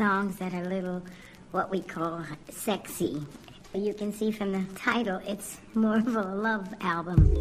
songs that are a little, what we call, sexy. You can see from the title, it's more of a love album.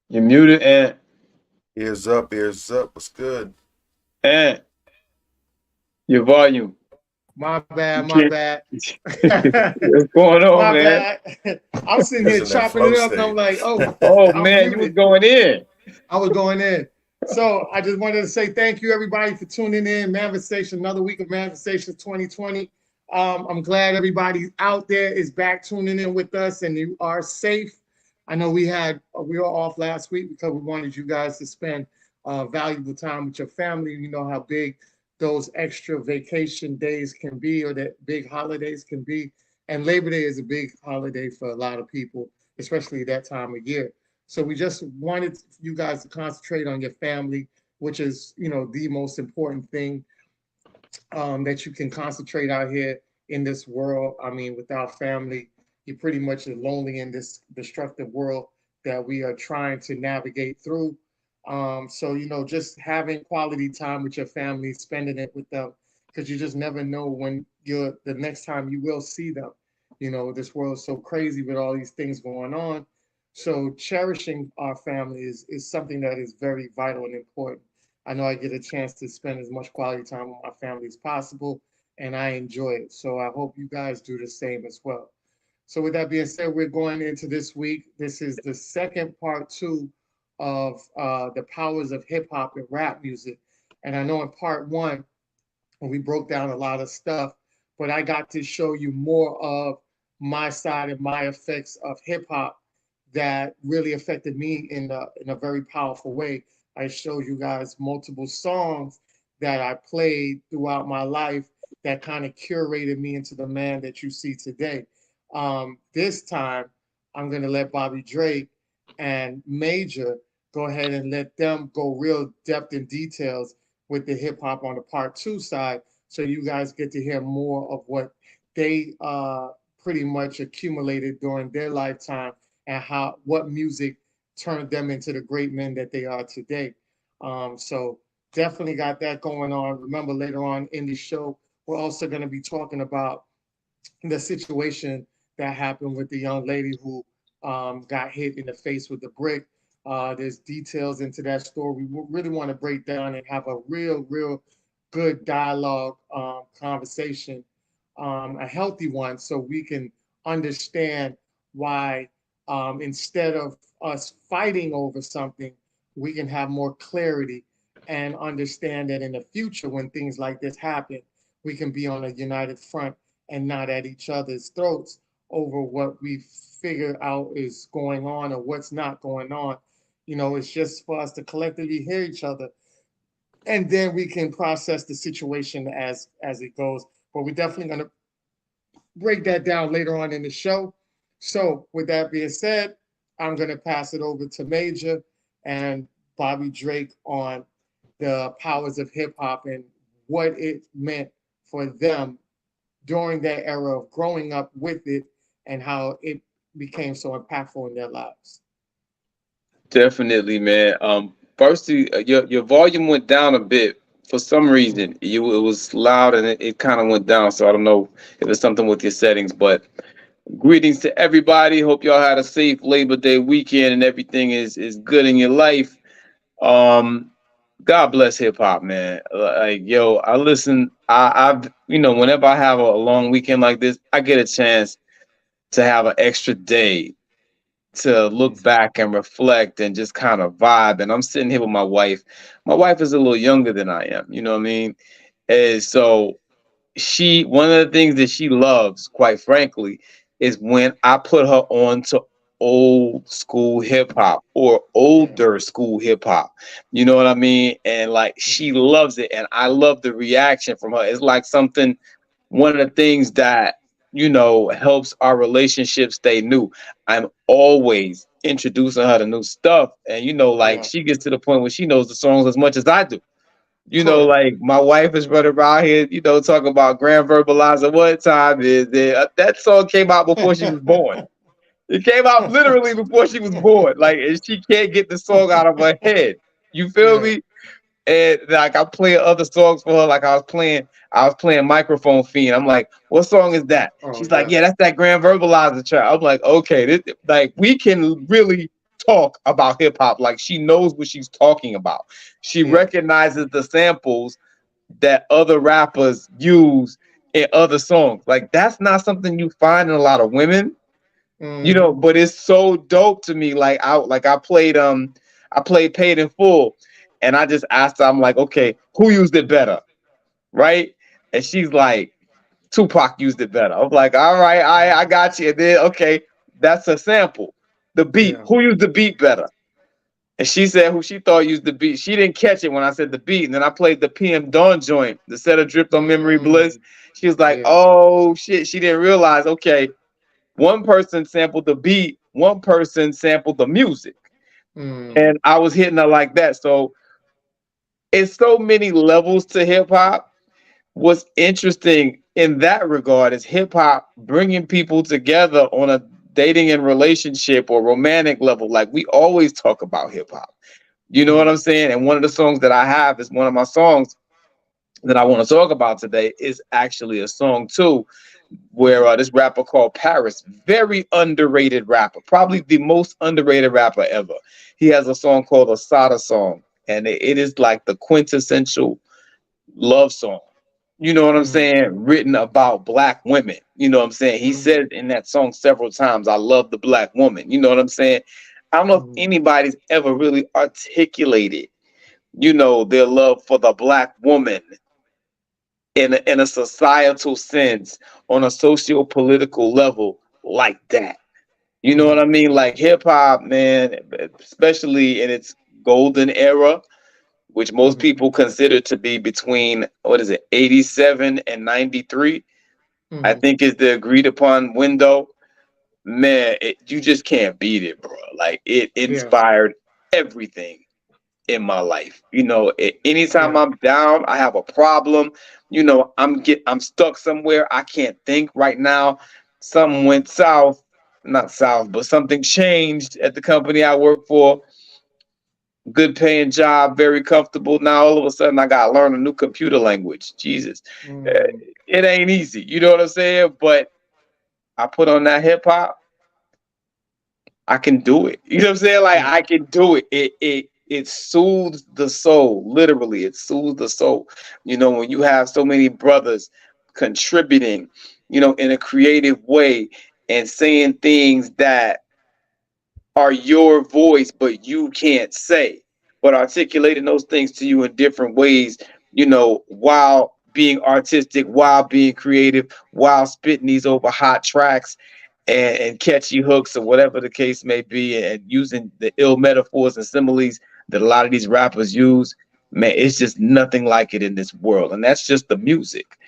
You're muted, and Ears up, ears up. What's good? and your volume. My bad, You my can't- bad. What's going on, My man? bad. I'm sitting here It's in that chopping flow it up, and I'm state. like, oh, Oh I'm man, you muted. was going in. I was going in. So I just wanted to say thank you, everybody, for tuning in. Manifestation, another week of Manifestation 2020. I'm glad everybody out there is back tuning in with us and you are safe. I know we were off last week because we wanted you guys to spend valuable time with your family. You know how big those extra vacation days can be, or that big holidays can be. And Labor Day is a big holiday for a lot of people, especially that time of year. So we just wanted you guys to concentrate on your family, which is, the most important thing that you can concentrate out here in this world. I mean, without family, you're pretty much lonely in this destructive world that we are trying to navigate through. So, just having quality time with your family, spending it with them, because you just never know when the next time you will see them. This world is so crazy with all these things going on. So cherishing our family is something that is very vital and important. I know I get a chance to spend as much quality time with my family as possible, and I enjoy it. So I hope you guys do the same as well. So with that being said, we're going into this week. This is the second part two of the powers of hip hop and rap music. And I know in part one, we broke down a lot of stuff, but I got to show you more of my side and my effects of hip hop that really affected me in a very powerful way. I showed you guys multiple songs that I played throughout my life that kind of curated me into the man that you see today. This time, I'm going to let Bobby Drake and Major go ahead and let them go real depth and details with the hip hop on the part two side. So you guys get to hear more of what they pretty much accumulated during their lifetime and what music turned them into the great men that they are today. So definitely got that going on. Remember, later on in the show, we're also going to be talking about the situation that happened with the young lady who got hit in the face with the brick. There's details into that story. We really want to break down and have a real good dialogue conversation, a healthy one, so we can understand why instead of us fighting over something, we can have more clarity and understand that in the future, when things like this happen, we can be on a united front and not at each other's throats over what we figure out is going on or what's not going on. It's just for us to collectively hear each other, and then we can process the situation as it goes. But we're definitely going to break that down later on in the show. So with that being said, I'm going to pass it over to Major and Bobby Drake on the powers of hip hop and what it meant for them during that era of growing up with it and how it became so impactful in their lives. Definitely, man. Firstly, your volume went down a bit for some reason. It was loud and it kind of went down. So I don't know if it's something with your settings. But greetings to everybody. Hope y'all had a safe Labor Day weekend and everything is good in your life. Um, God bless hip hop, man. Like yo, I listen. I've whenever I have a long weekend like this, I get a chance to have an extra day to look back and reflect and just kind of vibe. And I'm sitting here with my wife. My wife is a little younger than I am. You know what I mean? And so one of the things that she loves, quite frankly, is when I put her on to old school hip hop or Yeah. older school hip hop. You know what I mean? And like she loves it, and I love the reaction from her. It's like something, one of the things that helps our relationship stay new. I'm always introducing her to new stuff, and like Yeah. she gets to the point where she knows the songs as much as I do. Correct. Like my wife is running around here, talking about Grand Verbalizer. What time is it? That song came out before she was born. It came out literally before she was born. Like, and she can't get the song out of her head. You feel Yeah. me? And like I play other songs for her. Like I was playing Microphone Fiend. I'm like, what song is that? Oh She's like, yeah. yeah, that's that Grand Verbalizer track. I'm like, okay, like we can really talk about hip hop. Like she knows what she's talking about. She Yeah. recognizes the samples that other rappers use in other songs. Like that's not something you find in a lot of women, Mm-hmm. but it's so dope to me. I played Paid in Full, and I just asked her, I'm like, okay, who used it better? Right? And she's like, Tupac used it better. I'm like, all right, I got you. And then okay, that's a sample. The beat, Yeah. who used the beat better? And she said who she thought used the beat. She didn't catch it when I said the beat. And then I played the PM Dawn joint, the set of dripped on Memory Bliss. Mm. She was like, Yeah. oh shit. She didn't realize, okay, one person sampled the beat, one person sampled the music. Mm. And I was hitting her like that. So it's so many levels to hip hop. What's interesting in that regard is hip hop bringing people together on a dating and relationship or romantic level. Like we always talk about hip hop. You know what Mm. I'm saying? And one of the songs that I have is one of my songs that I want to talk about today is actually a song too, where this rapper called Paris, very underrated rapper, probably the most underrated rapper ever. He has a song called Asada Song, and it is like the quintessential love song. You know what I'm Mm. saying? Written about black women. You know what I'm saying? He Mm. said in that song several times, I love the black woman. You know what I'm saying? I don't know if Mm. anybody's ever really articulated, their love for the black woman in a societal sense on a socio-political level like that. You know what Mm. I mean? Like hip hop, man, especially in its golden era, which most Mm. people consider to be between what is it, 87 and 93, I Mm. think is the agreed upon window. Man, you just can't beat it, bro. Like it Yeah. inspired everything in my life. Anytime Yeah. I'm down, I have a problem. I'm stuck somewhere. I can't think right now. Something went south, not south, but something changed at the company I work for. Good paying job, very comfortable. Now all of a sudden I gotta learn a new computer language. Jesus, Uh, Mm. it ain't easy. You know what I'm saying? But I put on that hip hop. I can do it. You know what I'm saying? Like Yeah. I can do it. It soothes the soul. Literally, it soothes the soul. When you have so many brothers contributing, in a creative way and saying things that are your voice, but you can't say, but articulating those things to you in different ways, while being artistic, while being creative, while spitting these over hot tracks and catchy hooks or whatever the case may be, and using the ill metaphors and similes that a lot of these rappers use. Man, it's just nothing like it in this world. And that's just the music.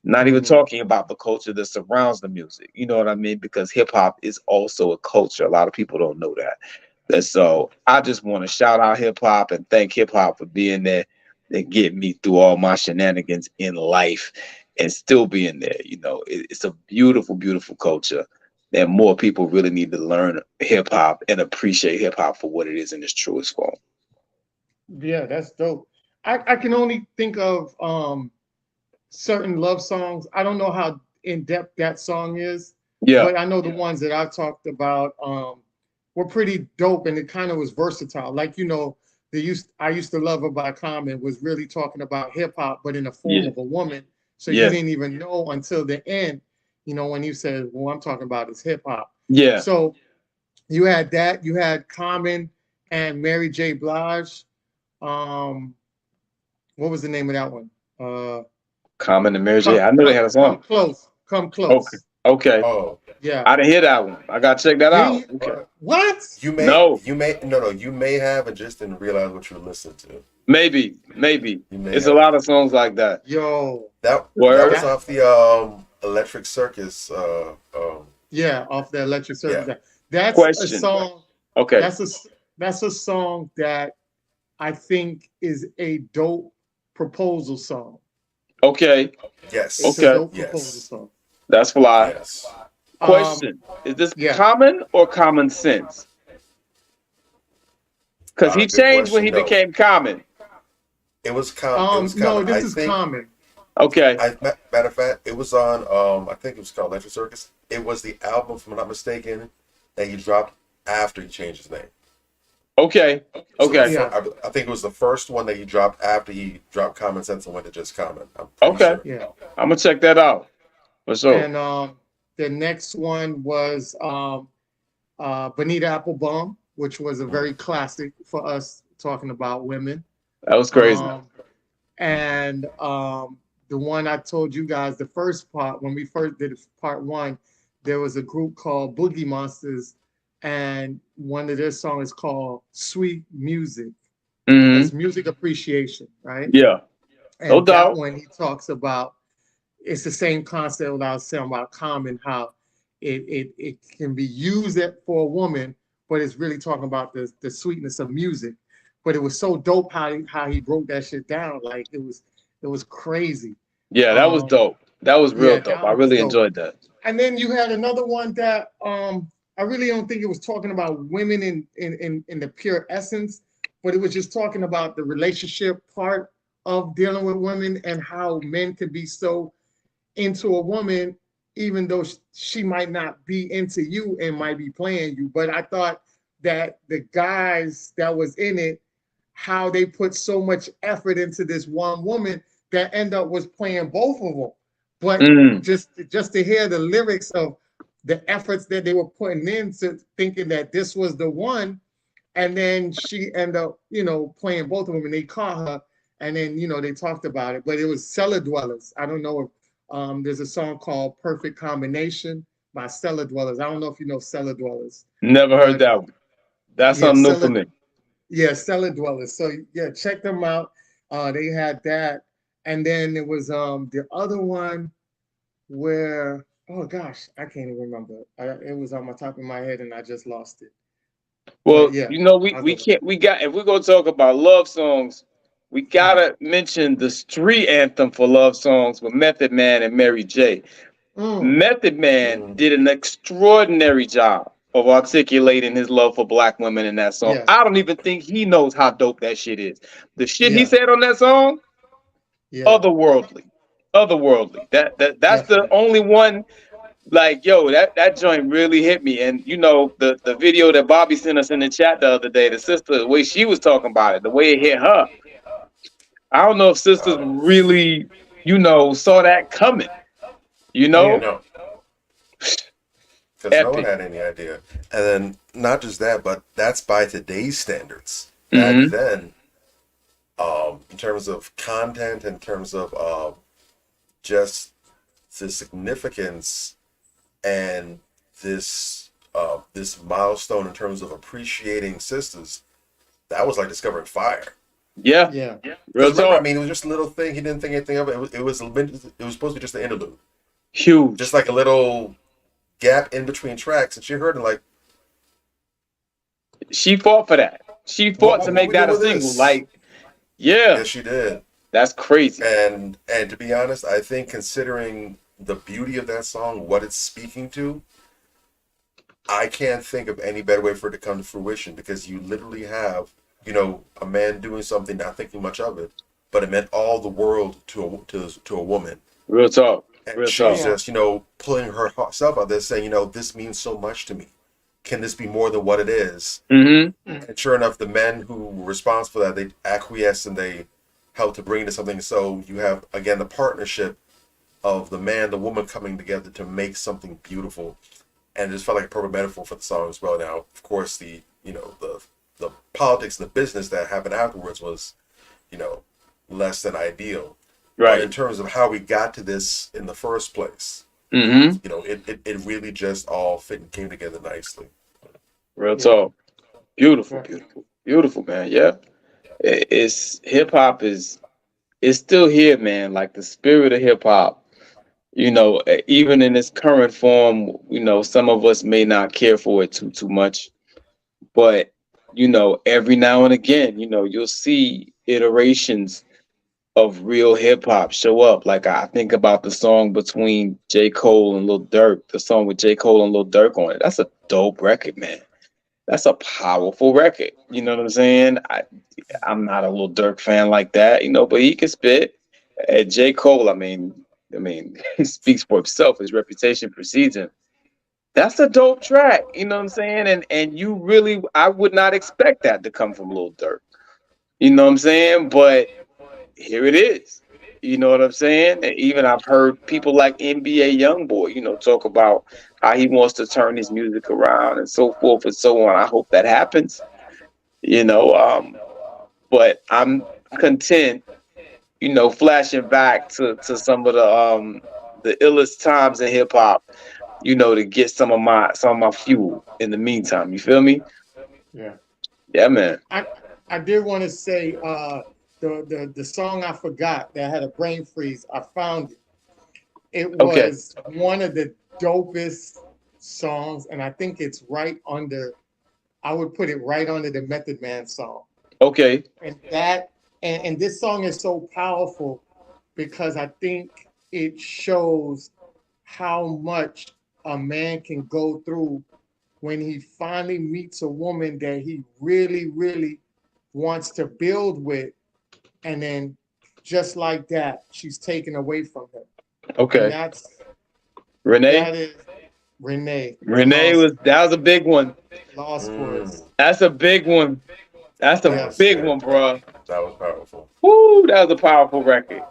Not even Mm. talking about the culture that surrounds the music. You know what I mean? Because hip hop is also a culture. A lot of people don't know that. And so I just want to shout out hip hop and thank hip hop for being there and getting me through all my shenanigans in life and still being there. It's a beautiful, beautiful culture. And more people really need to learn hip hop and appreciate hip hop for what it is in its truest form. Yeah, that's dope. I can only think of certain love songs. I don't know how in depth that song is, Yeah, but I know the ones that I talked about were pretty dope, and it kind of was versatile. Like I used to love her by Common was really talking about hip hop, but in the form yeah, of a woman. So you yes, didn't even know until the end, when you said, "Well, I'm talking about is hip hop." yeah. So you had that. You had Common and Mary J. Blige. Um, what was the name of that one? Common and Mary J. Come, I knew they come, had a come song. close. Come Okay, close. okay. Oh, Yeah. I didn't hear that one. I gotta check that You out. didn't. Okay. What? No, you may have and just didn't realize what you were listening to. maybe. You may It's a have. lot of songs like that. Yo, That was Word. that off the Electric Circus. yeah, off the electric Yeah. circus. That's a Question. song. Okay. That's a that's a song that I think is a dope proposal song. Okay. It's a Yes. Okay. dope proposal Yes. song. That's fly. Yes. Um, Question. Is this yeah. common or common sense? Because he Good changed when question. he No, became common. it was No, common. this is Common. Okay. Matter of fact, it was on. I think it was called Electric Circus. It was the album, if I'm not mistaken, that he dropped after he changed his name. Okay. So Okay. Yeah, I think it was the first one that he dropped after he dropped Common Sense and went to just Common. I'm pretty Okay. sure. yeah. I'm gonna check that out for sure. And the next one was Bonita Applebaum, which was a very classic for us talking about women. That was crazy. Um, and the one I told you guys, the first part, when we first did part one, there was a group called Boogie Monsters, and one of their songs is called Sweet Music. Hmm. That's music appreciation, right? Yeah. No And that doubt. one he talks about it's the same concept that I was saying about Common, how it can be used for a woman, but it's really talking about the sweetness of music. But it was so dope how he broke that shit down. Like it was crazy. Yeah, that was dope. That was real Yeah, dope. I that was really dope. enjoyed that. And then you had another one that I really don't think it was talking about women in the pure essence, but it was just talking about the relationship part of dealing with women and how men can be so into a woman, even though she might not be into you and might be playing you. But I thought that the guys that was in it, how they put so much effort into this one woman that end up was playing both of them. But Mm, just to hear the lyrics of the efforts that they were putting into thinking that this was the one, and then she ended up, playing both of them, and they caught her, and then they talked about it. But it was Cellar Dwellers. I don't know if there's a song called Perfect Combination by Cellar Dwellers. I don't know if you know Cellar Dwellers, never heard but that one. That's yeah, something new for me. Cellar Dwellers. So yeah, check them out. They had that, and then there was the other one where, oh gosh, I can't even remember. It was on my top of my head and I just lost it. But Well, yeah, I'll we go. can't we got if we're gonna talk about love songs, we gotta mention the street anthem for love songs with Method Man and Mary J. Mm, Method Man Mm. did an extraordinary job of articulating his love for black women in that song. yes, I don't even think he knows how dope that shit is. The shit he yeah, said on that song, yeah, otherworldly. Otherworldly. That's the definitely. only one. Like, yo, that joint really hit me. And the video that Bobby sent us in the chat the other day, the sister, the way she was talking about it, the way it hit her. I don't know if sisters Uh, really, saw that coming, you Yeah, know? no, because no one Epic. had any idea. And then not just that, but that's by today's standards. Back Mm-hmm. then, in terms of content, in terms of just the significance and this milestone in terms of appreciating sisters, that was like discovering fire. Yeah. yeah, Because Real remember, I talk. mean, it was just a little thing. He didn't think anything of it. It was supposed to be just an interlude, just Huge. like a little gap in between tracks. And she heard it like, She fought for that. She what fought to what make we doing that a with single. this? Like, yeah, Yes, she did. that's crazy. And to be honest, I think considering the beauty of that song, what it's speaking to, I can't think of any better way for it to come to fruition because you literally have, a man doing something, not thinking much of it, but it meant all the world to a woman. Real talk. And Real she's talk. yeah, just, pulling herself out there saying, this means so much to me. Can this be more than what it is? Mm-hmm. And sure enough, the men who were responsible for that, they acquiesced and they helped to bring it to something. So you have, again, the partnership of the man, the woman coming together to make something beautiful. And it just felt like a perfect metaphor for the song as well. Now, of course, the politics and the business that happened afterwards was, you know, less than ideal. But in Right. terms of how we got to this in the first place, Mm-hmm. it really just all fit and came together nicely. Real yeah, talk. Beautiful, definitely. beautiful, beautiful, man. Yeah. It's hip hop is it's still here, man. Like the spirit of hip hop. Even in its current form, some of us may not care for it too much, but every now and again, you'll see iterations of real hip hop show up. Like I think about the song between J. Cole and Lil Durk, the song with J. Cole and Lil Durk on it. That's a dope record, man. That's a powerful record. You know what I'm saying? I'm not a Lil Durk fan like that, but he can spit. J. Cole, I mean, he speaks for himself. His reputation precedes him. That's a dope track. You know what I'm saying? And you really, I would not expect that to come from Lil Durk. You know what I'm saying? But here it is. You know what I'm saying? And even I've heard people like NBA YoungBoy, talk about how he wants to turn his music around and so forth and so on. I hope that happens. You know, um, but I'm content, flashing back to some of the illest times in hip hop, to get some of my fuel in the meantime. You feel me? Yeah. Yeah, man. I I did want to say the song I forgot that had a brain freeze. I found it. It Okay. was one of the dopest songs, and I think it's right under I would put it right under the Method Man song. Okay. And that and this song is so powerful because I think it shows how much a man can go through when he finally meets a woman that he really, really wants to build with, and then just like that, she's taken away from him. And Okay. that Renee. is Renee, Renee that was a big one. Lost Boys. That's a big one. That's a Yes, big one, bro. That was powerful. Woo, that was a powerful record.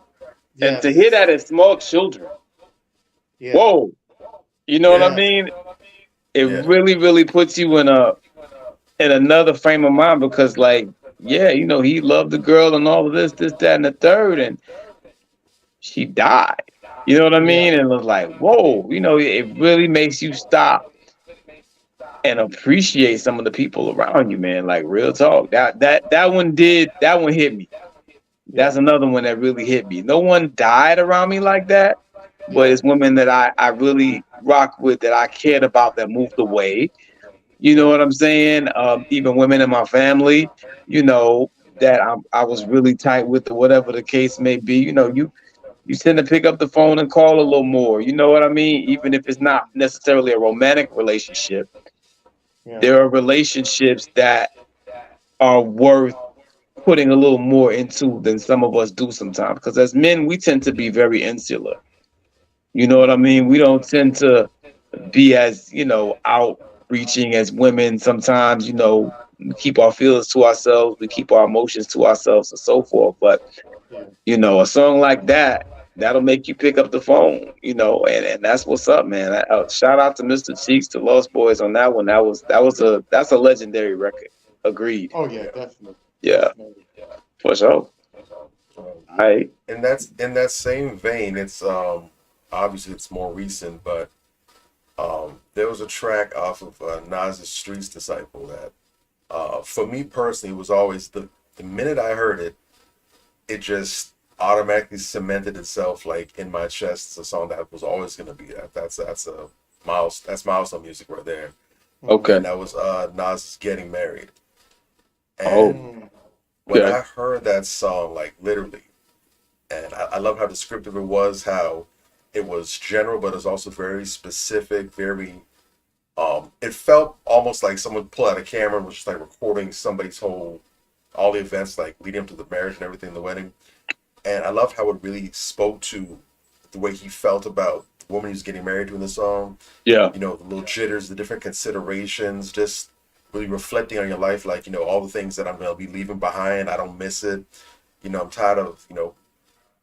And to hear yes, that in small children, yeah, whoa, you know what I Yeah. mean? It Yeah. really, really puts you in another frame of mind because, like, yeah, you know, he loved the girl and all of this, that, and the third, and she died. You know what I yeah, mean? And it was like, whoa, you know, it really makes you stop and appreciate some of the people around you, man. Like real talk. That one hit me. yeah, That's another one that really hit me. No one died around me like that, but yeah, it's women that I really rock with that I cared about that moved away. You know yeah, what I'm saying? Even women in my family, you know, that I was really tight with or whatever the case may be. You know, you tend to pick up the phone and call a little more. You know what I mean? Even if it's not necessarily a romantic relationship, yeah, there are relationships that are worth putting a little more into than some of us do sometimes. Because as men, we tend to be very insular. You know what I mean? We don't tend to be as, you know, outreaching as women. Sometimes, you know, we keep our feelings to ourselves, we keep our emotions to ourselves and so forth. But, yeah. you know, a song like that, that'll make you pick up the phone, you know, and that's what's up, man. Shout out to Mr. Cheeks, to Lost Boys on that one. That's a legendary record. Agreed. Oh yeah, definitely, Yeah, definitely. for sure. I And that's in that same vein. It's obviously it's more recent, but there was a track off of Nas's Streets Disciple that for me personally was always the minute I heard it, it just automatically cemented itself like in my chest. It's a song that was always gonna be that. That's a that's milestone music right there. Mm, And okay. that was Nas Getting Married. Oh, And mm, when okay. I heard that song, like literally, and I love how descriptive it was, how it was general, but it was also very specific, very it felt almost like someone pulled out a camera and was just like recording somebody's whole all the events like leading up to the marriage and everything, the wedding. And I love how it really spoke to the way he felt about the woman he was getting married to in the song. Yeah. You know, the little jitters, the different considerations, just really reflecting on your life, like, you know, all the things that I'm gonna be leaving behind. I don't miss it. You know, I'm tired of, you know,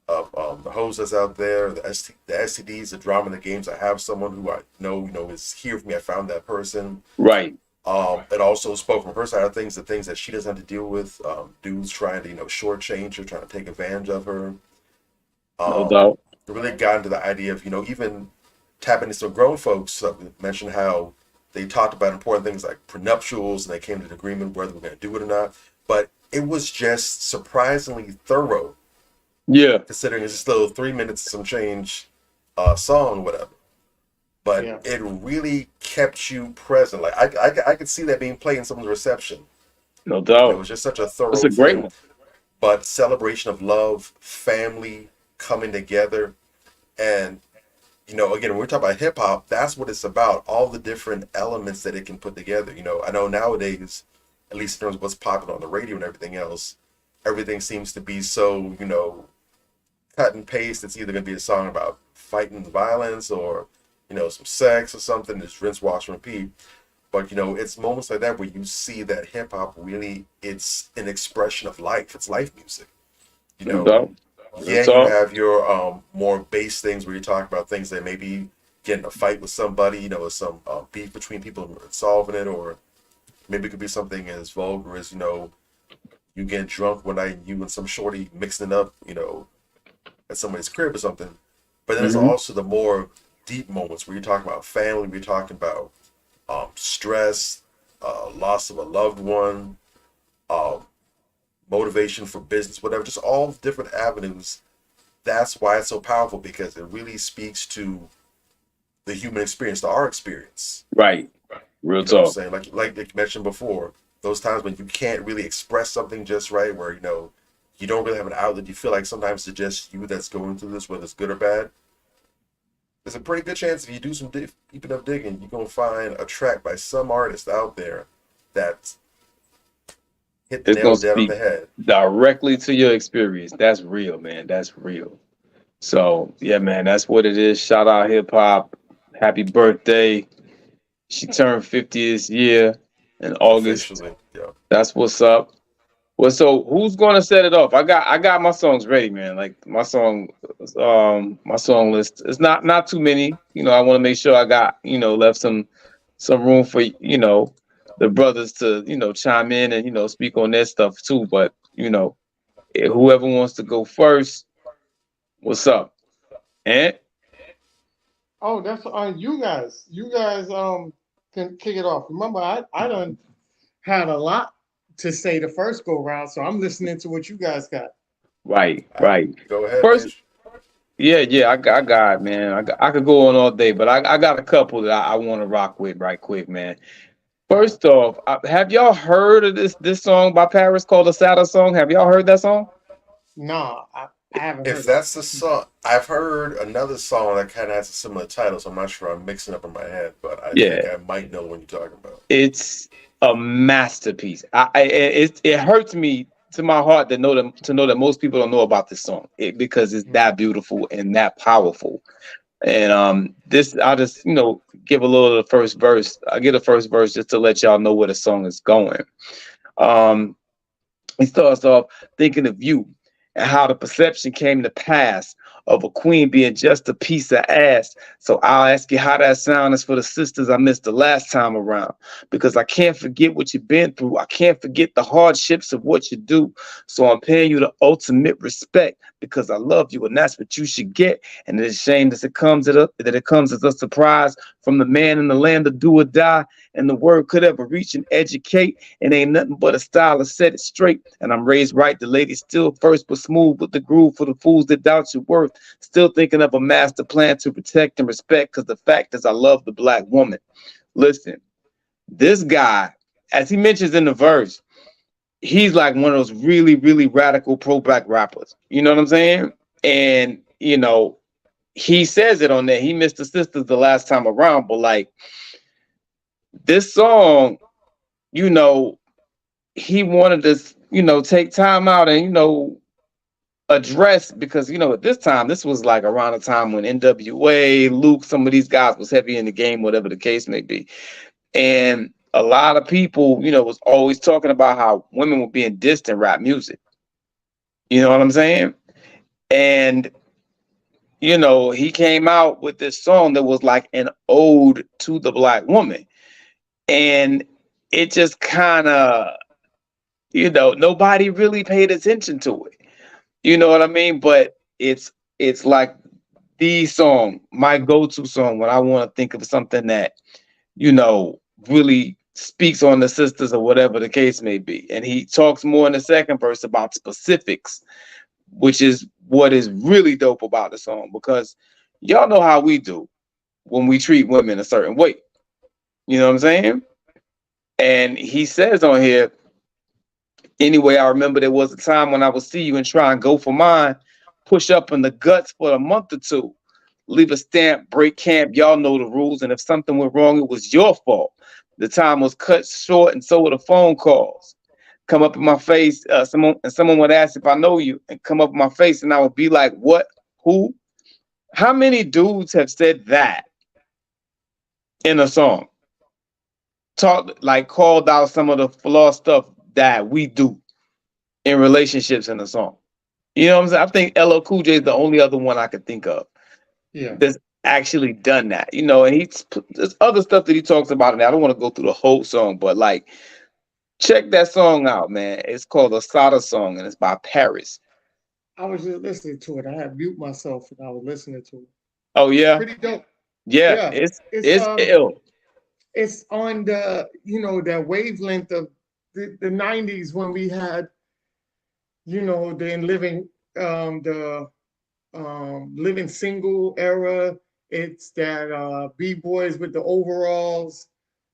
of the hoes that's out there, the STDs, the drama, and the games. I have someone who I know, you know, is here for me. I found that person. Right. It also spoke from her side of things, the things that she doesn't have to deal with. Dudes trying to, you know, shortchange her, trying to take advantage of her. No Um, doubt. it really got into the idea of, you know, even tapping into some grown folks. Mentioned how they talked about important things like prenuptials and they came to an agreement whether we're going to do it or not. But it was just surprisingly thorough, Yeah. considering it's just a little 3 minutes some change song, whatever. But yeah, it really kept you present. Like I could see that being played in someone's reception. No And it doubt. was just such a That's thorough a great thing. one. But celebration of love, family coming together, and you know, again, when we're talking about hip hop, that's what it's about. All the different elements that it can put together. You know, I know nowadays, at least in terms of what's popular on the radio and everything else, everything seems to be so, you know, cut and paste. It's either going to be a song about fighting violence or, you know, some sex or something. Just rinse, wash, and repeat. But you know, it's moments like that where you see that hip hop really, it's an expression of life. It's life music. You No know, doubt. Real yeah, you talk. have your more base things where you talk about things that maybe get in a fight with somebody, you know, with some beef between people and solving it, or maybe it could be something as vulgar as, you know, you get drunk one night and you and some shorty mixing it up, you know, at somebody's crib or something. But then there's Hmm. also the more deep moments where you're talking about family, we're talking about stress, loss of a loved one, um, motivation for business, whatever, just all different avenues. That's why it's so powerful because it really speaks to the human experience, to our experience. Right. Real You know what I'm talk. saying? Like you mentioned before, those times when you can't really express something just right, where you don't really have an outlet. You feel like sometimes it's just you that's going through this, whether it's good or bad. There's a pretty good chance if you do some deep enough digging, you're gonna find a track by some artist out there that hit the It's nail gonna dead on speak the head. directly to your experience. That's real, man. That's real. So yeah, man, that's what it is. Shout out hip hop. Happy birthday. She turned 50 this year in August. Officially, yeah. That's what's up. Well, so who's gonna set it off? I got my songs ready, man. Like my song list. It's not too many. I want to make sure I got, left some room for, the brothers to, chime in and, speak on their stuff too. But, whoever wants to go first, what's up? And Oh, that's on you guys. You guys can kick it off. Remember, I done had a lot to say the first go round, so I'm listening to what you guys got. right, All right, right. go ahead, First, Beige. yeah, I got it, man. I could go on all day, but I got a couple that I want to rock with right quick, man. First off, have y'all heard of this song by Paris called "A Sadder Song"? Have y'all heard that song? Nah, I haven't If heard it. that's the song, I've heard another song that kind of has a similar title, so I'm not sure I'm mixing up in my head, but I think Yeah, I might know the one you're talking about. it's a masterpiece. It hurts me to my heart to know that most people don't know about this song because it's that beautiful and that powerful. And this I'll just give a little of the first verse. I get the first verse just to let y'all know where the song is going. Um, He starts off thinking of you and how the perception came to pass of a queen being just a piece of ass. So I'll ask you how that sound is for the sisters I missed the last time around. Because I can't forget what you've been through. I can't forget the hardships of what you do. So I'm paying you the ultimate respect because I love you and that's what you should get. And it's a shame that it comes as a surprise from the man in the land of do or die. And the word could ever reach and educate. It ain't nothing but a style to set it straight. And I'm raised right. The lady still first, but smooth with the groove for the fools that doubt your worth. Still thinking of a master plan to protect and respect. Because the fact is, I love the black woman. Listen, this guy, as he mentions in the verse, he's like one of those really, really radical pro-black rappers. You know what I'm saying? And he says it on there. He missed the sisters the last time around, but like this song, you know, he wanted to, take time out and, address because, at this time, this was like around the time when NWA, Luke, some of these guys was heavy in the game, whatever the case may be. And a lot of people, was always talking about how women were being dissed in rap music. You know what I'm saying? And, he came out with this song that was like an ode to the black woman. And it just kind of, nobody really paid attention to it. You know what I mean? But it's like the song, my go-to song when I want to think of something that, really speaks on the sisters or whatever the case may be. And he talks more in the second verse about specifics, which is what is really dope about the song because y'all know how we do when we treat women a certain way. You know what I'm saying? And he says on here, anyway, I remember there was a time when I would see you and try and go for mine, push up in the guts for a month or two, leave a stamp, break camp. Y'all know the rules. And if something went wrong, it was your fault. The time was cut short, and so were the phone calls. Come up in my face, someone would ask if I know you, and come up in my face, and I would be like, "What? Who? How many dudes have said that in a song? Talk like called out some of the flaw stuff that we do in relationships in a song. You know what I'm saying? I think LL Cool J is the only other one I could think of Yeah. that's actually done that. And there's other stuff that he talks about in there. I don't want to go through the whole song, but like check that song out, man. It's called a Sada song and it's by Paris. I was just listening to it. I had mute myself and I was listening to it. Oh yeah, Pretty dope. yeah. Yeah. It's It's it's ill. it's on the that wavelength of the 90s when we had the the living single era. It's that b-boys with the overalls,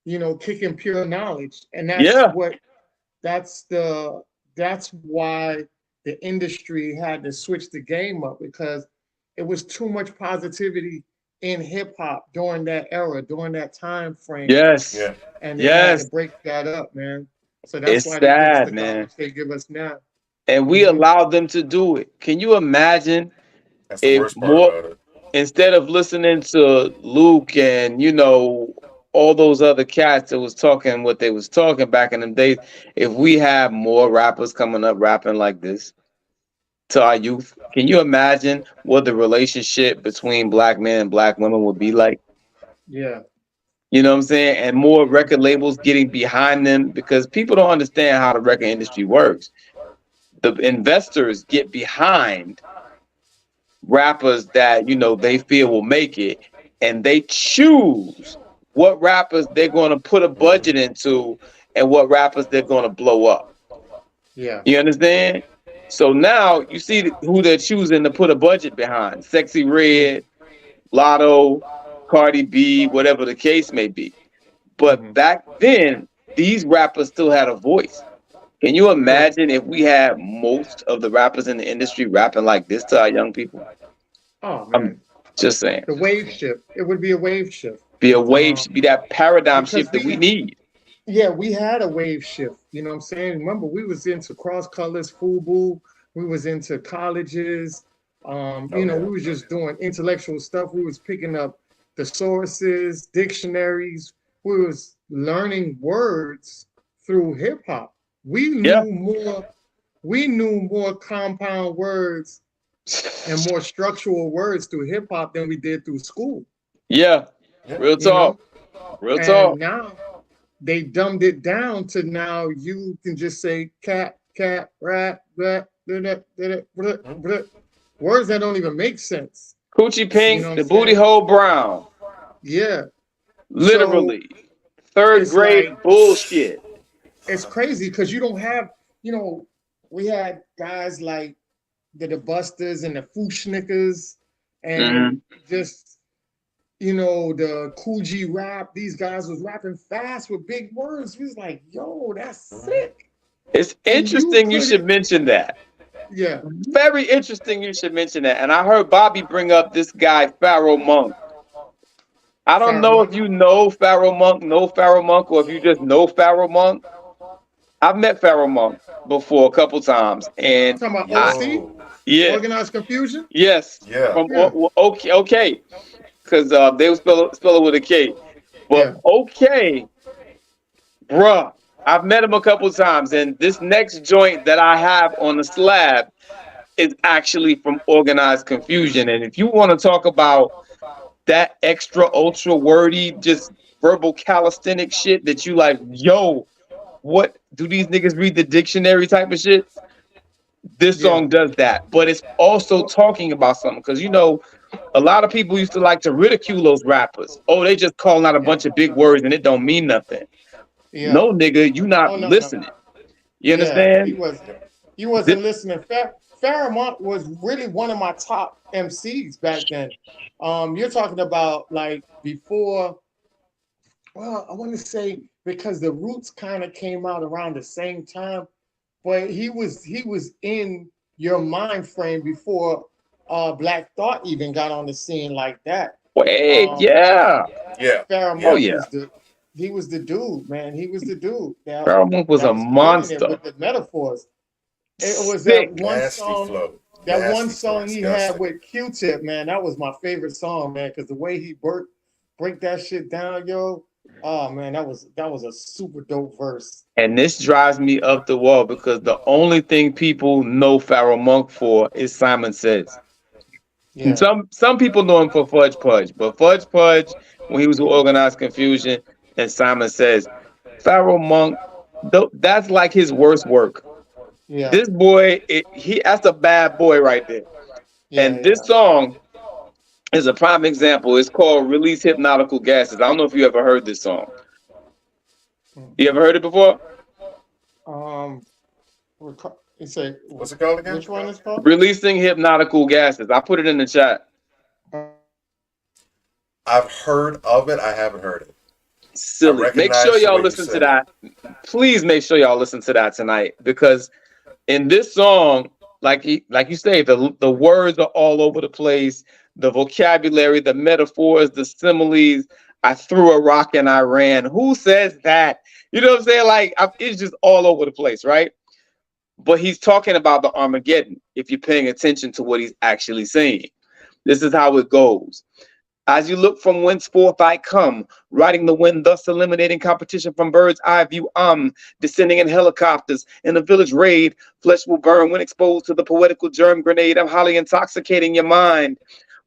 kicking pure knowledge. And Yeah. that's why the industry had to switch the game up, because it was too much positivity in hip hop during that era, during that time frame, Yes. Yeah. and they had to Yes. break that up, man. So that's It's why they give us sad, the man. garbage they give us now. And we Hmm. allowed them to do it. Can you imagine That's the if worst part more, about it. instead of listening to Luke and all those other cats that was talking what they was talking back in the days, if we had more rappers coming up rapping like this to our youth, can you imagine what the relationship between black men and black women would be like? Yeah, You know what I'm saying? And more record labels getting behind them, because people don't understand how the record industry works. The investors get behind rappers that they feel will make it, and they choose what rappers they're going to put a Hmm. budget into and what rappers they're going to blow up. yeah, You understand? So now you see who they're choosing to put a budget behind: Sexy mm, Red, Lotto, Cardi B, whatever the case may be. But hmm, back then, these rappers still had a voice. Can you correct. imagine if we had most of the rappers in the industry rapping like this to our young people? Oh I'm man, just saying. the wave shift. It would be a wave shift. Be a wave, Um, be that paradigm because shift that we need. we had a wave shift. You know what I'm saying? Remember, we was into cross colors, FUBU. We was into colleges. Oh We yeah. was just doing intellectual stuff. We was picking up thesauruses, dictionaries. We was learning words through hip hop. We Yeah. knew more. We knew more compound words and more structural words through hip hop than we did through school. Yeah. Yeah. Real You talk. know, Real and talk. now they dumbed it down to now you can just say cat, rat, blah, blah, blah, blah, blah, Mhm. blah. Words that don't even make sense. Coochie You know pink, what I'm the booty saying? hole brown. Yeah. So Literally. Third it's grade like bullshit. it's crazy because you don't have, we had guys like the Busters and the Fooshnickers and Hmm. just the Coogee rap. These guys was rapping fast with big words. We was like, yo, that's Mhm. sick. It's And you interesting you put should it, mention that. yeah. Very interesting you should mention that. And I heard Bobby bring up this guy, Pharaoh Monk. I don't know if Faramon. you know Pharaoh Monk, or if you just know Pharaoh Monk. I've met Pharaoh Monk before a couple times, and Talking about I OC, Yo. yeah, Organized Confusion. yes, Yeah. from Yeah, okay, because they would spell it with a K, but yeah, okay, bruh, I've met him a couple times, and this next joint that I have on the slab is actually from Organized Confusion. And if you want to talk about that extra ultra wordy, just verbal calisthenic shit that you like, yo, what do these niggas read the dictionary type of shit? This yeah. song does that, but it's also Well, talking about something, because a lot of people used to like to ridicule those rappers. Oh, they just calling out a yeah, bunch of big words and it don't mean nothing. yeah. No, nigga, you not Oh no, no. listening. You Yeah, understand? Yep. he Th- wasn't listening. Faramont was really one of my top MCs back then. You're talking about like before. Well, I want to say because the Roots kind of came out around the same time, but he was in your mind frame before Black Thought even got on the scene like that. Wait, Um, yeah. Yeah. Pharaoh Oh Yeah. Monk yeah. was the dude, man. He was the dude Pharrell Monk was that a was killing it monster. with the metaphors. It was that Sick. one Nasty song, flow. that one Nasty flow. song he had Disgusting. with Q-Tip, man. That was my favorite song, man, because the way he break that shit down, yo. Oh man, that was a super dope verse. And this drives me up the wall, because the only thing people know Pharoah Monk for is Simon Says. And Yeah, some people know him for Fudge Pudge, but Fudge Pudge, when he was with Organized Confusion, and Simon Says, Pharoah Monk, that's like his worst work. yeah, This boy, that's a bad boy right there. yeah, And this yeah. song is a prime example. It's called Release Hypnotical Gases. I don't know if you ever heard this song. Mm. You ever heard it before? Um, you say What's it called again? which one is called? Releasing Hypnotical Gases. I put it in the chat. I've heard of it. I haven't heard it. I Silly. Make sure recognized the y'all way you listen to said it. that. Please make sure y'all listen to that tonight, because in this song, like you say, the words are all over the place. The vocabulary, the metaphors, the similes. I threw a rock and I ran. Who says that? You know what I'm saying? It's just all over the place, right? But he's talking about the Armageddon. If you're paying attention to what he's actually saying, this is how it goes. As you look from whenceforth I come, riding the wind, thus eliminating competition from bird's eye view. Descending in helicopters in a village raid. Flesh will burn when exposed to the poetical germ grenade. I'm highly intoxicating your mind.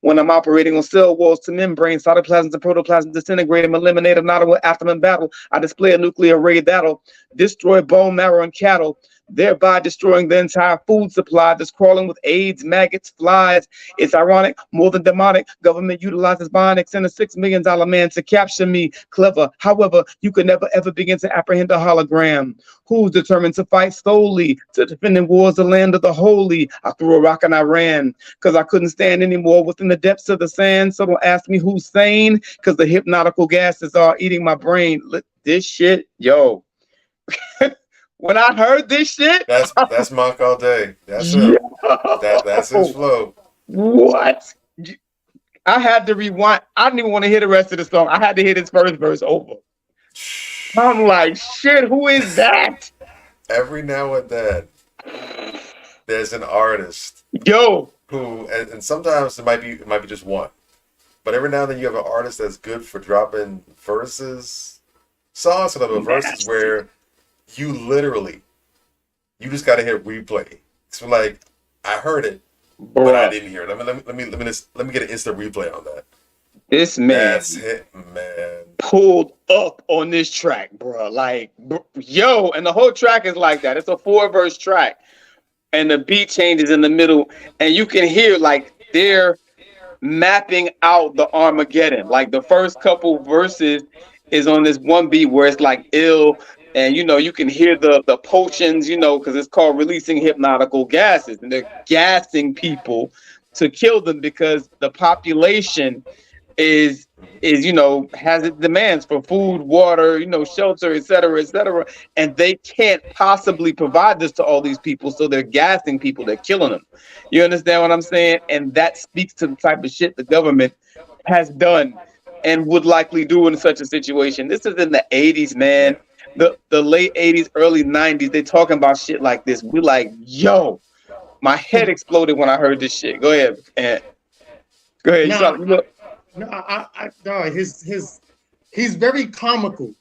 When I'm operating on cell walls to membranes, cytoplasms and protoplasm disintegrate and eliminate another atom in battle. I display a nuclear ray that'll destroy bone marrow and cattle, thereby destroying the entire food supply that's crawling with AIDS, maggots, flies. It's ironic, more than demonic. Government utilizes bionics and a $6 million man to capture me. Clever. However, you could never ever begin to apprehend a hologram. Who's determined to fight solely to defend in wars the land of the holy? I threw a rock and I ran because I couldn't stand anymore within the depths of the sand. So don't ask me who's sane, because the hypnotical gases are eating my brain. Look, this shit, yo. When I heard this shit, That's Monk all day. That's yo, him. That's his flow. what? I had to rewind. I didn't even want to hear the rest of the song. I had to hear this first verse over. I'm like, shit, who is that? Every now and then, there's an artist Yo, who, and sometimes it might be just one, but every now and then you have an artist that's good for dropping songs, or verses nasty. where you just gotta hit replay. So like, I heard it, but I Bruh, didn't hear it. Let me get an instant replay on that. this man That's it, man. pulled up on this track, bruh. Yo, and the whole track is like that. It's a 4-verse track, and the beat changes in the middle, and you can hear like they're mapping out the Armageddon. Like the first couple verses is on this one beat where it's like ill, and you can hear the potions, because it's called releasing hypnotical gases, and they're gassing people to kill them because the population is has its demands for food, water, shelter, et cetera, and they can't possibly provide this to all these people, so they're gassing people, they're killing them. You understand what I'm saying? And that speaks to the type of shit the government has done and would likely do in such a situation. This is in the 80s, man. Yeah. The late 80s, early 90s, they talking about shit like this. We like, yo, my head exploded when I heard this shit. Go ahead, and go ahead. You saw, Nah, no, no, he's very comical.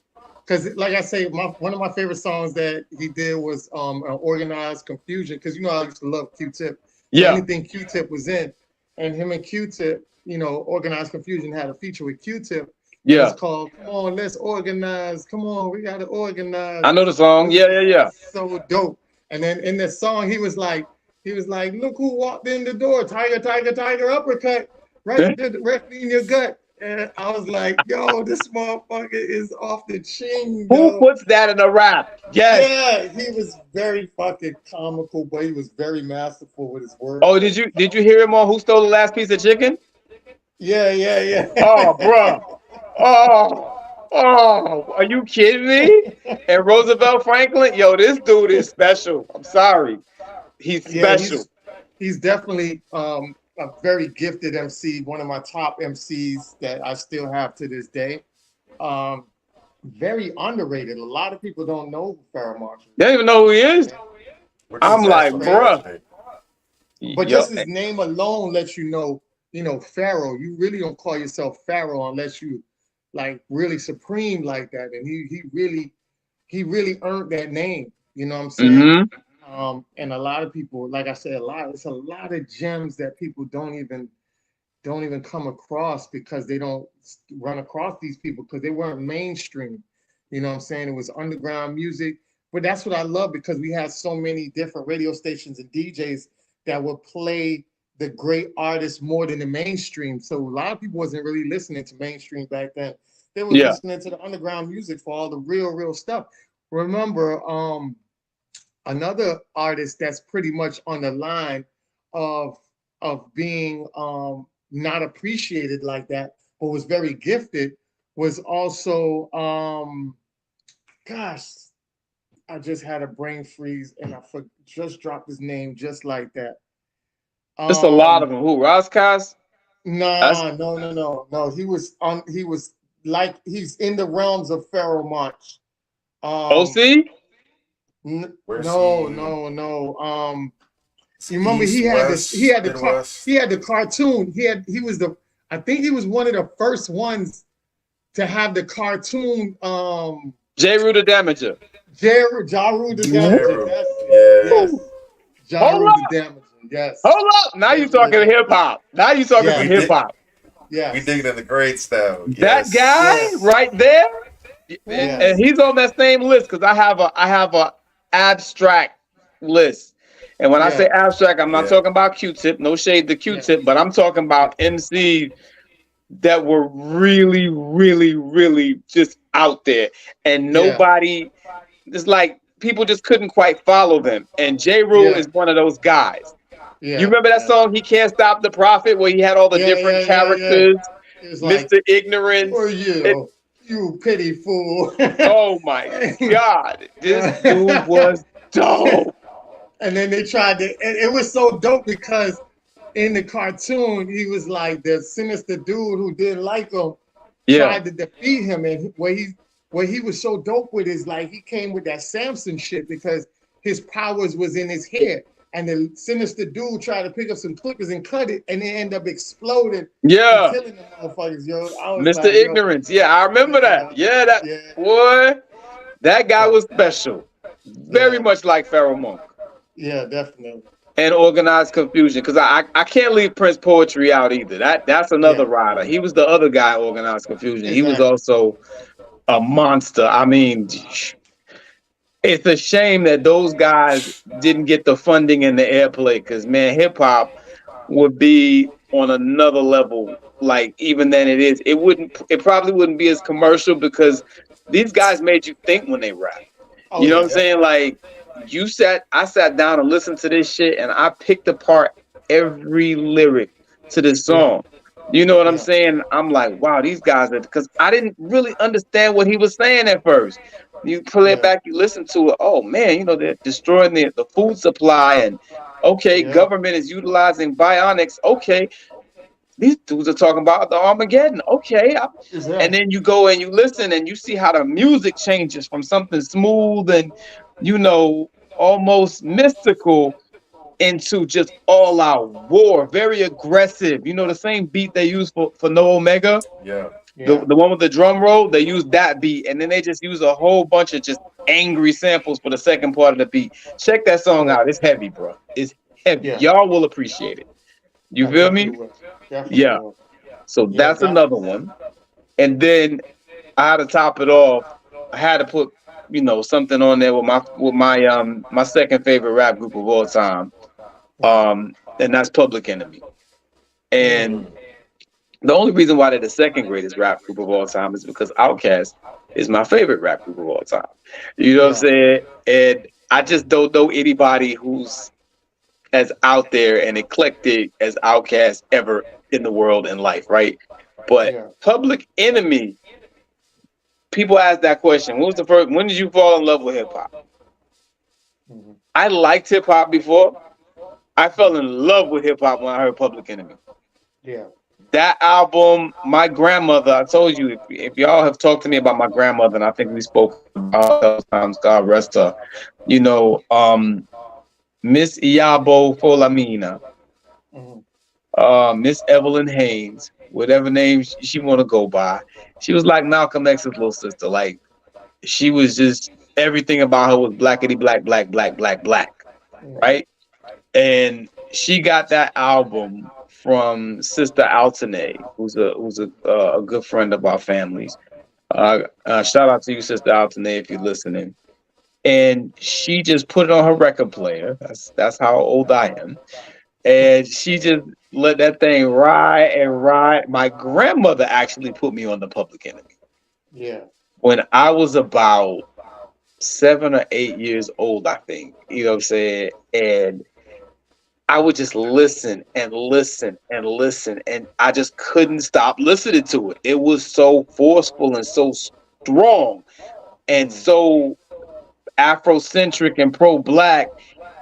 Because, like I say, one of my favorite songs that he did was "Organized Confusion." Because I used to love Q-Tip, so yeah, anything Q-Tip was in, and him and Q-Tip, "Organized Confusion" had a feature with Q-Tip, and it's yeah. called "Come On, Let's Organize." Come on, we gotta organize. I know the song. It's Yeah, yeah, yeah. so dope. And then in the song, he was like, "Look who walked in the door! Tiger, tiger, tiger, uppercut, right in your gut." And I was like, "Yo, this motherfucker is off the chain, Who yo." puts that in a rap? Yes. Yeah, he was very fucking comical, but he was very masterful with his Oh, wordplay. did you hear him on Who Stole the Last Piece of Chicken? Yeah, yeah, Oh, yeah. bruh. Oh, are you kidding me? And Roosevelt Franklin, yo, this dude is special. I'm sorry, he's Yeah, special. he's definitely a very gifted MC, one of my top MCs that I still have to this day. Um, Very underrated. A lot of people don't know who Pharaoh Marshall They don't is. even know who he is. Where does I'm his like, actual name bruh. originate? But Yo, just his name alone lets Pharaoh. You really don't call yourself Pharaoh unless you like really supreme like that. And he really earned that name. You know what I'm saying? mm-hmm. And a lot of people, like I said, it's a lot of gems that people don't even come across because they don't run across these people because they weren't mainstream. You know what I'm saying? It was underground music. But that's what I love because we had so many different radio stations and DJs that would play the great artists more than the mainstream. So a lot of people wasn't really listening to mainstream back then. They was Yeah, listening to the underground music for all the real stuff. Remember, another artist that's pretty much on the line of being not appreciated like that, but was very gifted, was also gosh, I just had a brain freeze and just dropped his name just like that. It's a lot of Um, them. Who? Roscos? That's no. He was like he's in the realms of Pharaoh Monch. Um, OC? Where's no, he? no, no. Is You he remember East, he West, had Midwest? he had the cartoon. He was the I think he was one of the first ones to have the cartoon. J. Rue the Damager. Jaru the Damager. Jeru. That's it. Yeah. Yes, Hold Jaru the up. Damager. Yes, Hold up. Now you Jaru the talking hip Damager. hop. Now you talking some We Yes, hip did. hop. We dig it in yes, the grades now. That Yes. guy yes, right there, and yes, he's on that same list because I have a abstract list. And when I say yeah, abstract, I'm not Yeah. talking about Q-Tip, no shade to yeah, Q-Tip, but I'm talking yeah, about MC that were really, really, really just out there. And yeah, nobody, it's like people just couldn't quite follow them. And J. Rule yeah, is one of those guys. You yeah, remember that yeah, song, He Can't Stop the Prophet, where he had all the different yeah. characters, It's like, Mr. for Ignorance. you, you pity fool. Oh my God, this dude Yeah. was dope. And then they tried to, and it was so dope because in the cartoon, he was like the sinister dude who didn't like him, Yeah, tried to defeat him. And what he was so dope with is like he came with that Samson shit because his powers was in his head. And the sinister dude tried to pick up some clippers and cut it, and it ended up exploding and yeah, killing the motherfuckers, yo. I was Mr. like, yo, Ignorance. Yeah, I remember that. yeah, Yeah, that yeah, boy, that guy yeah, was special. Very yeah, much like Pharaoh Monk yeah, definitely. and Organized Confusion. Because I can't leave Prince Poetry out either. That's Yeah, another rider. He was the other guy, Organized Confusion. He was exactly. also a monster. I mean, it's a shame that those guys didn't get the funding and the airplay because man, hip hop would be on another level. Like even than it is, it probably wouldn't be as commercial because these guys made you think when they rap. Oh You know what I'm yeah, saying? Like I sat down and listened to this shit and I picked apart every lyric to this yeah, song. You know what I'm yeah, saying? I'm like, wow, these guys are because I didn't really understand what he was saying at first. You play it yeah, back, you listen to it. Oh man, they're destroying the food supply, and okay, yeah, government is utilizing bionics. Okay, these dudes are talking about the Armageddon. Okay, and exactly. then you go and you listen and you see how the music changes from something smooth and almost mystical into just all out war, very aggressive. The same beat they use for No Omega, Yeah. the Yeah, the one with the drum roll, they use that beat, and then they just use a whole bunch of just angry samples for the second part of the beat. Check that song yeah, out. It's heavy, bro. It's heavy. yeah. Y'all will appreciate it. You I feel definitely me? will. Definitely Yeah. will. So Yeah, that's that. another one. And then I had to top it off. I had to put, something on there with my second favorite rap group of all time. And that's Public Enemy. And Mm. the only reason why they're the second greatest rap group of all time is because Outkast is my favorite rap group of all time. You know what I'm Yeah, saying? And I just don't know anybody who's as out there and eclectic as Outkast ever in the world in life, right? But yeah. Public Enemy, people ask that question. When did you fall in love with hip hop? Mhm, I liked hip hop before. I fell in love with hip hop when I heard Public Enemy. yeah, That album, my grandmother, I told you, if y'all have talked to me about my grandmother, and I think we spoke about those times, God rest her, you know, um, Miss Iyabo Folamina, mhm, Miss Evelyn Haynes, whatever name she want to go by, she was like Malcolm X's little sister. Like, she was just, everything about her was blackety black, black, black, black, black, mhm. right? And she got that album from Sister Alternate, who's a good friend of our families. Shout out to you, Sister Alternate, if you're listening. And she just put it on her record player. That's how old I am. And she just let that thing ride and ride. My grandmother actually put me on the Public Enemy Yeah, when I was about 7 or 8 years old, I think. You know what I'm saying? And I would just listen and listen and listen, and I just couldn't stop listening to it. It was so forceful and so strong and Mm. so Afrocentric and pro-black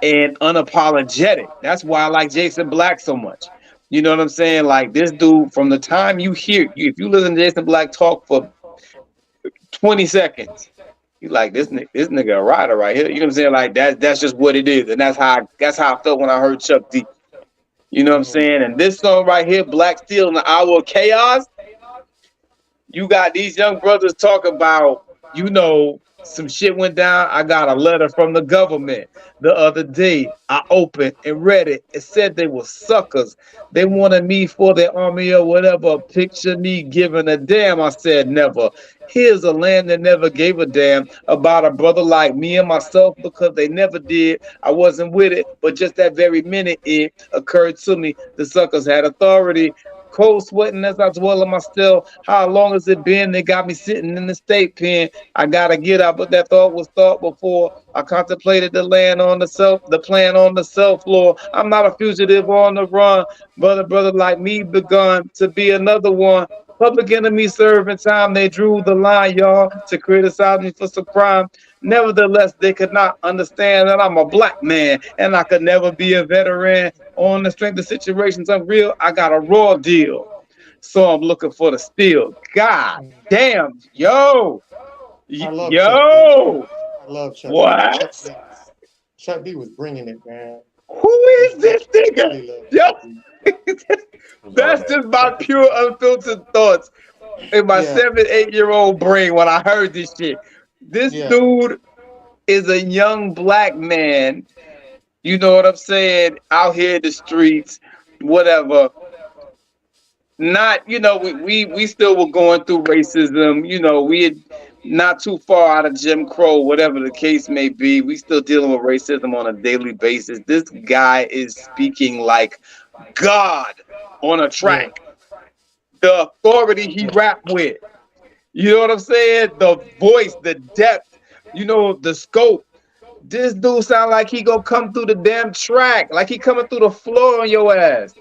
and unapologetic. That's why I like Jason Black so much. You know what I'm saying? Like this dude, from the time you hear, if you listen to Jason Black talk for 20 seconds, you like this nigga a rider right here. You know what I'm saying? Like that's just what it is, and that's how I felt when I heard Chuck D. You know what I'm Mhm. saying? And this song right here, Black Steel in the Hour of Chaos, you got these young brothers talk about, some shit went down. I got a letter from the government the other day. I opened and read it. It said they were suckers. They wanted me for their army or whatever. Picture me giving a damn. I said never. Here's a land that never gave a damn about a brother like me and myself because they never did. I wasn't with it, but just that very minute it occurred to me. The suckers had authority. Cold sweating as I dwell in my still. How long has it been? They got me sitting in the state pen. I gotta get out, but that thought was thought before. I contemplated the plan on the self floor. I'm not a fugitive on the run. Brother like me begun to be another one. Public enemy serving time, they drew the line, y'all, to criticize me for some crime. Nevertheless, they could not understand that I'm a black man and I could never be a veteran. On the strength of situations unreal, I got a raw deal. So I'm looking for the steal. God damn, yo, I love Chuck D. yo, I love Chuck D. what? Chuck D was bringing it, man. Who He is really, this nigga? really loved Yo, Chuck D. It was that's hard, just man. my pure unfiltered thoughts in my Yeah, 7, 8-year-old brain when I heard this shit. This yeah, dude is a young black man, you know what I'm saying, out here in the streets, whatever. Not, we still were going through racism, we had not too far out of Jim Crow, whatever the case may be. We still dealing with racism on a daily basis. This guy is speaking like God on a yeah, track. The authority he rap with. You know what I'm saying? The voice, the depth, the scope. This dude sound like he gonna come through the damn track, like he coming through the floor on your ass.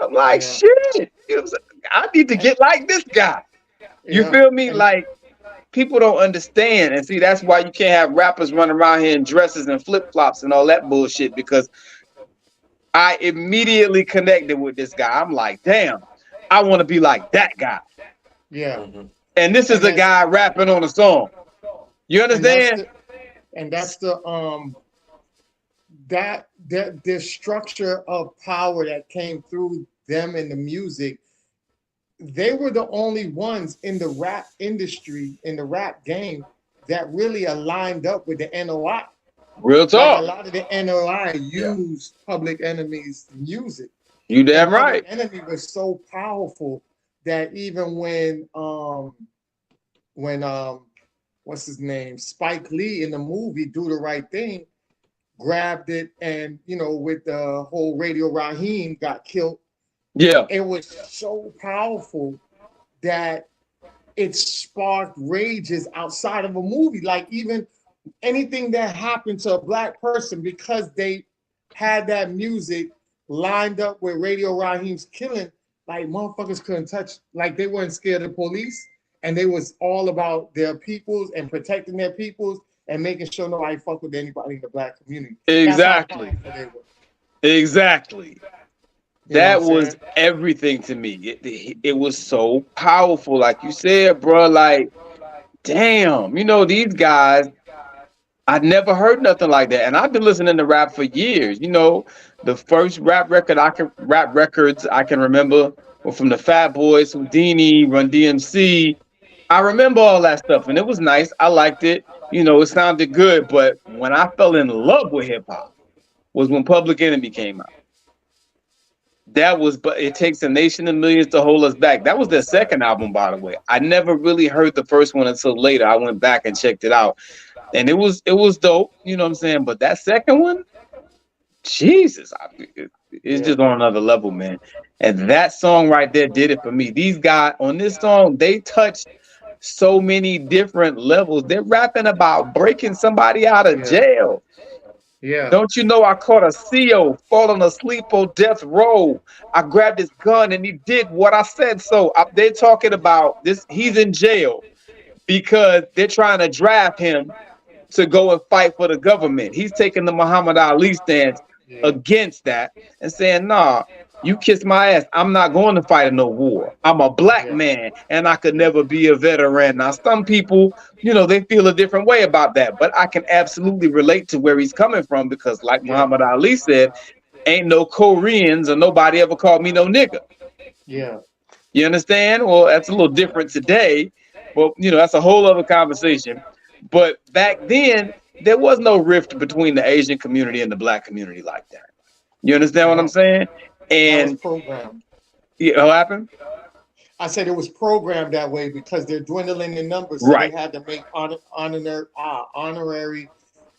I'm like, yeah, shit. I need to and, get like this guy. You yeah, feel me? and Like people don't understand, and see that's why you can't have rappers running around here in dresses and flip flops and all that bullshit. Because I immediately connected with this guy. I'm like, damn, I want to be like that guy. yeah, Hmm. And this is and a that's guy rapping on a song. You and that's understand? the and that's the that the structure of power that came through them in the music. They were the only ones in the rap industry, in the rap game, that really aligned up with the NOI. Real Like a talk. lot of the NOI Yeah. used Public Enemy's music, You and damn Public right. Enemy was so powerful that even when what's his name, Spike Lee in the movie Do the Right Thing, grabbed it, and with the whole Radio Raheem got killed, Yeah. it was so powerful that it sparked rages outside of a movie. Like even anything that happened to a black person because they had that music lined up with Radio Raheem's killing, like motherfuckers couldn't touch, like they weren't scared of the police, and they was all about their peoples and protecting their peoples and making sure nobody fuck with anybody in the black community. That's how Exactly. powerful they were. Exactly. You know what I'm That was saying? everything to me. It was so powerful, like you said, bro. Like, damn, these guys. I never heard nothing like that, and I've been listening to rap for years. The first rap records I can remember were from the Fat Boys, Houdini, Run DMC. I remember all that stuff, and it was nice. I liked it. It sounded good. But when I fell in love with hip hop was when Public Enemy came out. But it takes a nation of millions to hold us back. That was their second album, by the way. I never really heard the first one until later. I went back and checked it out, and it was dope. You know what I'm saying? But that second one, Jesus, it's Yeah. just on another level, man. And that song right there did it for me. These guys on this song, they touched so many different levels. They're rapping about breaking somebody out of Yeah. jail. Yeah. Don't you know I caught a CO falling asleep on death row? I grabbed his gun and he did what I said. So they're talking about this. He's in jail because they're trying to draft him to go and fight for the government. He's taking the Muhammad Ali stance Yeah. against that and saying, nah, you kiss my ass. I'm not going to fight in no war. I'm a black Yeah. man and I could never be a veteran. Now, some people, they feel a different way about that, but I can absolutely relate to where he's coming from because, like Yeah. Muhammad Ali said, ain't no Koreans or nobody ever called me no nigga. Yeah. You understand? Well, that's a little different today, but that's a whole other conversation. But back then, there was no rift between the Asian community and the black community like that. You understand what I'm No, saying? that was And programmed. what happened? I said it was programmed that way because they're dwindling in numbers, so they Right. had to make honorary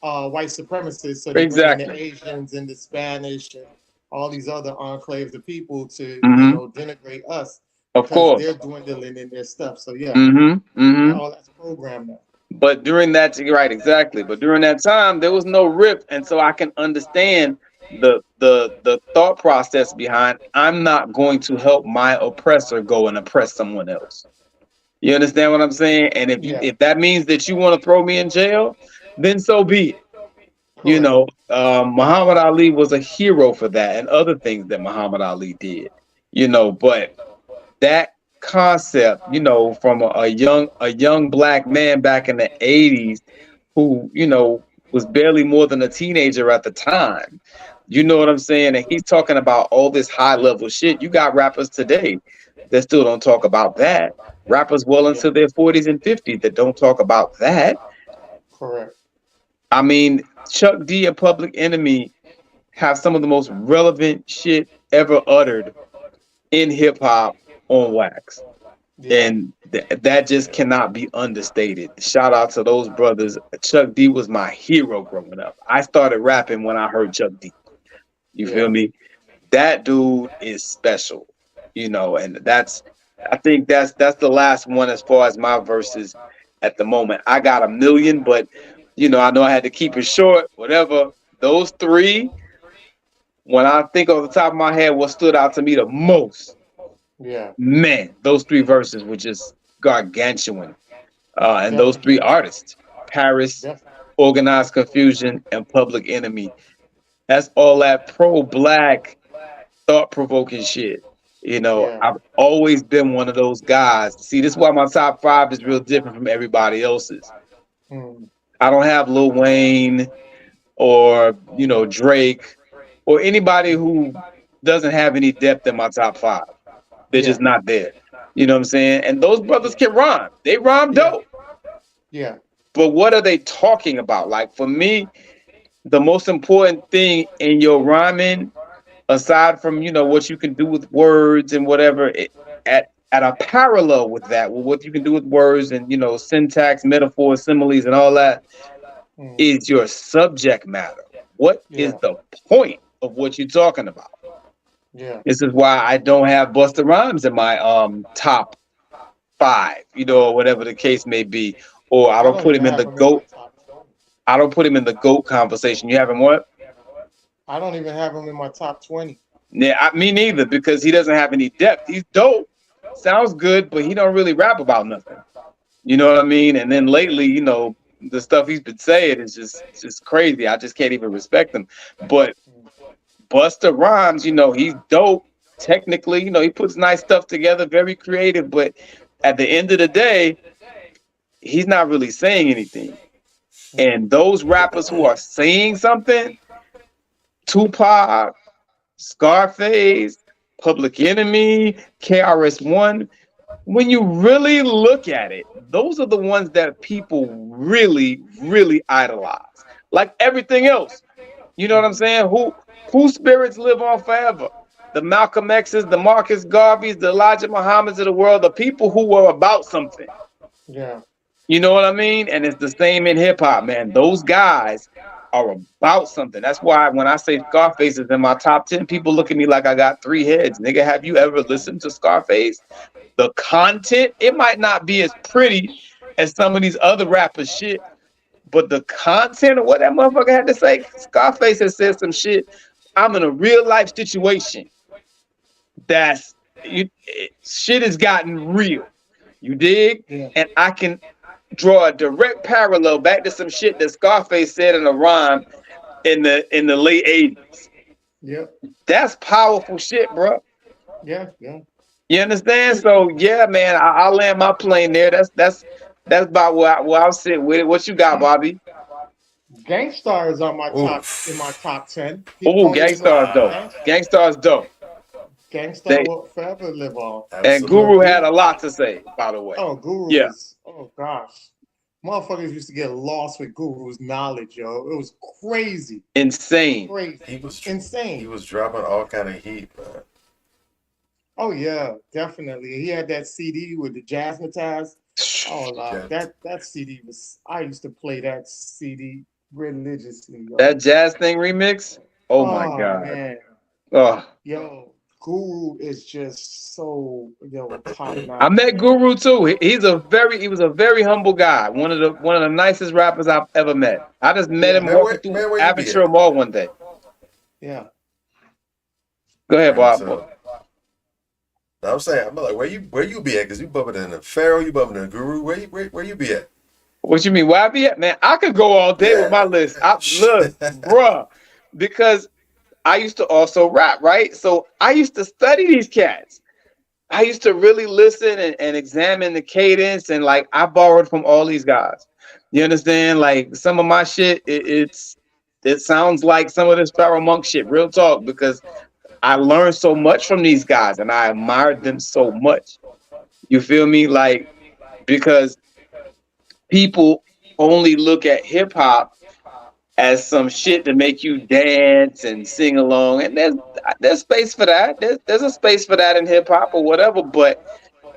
white supremacists. So they bring in the Exactly. Asians and the Spanish and all these other enclaves of people to, Hmm. denigrate us Of because course. they're dwindling in their stuff. So yeah, Hmm. Hmm. all that's programmed now. But during that, right, exactly. But during that time, there was no rift, and so I can understand the thought process behind. I'm not going to help my oppressor go and oppress someone else. You understand what I'm saying? And Yeah, if that means that you want to throw me in jail, then so be it. correct. Muhammad Ali was a hero for that, and other things that Muhammad Ali did. But that concept, from a young black man back in the 80s who, was barely more than a teenager at the time. You know what I'm saying? And he's talking about all this high level shit. You got rappers today that still don't talk about that. Rappers well Yeah, into their 40s and 50s that don't talk about that. correct. I mean, Chuck D and Public Enemy have some of the most relevant shit ever uttered in hip hop on wax. Yeah, And that just cannot be understated. Shout out to those brothers. Chuck D was my hero growing up. I started rapping when I heard Chuck D. You yeah, feel me? That dude is special, and I think that's the last one as far as my verses at the moment. I got a million, but I know I had to keep it short. Whatever. Those three, when I think off the top of my head, what stood out to me the most, yeah. man, those three verses were just gargantuan. And those three Definitely, artists, Paris, definitely. Organized Confusion, and Public Enemy. That's all that pro-black, thought-provoking shit. Yeah. I've always been one of those guys. See, this is why my top five is real different from everybody else's. Mm, I don't have Lil Wayne or, Drake or anybody who doesn't have any depth in my top five. They're yeah, just not there. You know what I'm saying? And those brothers yeah, can rhyme. They rhyme yeah, dope. yeah, But what are they talking about? Like for me, the most important thing in your rhyming, aside from what you can do with words and whatever, at a parallel with that, with what you can do with words and syntax, metaphors, similes, and all that, mm, is your subject matter. What is yeah, the point of what you're talking about? yeah. This is why I don't have Busta Rhymes in my top five, or whatever the case may be, or I I don't don't put even him in have the him in my goat. top 20. I don't put him in the GOAT conversation. You have him what? I don't even have him in my top 20. Yeah, me neither, because he doesn't have any depth. He's dope, sounds good, but he don't really rap about nothing. You know what I mean? And then lately, the stuff he's been saying is just crazy. I just can't even respect him. But Mm, Busta Rhymes, he's dope. Technically, he puts nice stuff together, very creative. But at the end of the day, he's not really saying anything. mm, And those rappers who are saying something, Tupac, Scarface, Public Enemy, KRS-One, when you really look at it, those are the ones that people really, really idolize. Like everything else. You know what I'm mm. saying? Whose spirits live on forever? The Malcolm X's, the Marcus Garveys, the Elijah Muhammad's of the world, the people who were about something. Yeah, You know what I mean? And it's the same in hip hop, man. Those guys are about something. That's why when I say Scarface is in my top 10, people look at me like I got three heads. Nigga, have you ever listened to Scarface? The content, it might not be as pretty as some of these other rappers' shit, But the content of what that motherfucker had to say, Scarface has said some shit. I'm in a real life situation that's shit has gotten real. You dig? Yeah. And I can draw a direct parallel back to some shit that Scarface said in a rhyme in the late 80s. Yep. That's powerful shit, bro. Yeah. Yeah. You understand? So yeah, man, I'll land my plane there. That's about where I'll sit with it. What you got, Bobby? Gangstar is on my Oof. in my top 10. Oh, Tony Gangstar is dope. Wow. Gangstar is dope. Gangstar They will forever live on. and Guru had Absolutely. a lot to say, by the way. Oh, Guru Yeah. was, oh gosh. Motherfuckers used to get lost with Guru's knowledge, yo. It was crazy. Insane. Crazy. He was Insane. He was dropping all kind of heat, man. Oh yeah, definitely. He had that CD with the Jazzmatazz. Oh Yeah. that CD was, I used to play that CD religiously, yo. That jazz thing remix. Oh my God. Man. Oh, Yo, Guru is just so top I notch. met Guru too. He was a very humble guy. One of the nicest rappers I've ever met. I just met Yeah. him Man, walking through where you be Aventura at? Mall one day. Yeah. Go ahead, Man, Bob. so I'm saying, I'm like, where you be at? Because you bumping in the Pharaoh, you bumping in the Guru. Where you be at? What you mean? Where I be at, man? I could go all day with my list. Look, bruh, because I used to also rap, right? So I used to study these cats. I used to really listen and examine the cadence, and like I borrowed from all these guys. You understand? Like some of my shit, it sounds like some of this Pharaoh Monk shit. Real talk, because I learned so much from these guys, and I admired them so much. You feel me? Like because people only look at hip hop as some shit to make you dance and sing along, and there's space for that. There's a space for that in hip hop or whatever, but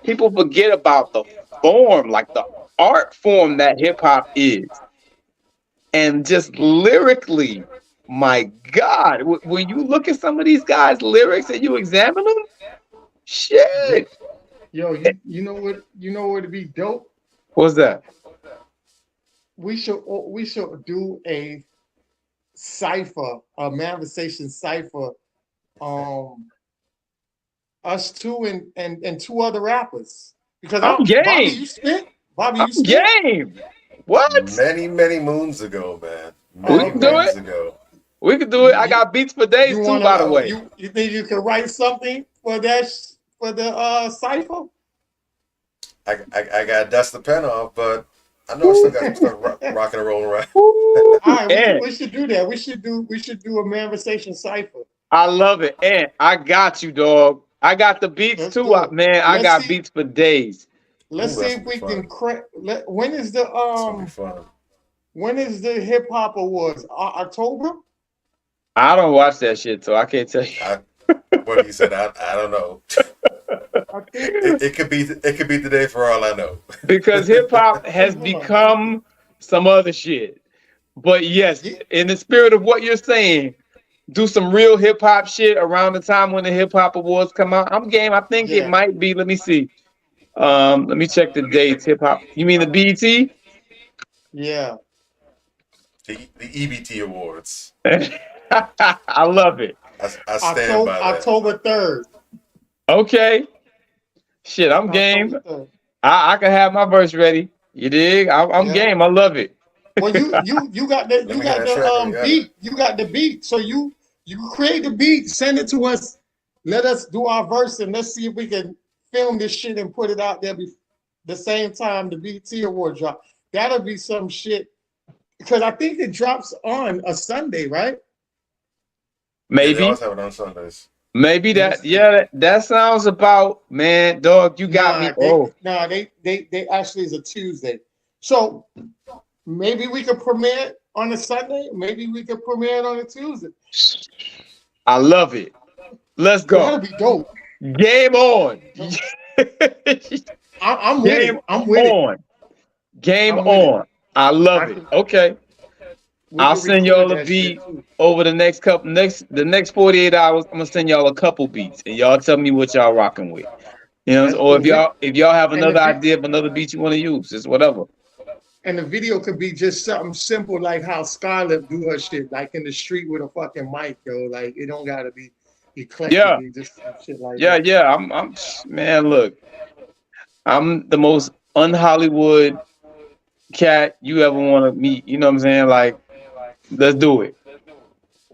people forget about the form, like the art form that hip hop is, and just lyrically. My God, when you look at some of these guys' lyrics and you examine them, shit. Yo, you know what would be dope? What's that? We should do a cipher, a manifestation cipher. Us two and two other rappers. Because I'm Bobby, game. you spit? Bobby, I'm you spit? game. What? Many moons ago, man. We Many can do moons it. ago. We can do it. I got beats for days You too, wanna by the way. you think you can write something for that for the cipher? I got dust the pen off, but I know I still got some stuff rocking and rolling around. All right, And we should do that. We should do a manifestation cipher. I love it. And I got you, dog. I got the beats Let's too, do it. man. I Let's got see. beats for days. Let's Ooh, see that's if gonna we be can fun. when is the It's gonna be fun. when is the hip hop awards? October? I don't watch that shit, so I can't tell you. What he said, I don't know. I think It could be today for all I know. Because hip hop has hold on. become some other shit. But yes, Yeah, in the spirit of what you're saying, do some real hip hop shit around the time when the hip hop awards come out. I'm game. I think it yeah, might be. Let me see. Let me check the dates. Hip hop. You mean the BET? yeah. The EBT Awards. I love it. I stand by that. October 3rd. Okay. Shit, I'm game. October 3rd. I can have my verse ready. You dig? I'm Yeah. game. I love it. Well, you got the Let me get that track. I got beat. You got the beat. So you create the beat, send it to us. Let us do our verse and let's see if we can film this shit and put it out there the same time the BT Award drop. That'll be some shit because I think it drops on a Sunday, right? Yeah, they Maybe. always have it on Sundays. Maybe that. Yeah, that sounds about, man, dog. You got me. Oh, They actually is a Tuesday. So maybe we could premiere it on a Sunday. Maybe we could premiere it on a Tuesday. I love it. Let's That'll go. be dope. Game on. I'm with Game it. I'm with it. on. Game I'm with it. on. I love it. Okay. We I'll can send record y'all a that beat shit, too. over the next 48 hours. I'm gonna send y'all a couple beats and y'all tell me what y'all rocking with. You know, That's or cool. if y'all have And another idea of another beat you want to use, it's whatever. and the video could be just something simple like how Scarlett do her shit, like in the street with a fucking mic, yo. Like it don't gotta be eclectic Yeah, and just some shit like yeah, that. yeah. I'm man. Look, I'm the most un-Hollywood cat you ever want to meet. You know what I'm saying? Like, let's do it.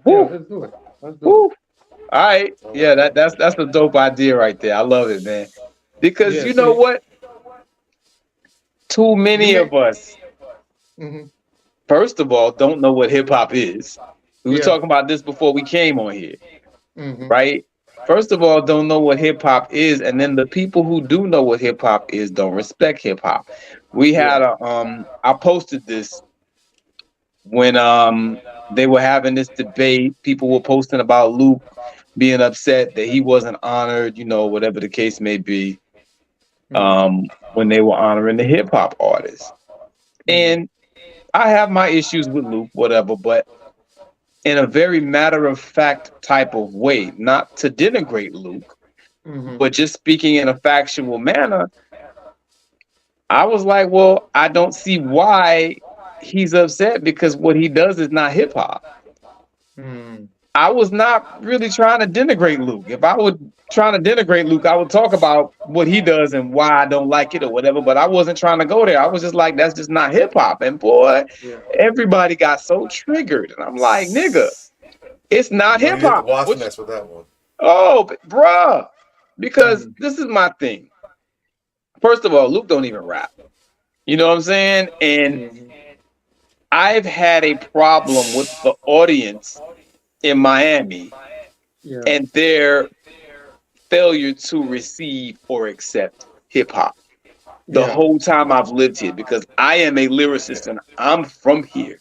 Yeah, Woo, let's do it. Let's do it. woo. All right. I Yeah, like that. that's a dope idea right there. I love it, man. Because Yeah, you so know what? Too you many make of us, hmm first of all, don't know what hip hop is. We were yeah. talking about this before we came on here, hmm right? First of all, don't know what hip hop is, and then the people who do know what hip hop is don't respect hip hop. We Yeah. had a I posted this when they were having this debate. People were posting about Luke being upset that he wasn't honored, whatever the case may be, hmm when they were honoring the hip hop artists. hmm And I have my issues with Luke, whatever, but in a very matter of fact type of way, not to denigrate Luke, hmm but just speaking in a factual manner, I was like, well, I don't see why he's upset because what he does is not hip hop. hmm I was not really trying to denigrate Luke. If I would trying to denigrate Luke, I would talk about what he does and why I don't like it or whatever. But I wasn't trying to go there. I was just like, that's just not hip hop. And boy, Yeah. everybody got so triggered. And I'm like, nigga, it's not You know, hip you hit the hop. wasp Which, nest with that one. oh, bruh. Because hmm this is my thing. First of all, Luke don't even rap. You know what I'm saying? And hmm I've had a problem with the audience in Miami Yeah. and their failure to receive or accept hip hop the Yeah. whole time I've lived here because I am a lyricist and I'm from here.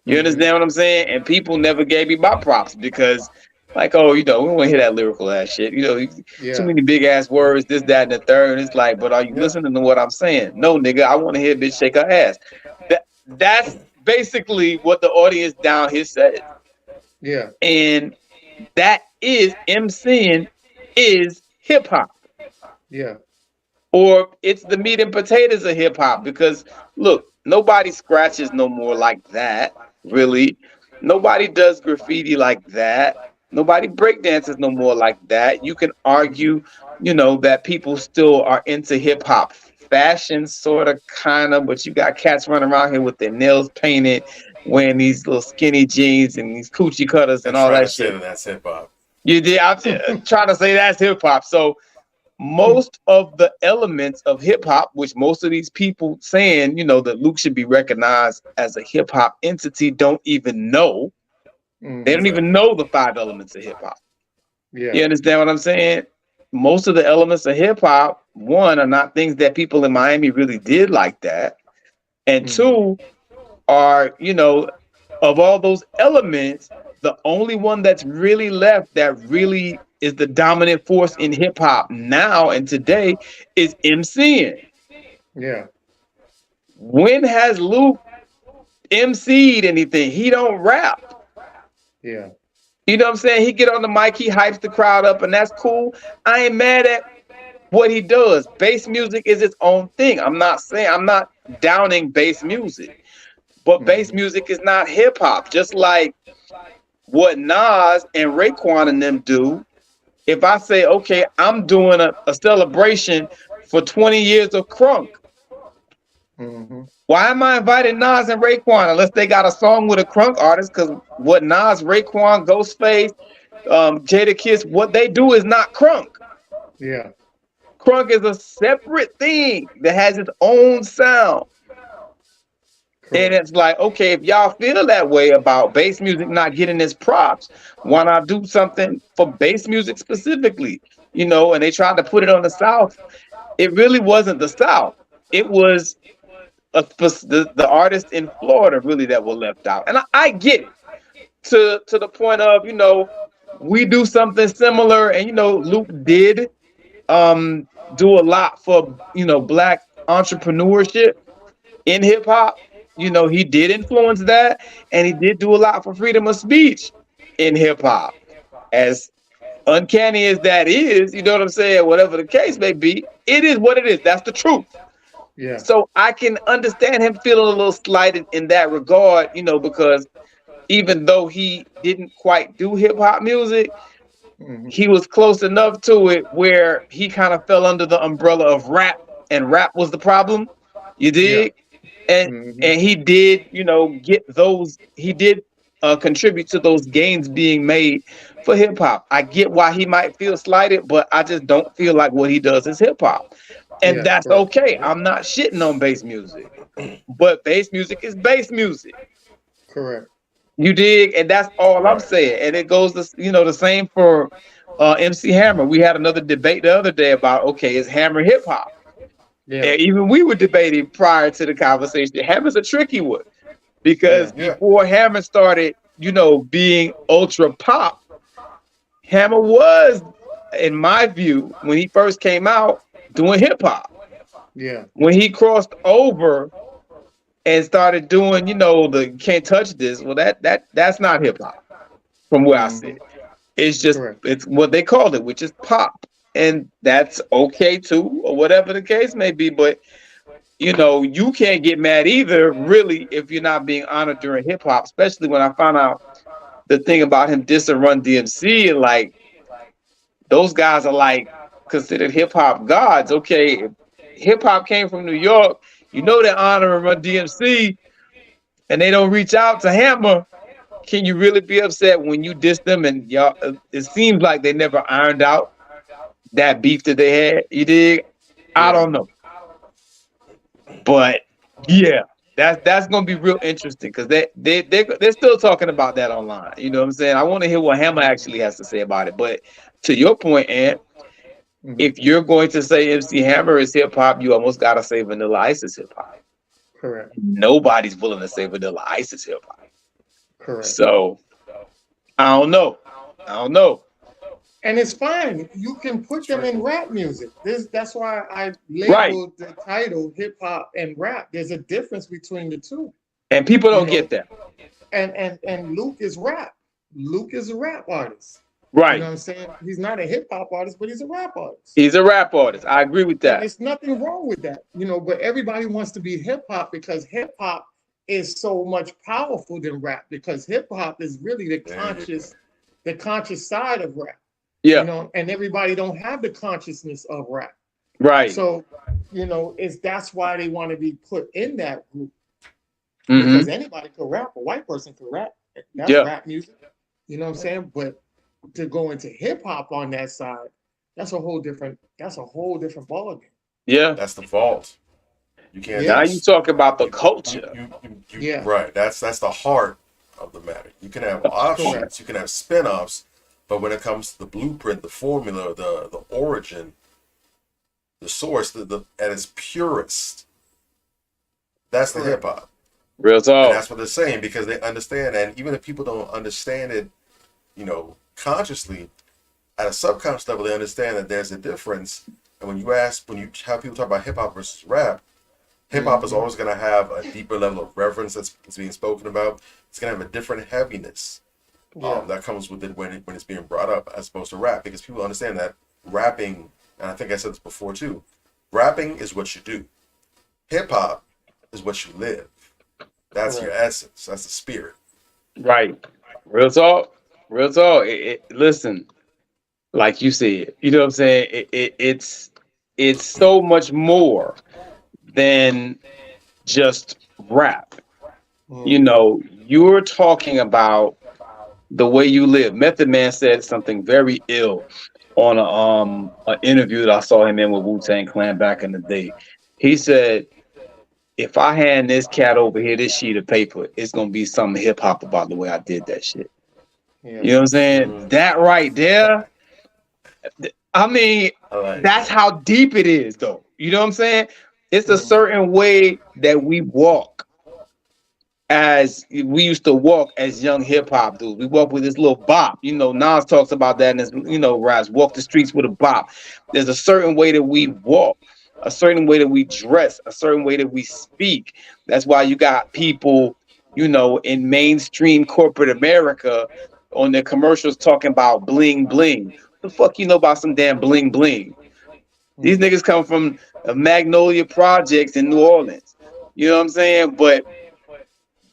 You hmm understand what I'm saying? And people never gave me my props because, like, oh, we don't want to hear that lyrical ass shit. Too Yeah. many big ass words, this, that, and the third. And it's like, but are you Yeah. listening to what I'm saying? No, nigga, I want to hear a bitch shake her ass. That's basically what the audience down here said. Yeah. And that is MCing is hip hop. Yeah. Or it's the meat and potatoes of hip hop because look, nobody scratches no more like that, really. Nobody does graffiti like that. Nobody breakdances no more like that. You can argue, that people still are into hip hop fashion, sort of, kind of, but you got cats running around here with their nails painted, wearing these little skinny jeans and these coochie cutters and And all trying that to say shit. that that's hip hop. You did. I'm trying to say that's hip hop. So most of the elements of hip hop, which most of these people saying, that Luke should be recognized as a hip hop entity, don't even know. They don't even Exactly. know the 5 elements of hip hop. Yeah. You understand what I'm saying? Most of the elements of hip hop, one, are not things that people in Miami really did like that. And hmm two, are, of all those elements, the only one that's really left that really is the dominant force in hip hop now and today is MCing. Yeah. When has Luke MC'd anything? He don't rap. Yeah. You know what I'm saying? He get on the mic, he hypes the crowd up, and that's cool. I ain't mad at what he does. Bass music is its own thing. I'm not downing bass music, but bass hmm music is not hip hop. Just like what Nas and Raekwon and them do. If I say, okay, I'm doing a celebration for 20 years of crunk, hmm why am I inviting Nas and Raekwon unless they got a song with a crunk artist? Because what Nas, Raekwon, Ghostface, Jada Kiss, what they do is not crunk. Yeah. Crunk is a separate thing that has its own sound. And Correct. it's like, okay, if y'all feel that way about bass music not getting its props, why not do something for bass music specifically? And they tried to put it on the South. It really wasn't the South. It was the artists in Florida really that were left out. And I get it to the point of, we do something similar. And, Luke did do a lot for, black entrepreneurship in hip hop. He did influence that, and he did do a lot for freedom of speech in hip hop. As uncanny as that is, you know what I'm saying? Whatever the case may be, it is what it is. That's the truth. Yeah. So I can understand him feeling a little slighted in that regard, because even though he didn't quite do hip hop music, Hmm. he was close enough to it where he kind of fell under the umbrella of rap, and rap was the problem. You Yeah. dig? And Hmm. and he did, get those. He did contribute to those gains being made for hip hop. I get why he might feel slighted, but I just don't feel like what he does is hip hop, and Yeah. that's Correct. okay. I'm not shitting on bass music, but bass music is bass music. Correct. You dig? And that's all I'm Right. saying. And it goes to, the same for MC Hammer. We had another debate the other day about, okay, is Hammer hip hop? Yeah. And even we were debating prior to the conversation. Hammer's a tricky one Yeah. because Yeah. before Hammer started, being ultra pop, Hammer was, in my view, when he first came out, doing hip hop. Yeah. When he crossed over and started doing, the can't touch this, well, that's not hip hop from where I Hmm. sit. Correct. It's what they called it, which is pop. And that's okay too, or whatever the case may be. But you can't get mad either, really, if you're not being honored during hip hop, especially when I found out the thing about him dissing Run DMC, and like those guys are like considered hip hop gods. Okay, hip hop came from New York, they're honoring Run DMC and they don't reach out to Hammer. Can you really be upset when you diss them and y'all? It seems like they never ironed out that beef that they had. You dig? I Yeah. don't know, but yeah, that's gonna be real interesting because they're still talking about that online. You know what I'm saying? I want to hear what Hammer actually has to say about it. But to your point, Ant, Hmm. if you're going to say MC Hammer is hip hop, you almost gotta say Vanilla Ice is hip hop. Correct. Nobody's willing to say Vanilla Ice is hip hop. Correct. So I don't know. I don't know. And it's fine. You can put them in rap music. That's why I Right. labeled the title hip hop and rap. There's a difference between the two. And people You don't know, get that. and Luke is rap. Luke is a rap artist. You know Right. what I'm saying? He's not a hip hop artist, but he's a rap artist. He's a rap artist. I agree with And that. there's nothing wrong with that, but everybody wants to be hip hop because hip hop is so much powerful than rap because hip hop is really the conscious side of rap, Yeah. and everybody don't have the consciousness of rap. Right. So, it's that's why they want to be put in that group because Mm-hmm. anybody could rap. A white person could rap. That's Yeah. rap music. You know what I'm saying? But to go into hip hop on that side, that's a whole different ballgame. Yeah. That's the fault. You can't Now Yeah. you just talk about the you culture. Yeah. right. That's the heart of the matter. You can have Correct. offshoots, you can have spin-offs, but when it comes to the blueprint, the formula, the origin, the source, the at its purest, that's the hip Correct. hop. Real And talk. that's what they're saying because they understand. And even if people don't understand it, consciously, at a subconscious level, they understand that there's a difference. And when you have people talk about hip hop versus rap, hip hop is Hmm. always going to have a deeper level of reverence that's being spoken about. It's going to have a different heaviness Yeah. that comes with it when it's being brought up as opposed to rap because people understand that rapping, and I think I said this before too, rapping is what you do. Hip hop is what you live. That's your Correct. essence. That's the spirit. Right. Real talk. Real talk. Listen, like you said, you know what I'm saying? It's so much more than just rap. Hmm. You're talking about the way you live. Method Man said something very ill on a an interview that I saw him in with Wu-Tang Clan back in the day. He said, if I hand this cat over here this sheet of paper, it's gonna be something hip hop about the way I did that shit. Yeah. You know what I'm saying? Mm, That right there, I mean, I like that's that. how deep it is though. You know what I'm saying? It's a Hmm. certain way that we walk as we used to walk as young hip hop dudes. We walk with this little bop. Nas talks about that in his, raps, walk the streets with a bop. There's a certain way that we walk, a certain way that we dress, a certain way that we speak. That's why you got people, in mainstream corporate America on their commercials talking about bling bling. The fuck you know about some damn bling bling? These niggas come from Magnolia Projects in New Orleans. You know what I'm saying? But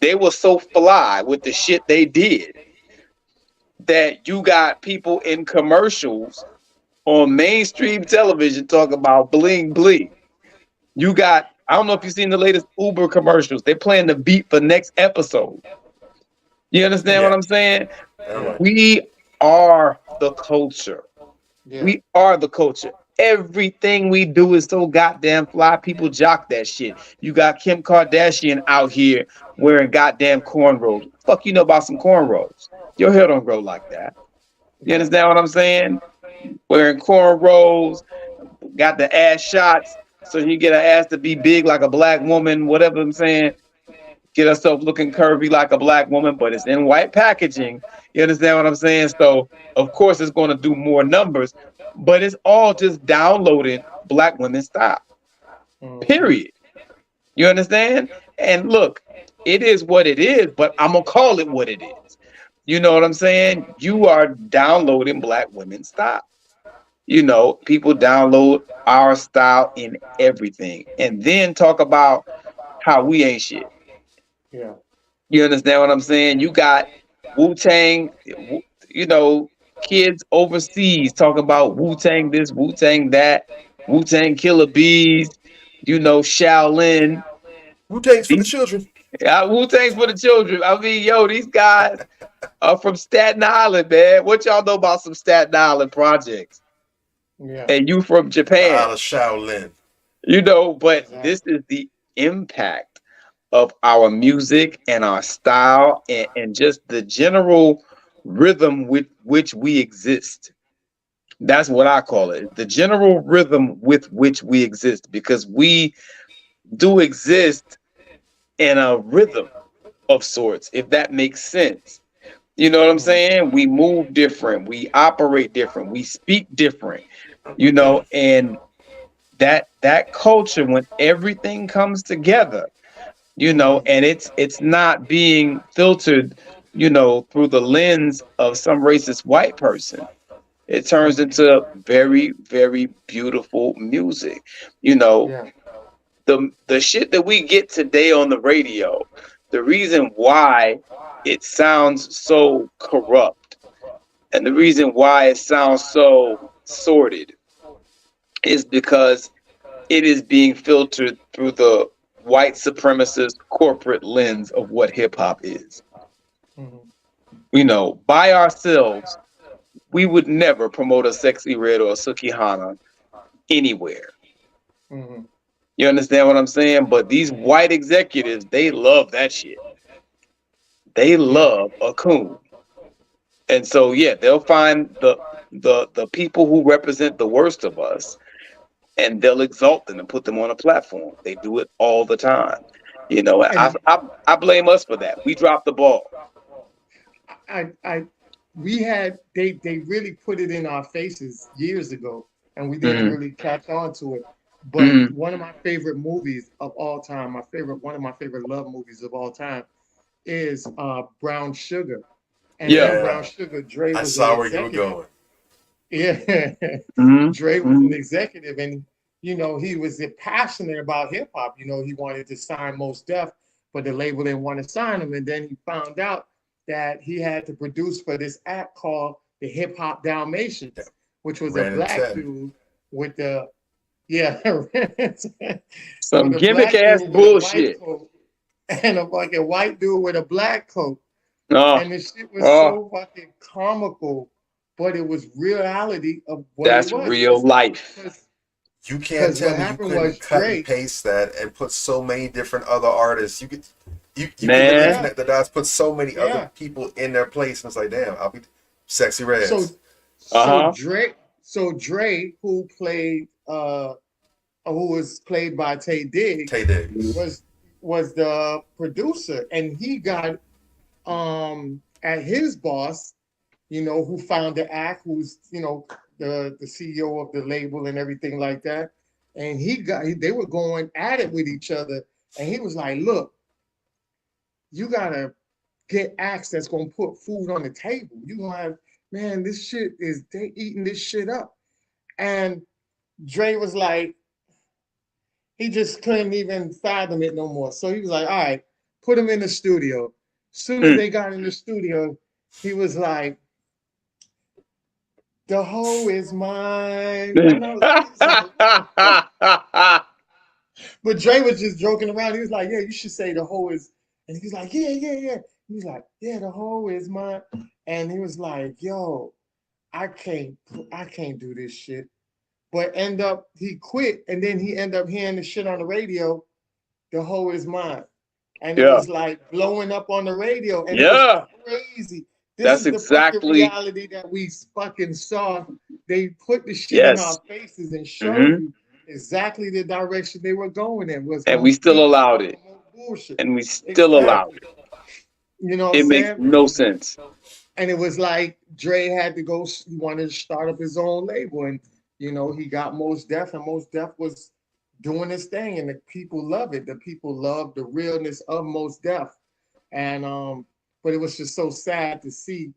they were so fly with the shit they did that you got people in commercials on mainstream television talking about bling bling. You got, I don't know if you've seen the latest Uber commercials. They're playing the beat for next episode. You understand what Yeah. I'm saying? All right. We are the culture. Yeah. We are the culture. Everything we do is so goddamn fly. People jock that shit. You got Kim Kardashian out here wearing goddamn cornrows. Fuck you know about some cornrows. Your hair don't grow like that. You Yeah. understand what I'm saying? Wearing cornrows, got the ass shots, so you get her ass to be big like a black woman, whatever I'm saying. Get herself looking curvy like a black woman, but it's in white packaging. You understand what I'm saying? So of course it's going to do more numbers, but it's all just downloading black women style. Mhm. Period. You understand? And look, it is what it is, but I'm gonna call it what it is. You know what I'm saying? You are downloading black women style. You know, people download our style in everything and then talk about how we ain't shit. Yeah. You understand what I'm saying? You got Wu Tang, you know, kids overseas talking about Wu Tang this, Wu Tang that, Wu Tang Killer Bees, you know, Shaolin. Wu-Tang's for the children. Wu Tang's for the children. I mean, yo, these guys are from Staten Island, man. What y'all know about some Staten Island projects? Yeah. And you from The Japan, Isle of Shaolin. you know, but Exactly. this is the impact of our music and our style and just the general rhythm with which we exist. That's what I call it. The general rhythm with which we exist, because we do exist in a rhythm of sorts, if that makes sense. You know what I'm Mhm. saying? We move different, we operate different, we speak different, you know, Mm. and that culture, when everything comes together, you know, Mhm. and it's not being filtered, you know, through the lens of some racist white person. It turns Mhm. into very, very beautiful music. You know, Yeah. the shit that we get today on the radio, the reason why it sounds so corrupt and the reason why it sounds so sordid is because it is being filtered through the white supremacist corporate lens of what hip hop is. Mhm. You know, by ourselves, we would never promote a Sexy Red or a Sukihana anywhere. Mhm. You understand what I'm saying? But these white executives, they love that shit. They Yeah. love a coon. And so yeah, they'll find the people who represent the worst of us and they'll exalt them and put them on a platform. They do it all the time. You know, And I blame us for that. We dropped the ball. I we had they really put it in our faces years ago, and we didn't Hmm. really catch on to it. But Hmm. one of my favorite movies of all time, one of my favorite love movies of all time, is Brown Sugar. And Yeah. in Brown Yeah. Sugar, Dre I was an saw where you were executive. going. Yeah, Hmm. Dre was an Hmm. executive, and he was passionate about hip hop. He wanted to sign Mos Def, but the label didn't want to sign him. And then he found out that he had to produce for this act called the Hip Hop Yeah. Dalmatians, which was a Ran in black 10. dude with the yeah, Some with a gimmick black ass dude with a white bullshit. coat and a fucking white dude with a black coat, Oh, and the shit was oh, so fucking comical, but it was reality of what it that's was. real life. You can't Because tell what me you happened couldn't was cut and Drake, paste that and put so many different other artists. You could really Man. yeah, connect the dots, put so many other yeah. people in their place, and it's like, damn, I'll be Sexy So Reds. so Uh-huh. Drake, so Dre, who was played by Tay Tay Diggs, Diggs. was the producer, and he got at his boss, who found the act, who's the CEO of the label and everything like that. And they were going at it with each other. And he was like, look, you gotta get acts that's gonna put food on the table. You gonna have, man, this shit is they eating this shit up. And Dre was like, he just couldn't even fathom it no more. So he was like, all right, put him in the studio. As soon as Mm. they got in the studio, he was like, the hoe is mine. And I was like, what the fuck? But Dre was just joking around. He was like, yeah, you should say the hoe is. And he was like, yeah, yeah, yeah. He was like, yeah, the hoe is mine. And he was like, yo, I can't, I can't do this shit. But he quit, and then he ended up hearing the shit on the radio. The hoe is mine, and it Yeah. was like blowing up on the radio, and it was Yeah. crazy. This That's is the fucking exactly. reality that we fucking saw. They put the shit in our Yes. faces and showed Hmm. you exactly the direction they were going in was And we still completely allowed it. bullshit. And we still allowed Exactly. it. You know what I'm It makes saying? no sense. And it was like Dre had to go. He wanted to start up his own label, and he got Most Def, and Most Def was doing his thing, and the people love it. The people love the realness of Most Def, and but it was just so sad to see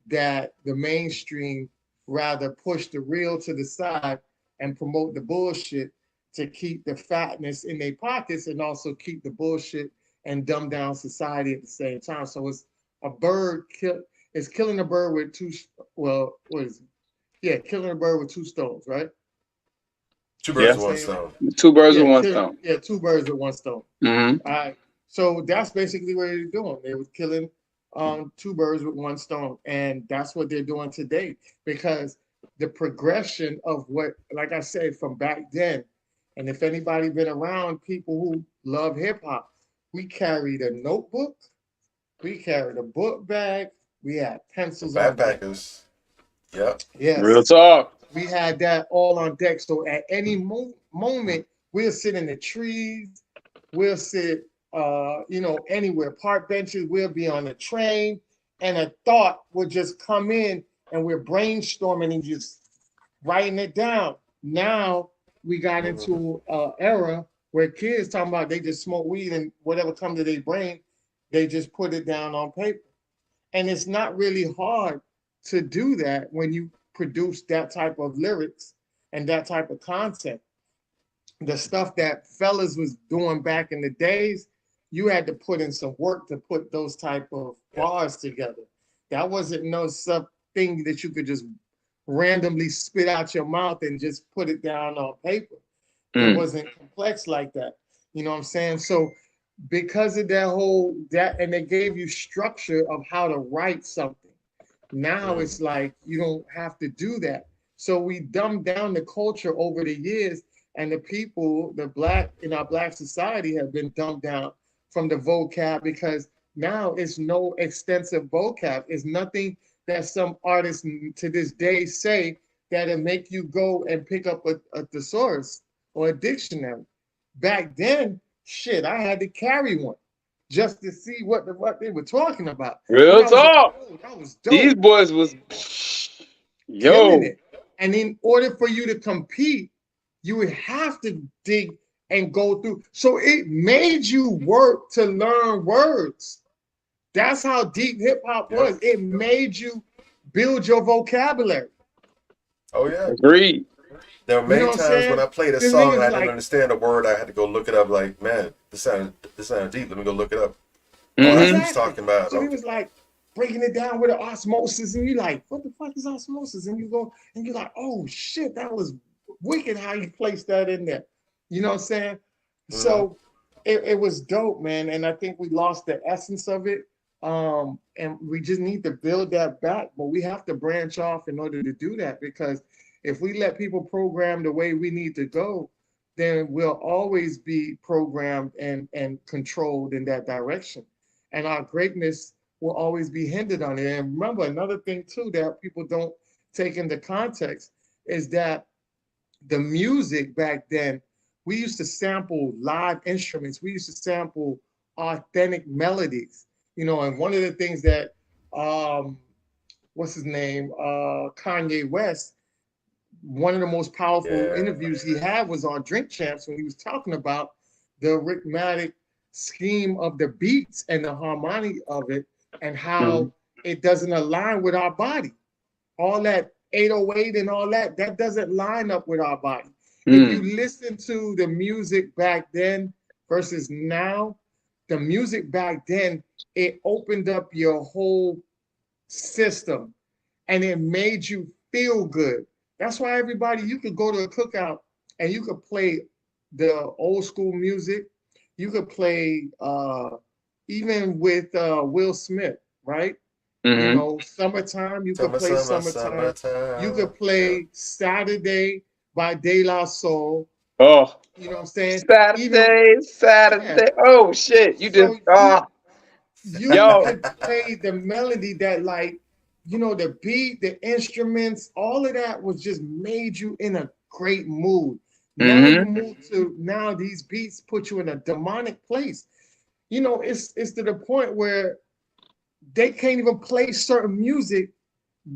that the mainstream rather push the real to the side and promote the bullshit to keep the fatness in their pockets and also keep the bullshit and dumb down society at the same time. So it's a bird kill. It's killing a bird with two. Well, what is it? Yeah, killing a bird with two stones, right? Two You know birds Yeah. what with I'm one saying? stone. Two birds Yeah, with one stone. two birds with one stone. Hmm. All right. So that's basically what they're doing. They were killing two birds with one stone. And that's what they're doing today. Because the progression of what, like I said, from back then, and if anybody been around people who love hip hop, we carried a notebook, we carried a book bag, we had The pencils on deck. backpackers. Yep. Real Yes, talk. we had that all on deck. So at any moment, we'll sit in the trees, we'll sit, anywhere, park benches, we'll be on a train, and a thought would just come in, and we're brainstorming and just writing it down. Now we got Mhm. into an era where kids talking about they just smoke weed and whatever comes to their brain, they just put it down on paper. And it's not really hard to do that when you produce that type of lyrics and that type of content. The stuff that fellas was doing back in the days, you had to put in some work to put those type of Yeah. bars together. That wasn't no thing that you could just randomly spit out your mouth and just put it down on paper. It Mm. wasn't complex like that. You know what I'm saying? So because of that, and they gave you structure of how to write something. Now Mm. it's like you don't have to do that. So we dumbed down the culture over the years, and the people, the black in our black society, have been dumbed down from the vocab because now it's no extensive vocab. It's nothing that some artists to this day say that'll make you go and pick up a thesaurus or a dictionary. Back then, shit, I had to carry one just to see what they were talking about. And Real I was like, talk. oh, that was These dope, boys was killing yo. it. And in order for you to compete, you would have to dig and go through. So it made you work to learn words. That's how deep hip hop Yep. was. It made you build your vocabulary. Oh yeah. Agreed. There were You know many what I'm times when saying? I played a The song and niggas I didn't like understand a word. I had to go look it up. Like, man, this sounded deep. Let me go look it up. Oh, that's what Hmm. he's exactly. talking about. So he Okay. was like breaking it down with an osmosis, and you like, what the fuck is osmosis? And you go and you're like, oh shit, that was wicked how you placed that in there. You know what I'm saying? Hmm. So it was dope, man. And I think we lost the essence of it. And we just need to build that back, but we have to branch off in order to do that because if we let people program the way we need to go, then we'll always be programmed and controlled in that direction. And our greatness will always be hindered on it. And remember, another thing too that people don't take into context is that the music back then, we used to sample live instruments. We used to sample authentic melodies. And one of the things that what's his name? Kanye West, one of the most powerful Yeah. interviews he had was on Drink Champs when he was talking about the rhythmic scheme of the beats and the harmony of it and Hmm. how it doesn't align with our body. All that 808 and all that doesn't line up with our body. If you Mm. listen to the music back then versus now, the music back then, it opened up your whole system and it made you feel good. That's why everybody, you could go to a cookout and you could play the old school music. You could play even with Will Smith, right? You Mm-hmm. know, summertime, you could Summer, play summer, summertime. You summertime. could Yeah. play Saturday by De La Soul. Oh, You know what I'm saying? Even Saturday, yeah. Saturday. Oh shit! You just So you yo. could play the melody that like, you know, the beat, the instruments, all of that was just made you in a great mood. Now you Mm-hmm. move to now these beats put you in a demonic place. You know, it's to the point where they can't even play certain music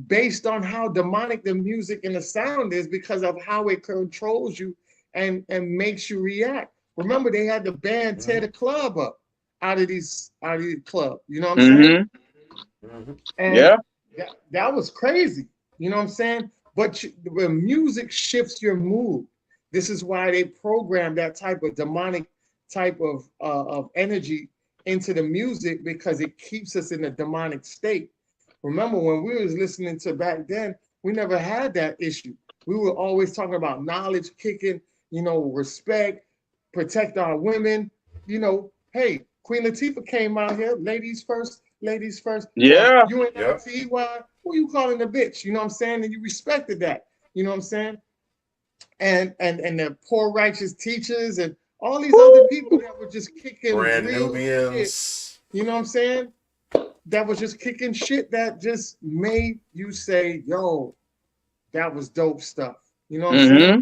based on how demonic the music and the sound is because of how it controls you and makes you react. Remember, they had the band tear Mhm, the club up out of the club. You know what I'm saying? Mm-hmm. mhm. And Yeah. that was crazy. You know what I'm saying? But when music shifts your mood, this is why they program that type of demonic type of energy into the music because it keeps us in a demonic state. Remember when we was listening to back then, we never had that issue. We were always talking about knowledge, kicking, you know, respect, protect our women. You know, hey, Queen Latifah came out here, ladies first, ladies first. Now, Yeah. Yep. UNIT, who you calling a bitch? You know what I'm saying? And you respected that. You know what I'm saying? And the poor righteous teachers and all these other people Woo. that were just kicking Brand real shit. Nubians. You know what I'm saying? That was just kicking shit that just made you say, yo, that was dope stuff. You know what I'm saying? Mm-hmm.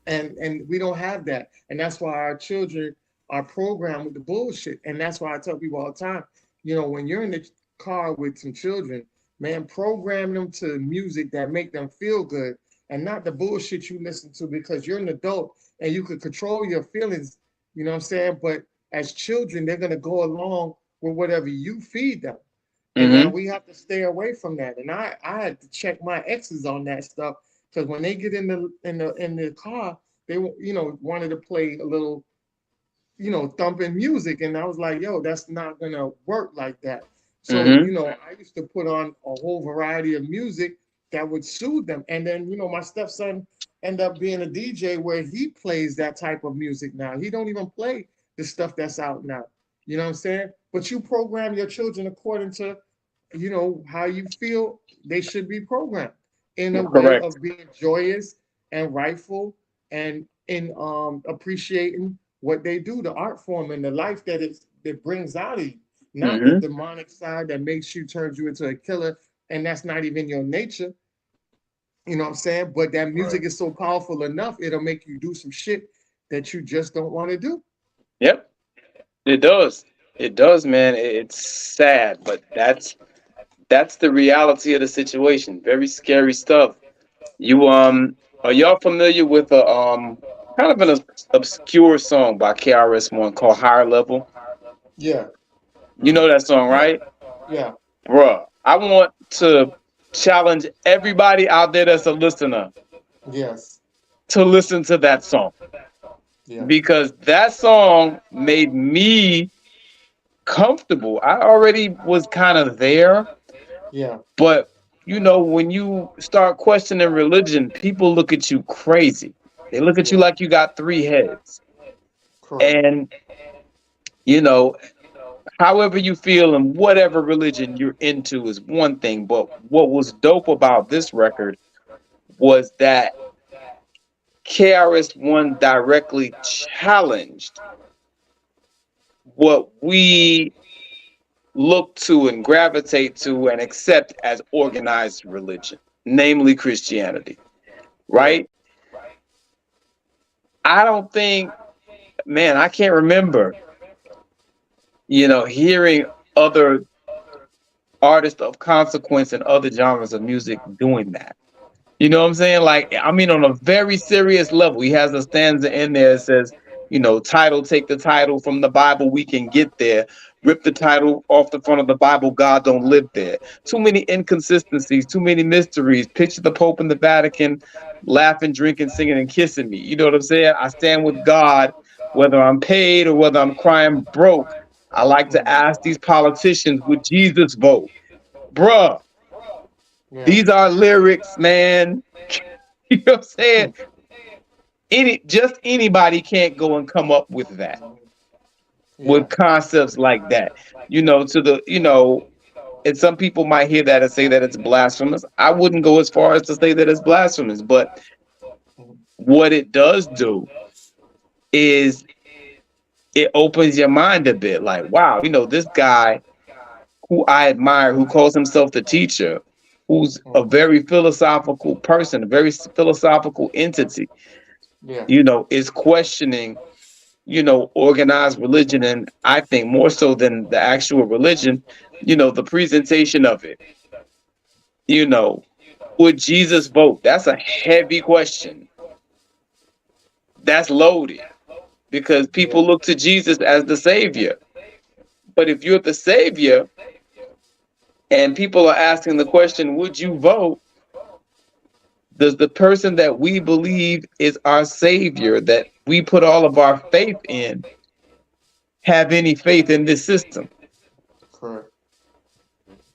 And we don't have that. And that's why our children are programmed with the bullshit. And that's why I tell people all the time, you know, when you're in the car with some children, man, program them to music that make them feel good and not the bullshit you listen to because you're an adult and you can control your feelings, you know what I'm saying? But as children, they're gonna go along with whatever you feed them. And now Mm-hmm. we have to stay away from that. And I had to check my exes on that stuff because when they get in the car, they wanted to play a little thumping music, and I was like, yo, that's not gonna work like that. So Mm-hmm. I used to put on a whole variety of music that would soothe them, and then my stepson ended up being a DJ where he plays that type of music now. He don't even play the stuff that's out now. You know what I'm saying? But you program your children according to how you feel they should be programmed in a way Correct. of being joyous and rightful and in appreciating what they do, the art form and the life that brings out of you, not the Mm-hmm. demonic side that makes you turns you into a killer, and that's not even your nature. You know what I'm saying? But that Right. music is so powerful enough, it'll make you do some shit that you just don't want to do. Yep. It does. It does, man. It's sad, but that's the reality of the situation. Very scary stuff. You are y'all familiar with a kind of an obscure song by KRS-One called Higher Level? Yeah, You know that song, Yeah. right? yeah, Bruh, I want to challenge everybody out there that's a listener yes, to listen to that song yeah, because that song made me comfortable. I already was kind of there, yeah, but when you start questioning religion, people look at you crazy. They look at you yeah, like you got three heads. correct. And, you know, however you feel and whatever religion you're into is one thing. But what was dope about this record was that KRS-One directly challenged what we look to and gravitate to and accept as organized religion, namely Christianity, Yeah, right? I don't think, man, I can't remember, hearing other artists of consequence and other genres of music doing that. You know what I'm saying? Like, I mean, on a very serious level, he has a stanza in there that says, title, take the title from the Bible, we can get there. rip the title off the front of the Bible, God don't live there. Too many inconsistencies, too many mysteries. Picture the Pope in the Vatican laughing, drinking, singing, and kissing me. You know what I'm saying? I stand with God, whether I'm paid or whether I'm crying broke. I like to ask these politicians, would Jesus vote? Bruh, Yeah. these are lyrics, man. You know what I'm saying? Just anybody can't go and come up with that, Yeah. with concepts like that. And some people might hear that and say that it's blasphemous. I wouldn't go as far as to say that it's blasphemous, but what it does do is it opens your mind a bit. Like, wow, this guy who I admire, who calls himself the teacher, who's a very philosophical person, a very philosophical entity, Yeah. is questioning, organized religion. And I think more so than the actual religion, the presentation of it. Would Jesus vote? That's a heavy question. That's loaded because people look to Jesus as the savior. But if you're the savior and people are asking the question, would you vote? Does the person that we believe is our savior, that we put all of our faith in, have any faith in this system? Correct.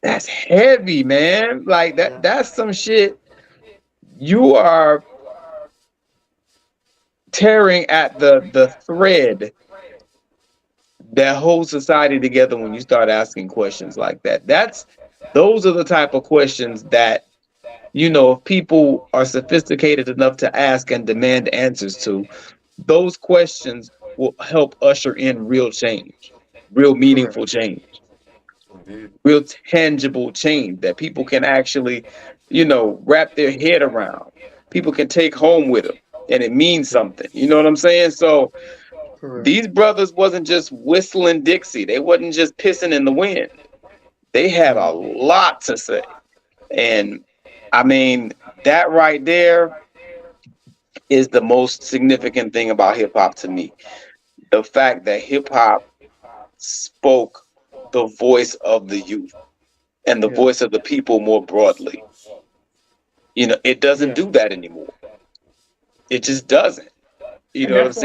That's heavy, man. Like Yeah. that's some shit you are tearing at the thread that holds society together when you start asking questions like that. Those are the type of questions that, if people are sophisticated enough to ask and demand answers to, those questions will help usher in real change, real Correct. meaningful change, Indeed. real tangible change that people can actually, wrap their head around. People can take home with them and it means something. You know what I'm saying? So Correct. these brothers wasn't just whistling Dixie. They wasn't just pissing in the wind. They had a lot to say. And I mean, that right there is the most significant thing about hip hop to me. The fact that hip hop spoke the voice of the youth and the Yeah. voice of the people more broadly. It doesn't Yeah. do that anymore. It just doesn't. You And know what I'm that's why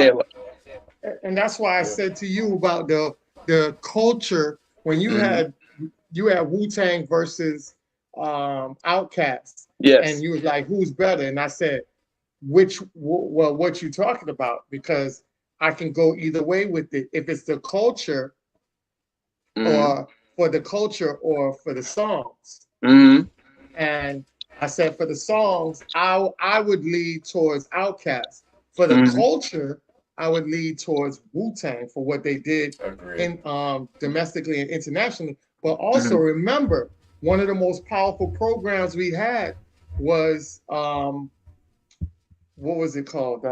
saying? and that's why I said to you about the culture when Mhm. you had Wu-Tang versus Outkast, and Yes. you was like, who's better? And I said, well, what you talking about? Because I can go either way with it. If it's the culture Hmm. or for the culture or for the songs. Hmm. And I said for the songs, I would lead towards Outkast. For the Hmm. culture, I would lead towards Wu-Tang for what they did Agreed. in domestically and internationally. But also Hmm. remember, one of the most powerful programs we had was what was it called?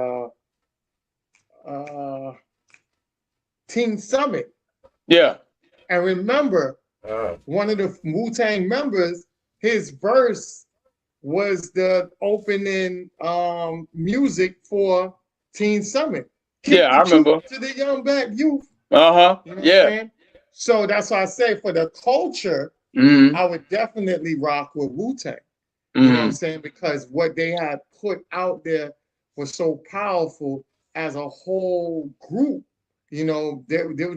Uh, Teen Summit. Yeah. And remember, Ah, one of the Wu-Tang members, his verse was the opening music for Teen Summit. Yeah, Kick I the truth remember. to the young black youth. Uh-huh. You know what I'm Yeah. saying? So that's why I say for the culture, Hmm. I would definitely rock with Wu-Tang. You know what I'm Hmm. saying? Because what they had put out there was so powerful as a whole group. They were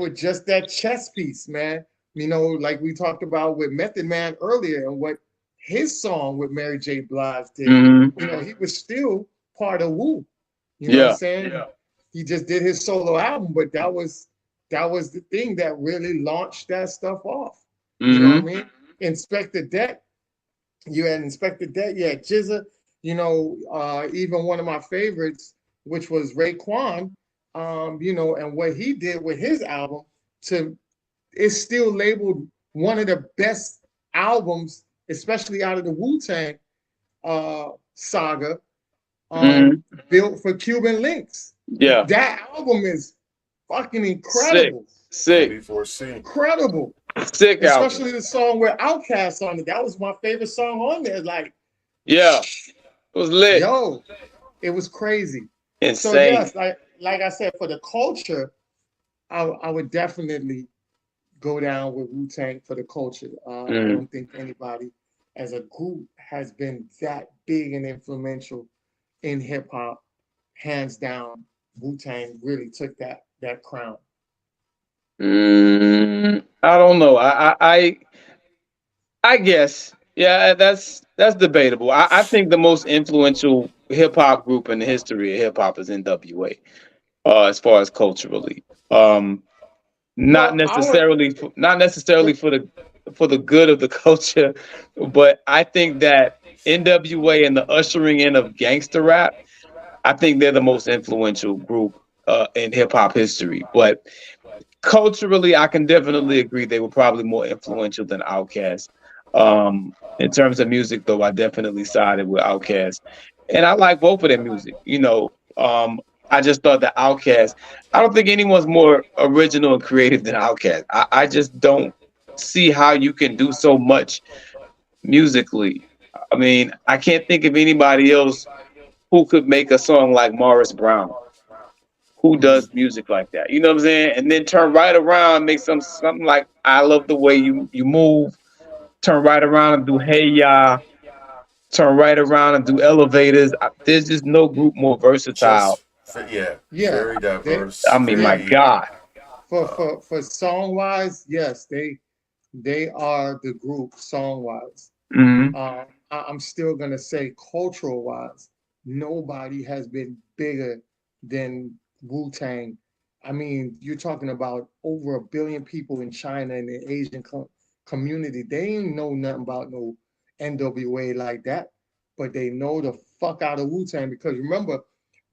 just that chess piece, man. Like we talked about with Method Man earlier and what his song with Mary J. Blige did. Hmm. He was still part of Wu. You know what I'm Yeah. saying? Yeah. He just did his solo album, but that was the thing that really launched that stuff off. You know what Hmm. I mean? Inspector Deck, you had Inspector Deck, you had Jizza, even one of my favorites, which was Raekwon, and what he did with his album to it's still labeled one of the best albums, especially out of the Wu-Tang saga, Hmm. built for Cuban links. Yeah. That album is fucking Sick. incredible. Sick. B4C. Incredible. Sick album. Especially the song with Outkast on it. That was my favorite song on there. Like, Yeah. It was lit. yo, it was crazy. So Insane. yes, like I said, for the culture, I would definitely go down with Wu-Tang for the culture. I Mm. don't think anybody as a group has been that big and influential in hip hop. Hands down, Wu-Tang really took that crown. I don't know. I guess. Yeah, that's debatable. I think the most influential hip hop group in the history of hip hop is NWA. As far as culturally, not Well, our necessarily not necessarily for the good of the culture, but I think that NWA and the ushering in of gangster rap, I think they're the most influential group in hip hop history. But culturally, I can definitely agree they were probably more influential than Outkast. In terms of music, though, I definitely sided with Outkast, and I like both of their music. I just thought that Outkast. I don't think anyone's more original and creative than Outkast. I just don't see how you can do so much musically. I mean, I can't think of anybody else who could make a song like Morris Brown, who does music like that. You know what I'm saying? And then turn right around and make something like I love the way you move. Turn right around and do Hey Ya. Turn right around and do Elevators. There's just no group more versatile. Yeah, yeah, very they diverse, I mean, my yeah very God. for song wise, yes, they are the group song wise. Hmm. I'm still gonna say cultural wise, nobody has been bigger than Wu Tang. I mean, you're talking about over 1 billion people in China and the Asian community. They ain't know nothing about no NWA like that, but they know the fuck out of Wu Tang because remember,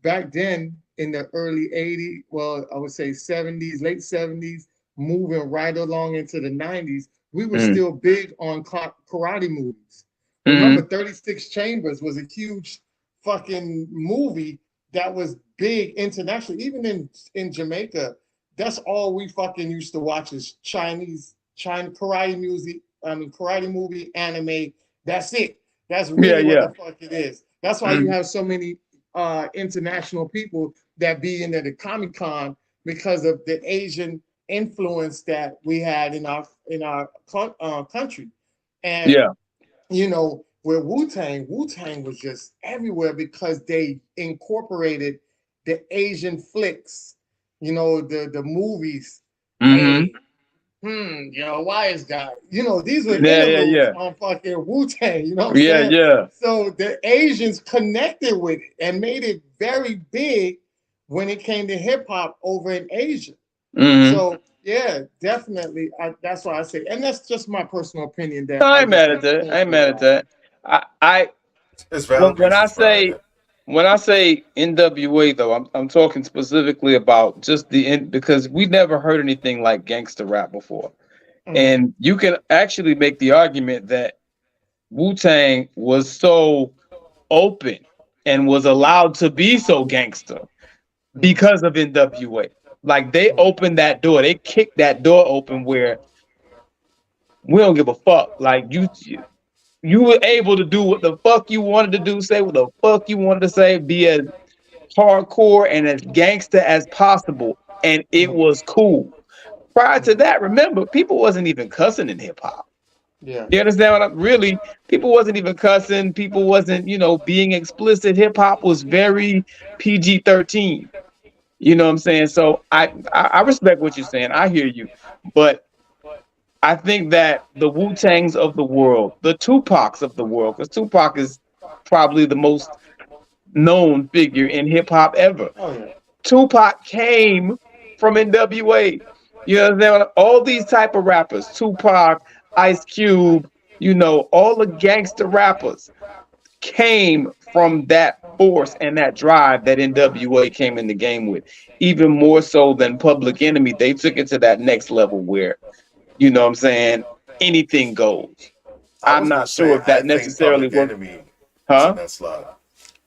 back then in the early '80s, well, I would say '70s, late '70s, moving right along into the '90s, we were Mm. still big on karate movies. Remember, Hmm. 36 Chambers was a huge fucking movie that was big internationally. Even in Jamaica, that's all we fucking used to watch is China karate music. I mean, karate movie, anime. That's it. That's Yeah, really what yeah. the fuck it is. That's why you Mm. have so many international people that be into the Comic Con because of the Asian influence that we had in our country. And Yeah. where Wu Tang was just everywhere because they incorporated the Asian flicks, the movies. Hmm. Hey, wise guy. These were Yeah, yeah, interludes yeah. on fucking Wu-Tang, you know what I'm Yeah, saying? yeah. So the Asians connected with it and made it very big when it came to hip hop over in Asia. Hmm. So yeah, definitely. That's why I say, and that's just my personal opinion that I I ain't just mad think at that. I ain't cultural mad at wise. that. I it's when valid when I reasons behind say it. when I say NWA though, I'm talking specifically about just because we never heard anything like gangster rap before. Mhm. And you can actually make the argument that Wu Tang was so open and was allowed to be so gangster Mhm. because of NWA. Like they opened that door, they kicked that door open where we don't give a fuck. Like you were able to do what the fuck you wanted to do, say what the fuck you wanted to say, be as hardcore and as gangster as possible, and it Mhm. was cool. Prior to Mhm. that, remember, people wasn't even cussing in hip hop. Yeah. You understand what I'm really? People wasn't even cussing. People wasn't, being explicit. Hip hop was very PG-13. You know what I'm saying? So I respect what you're saying. I hear you, but I think that the Wu Tangs of the world, the Tupacs of the world, because Tupac is probably the most known figure in hip hop ever. Oh yeah. Tupac came from NWA. You know, all these type of rappers, Tupac, Ice Cube, all the gangster rappers came from that force and that drive that NWA came in the game with. Even more so than Public Enemy, they took it to that next level where, what I'm saying, anything goes. I I'm was gonna not sure say if I that think necessarily Public worked, Enemy is in huh? that slot.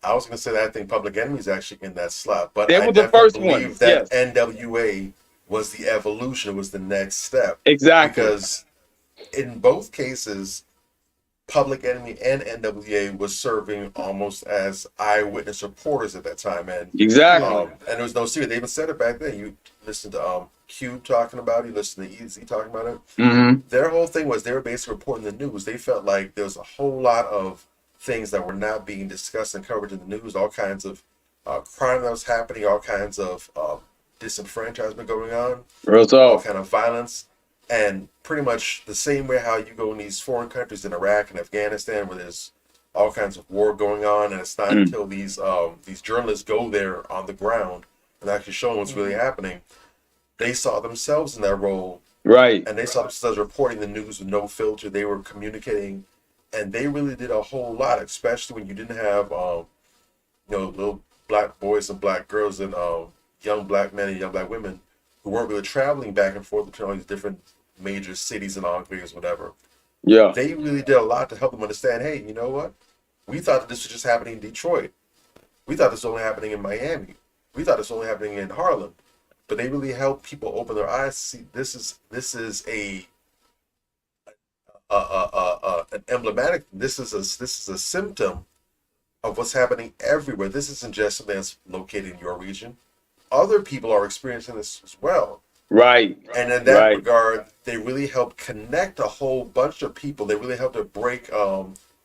I was gonna say that I think Public Enemy is actually in that slot, but They I were the definitely first ones, believe that yes, NWA was the evolution, was the next step, exactly, because in both cases, Public Enemy and NWA was serving almost as eyewitness reporters at that time, exactly. Yeah. and there was no secret. They even said it back then. listen to Cube talking about it, you listen to Easy talking about it. Mm-hmm. Their whole thing was they were basically reporting the news. They felt like there was a whole lot of things that were not being discussed and covered in the news. All kinds of crime that was happening, all kinds of disenfranchisement going on, Real all talk. kind of violence, and pretty much the same way how you go in these foreign countries in Iraq and Afghanistan where there's all kinds of war going on, and it's not Mm. until these journalists go there on the ground and actually show what's really happening. They saw themselves in that role, Right. and they saw themselves reporting the news with no filter. They were communicating, and they really did a whole lot, especially when you didn't have little black boys and black girls and young black men and young black women who weren't really traveling back and forth between all these different major cities and enclaves, whatever. Yeah. They really did a lot to help them understand, hey, you know what? We thought that this was just happening in Detroit. We thought this was only happening in Miami. We thought this was only happening in Harlem. But they really helped people open their eyes to see this is an emblematic. This is a symptom of what's happening everywhere. This isn't just something that's located in your region. Other people are experiencing this as well. Right. And in that Right. regard, they really helped connect a whole bunch of people. They really helped to break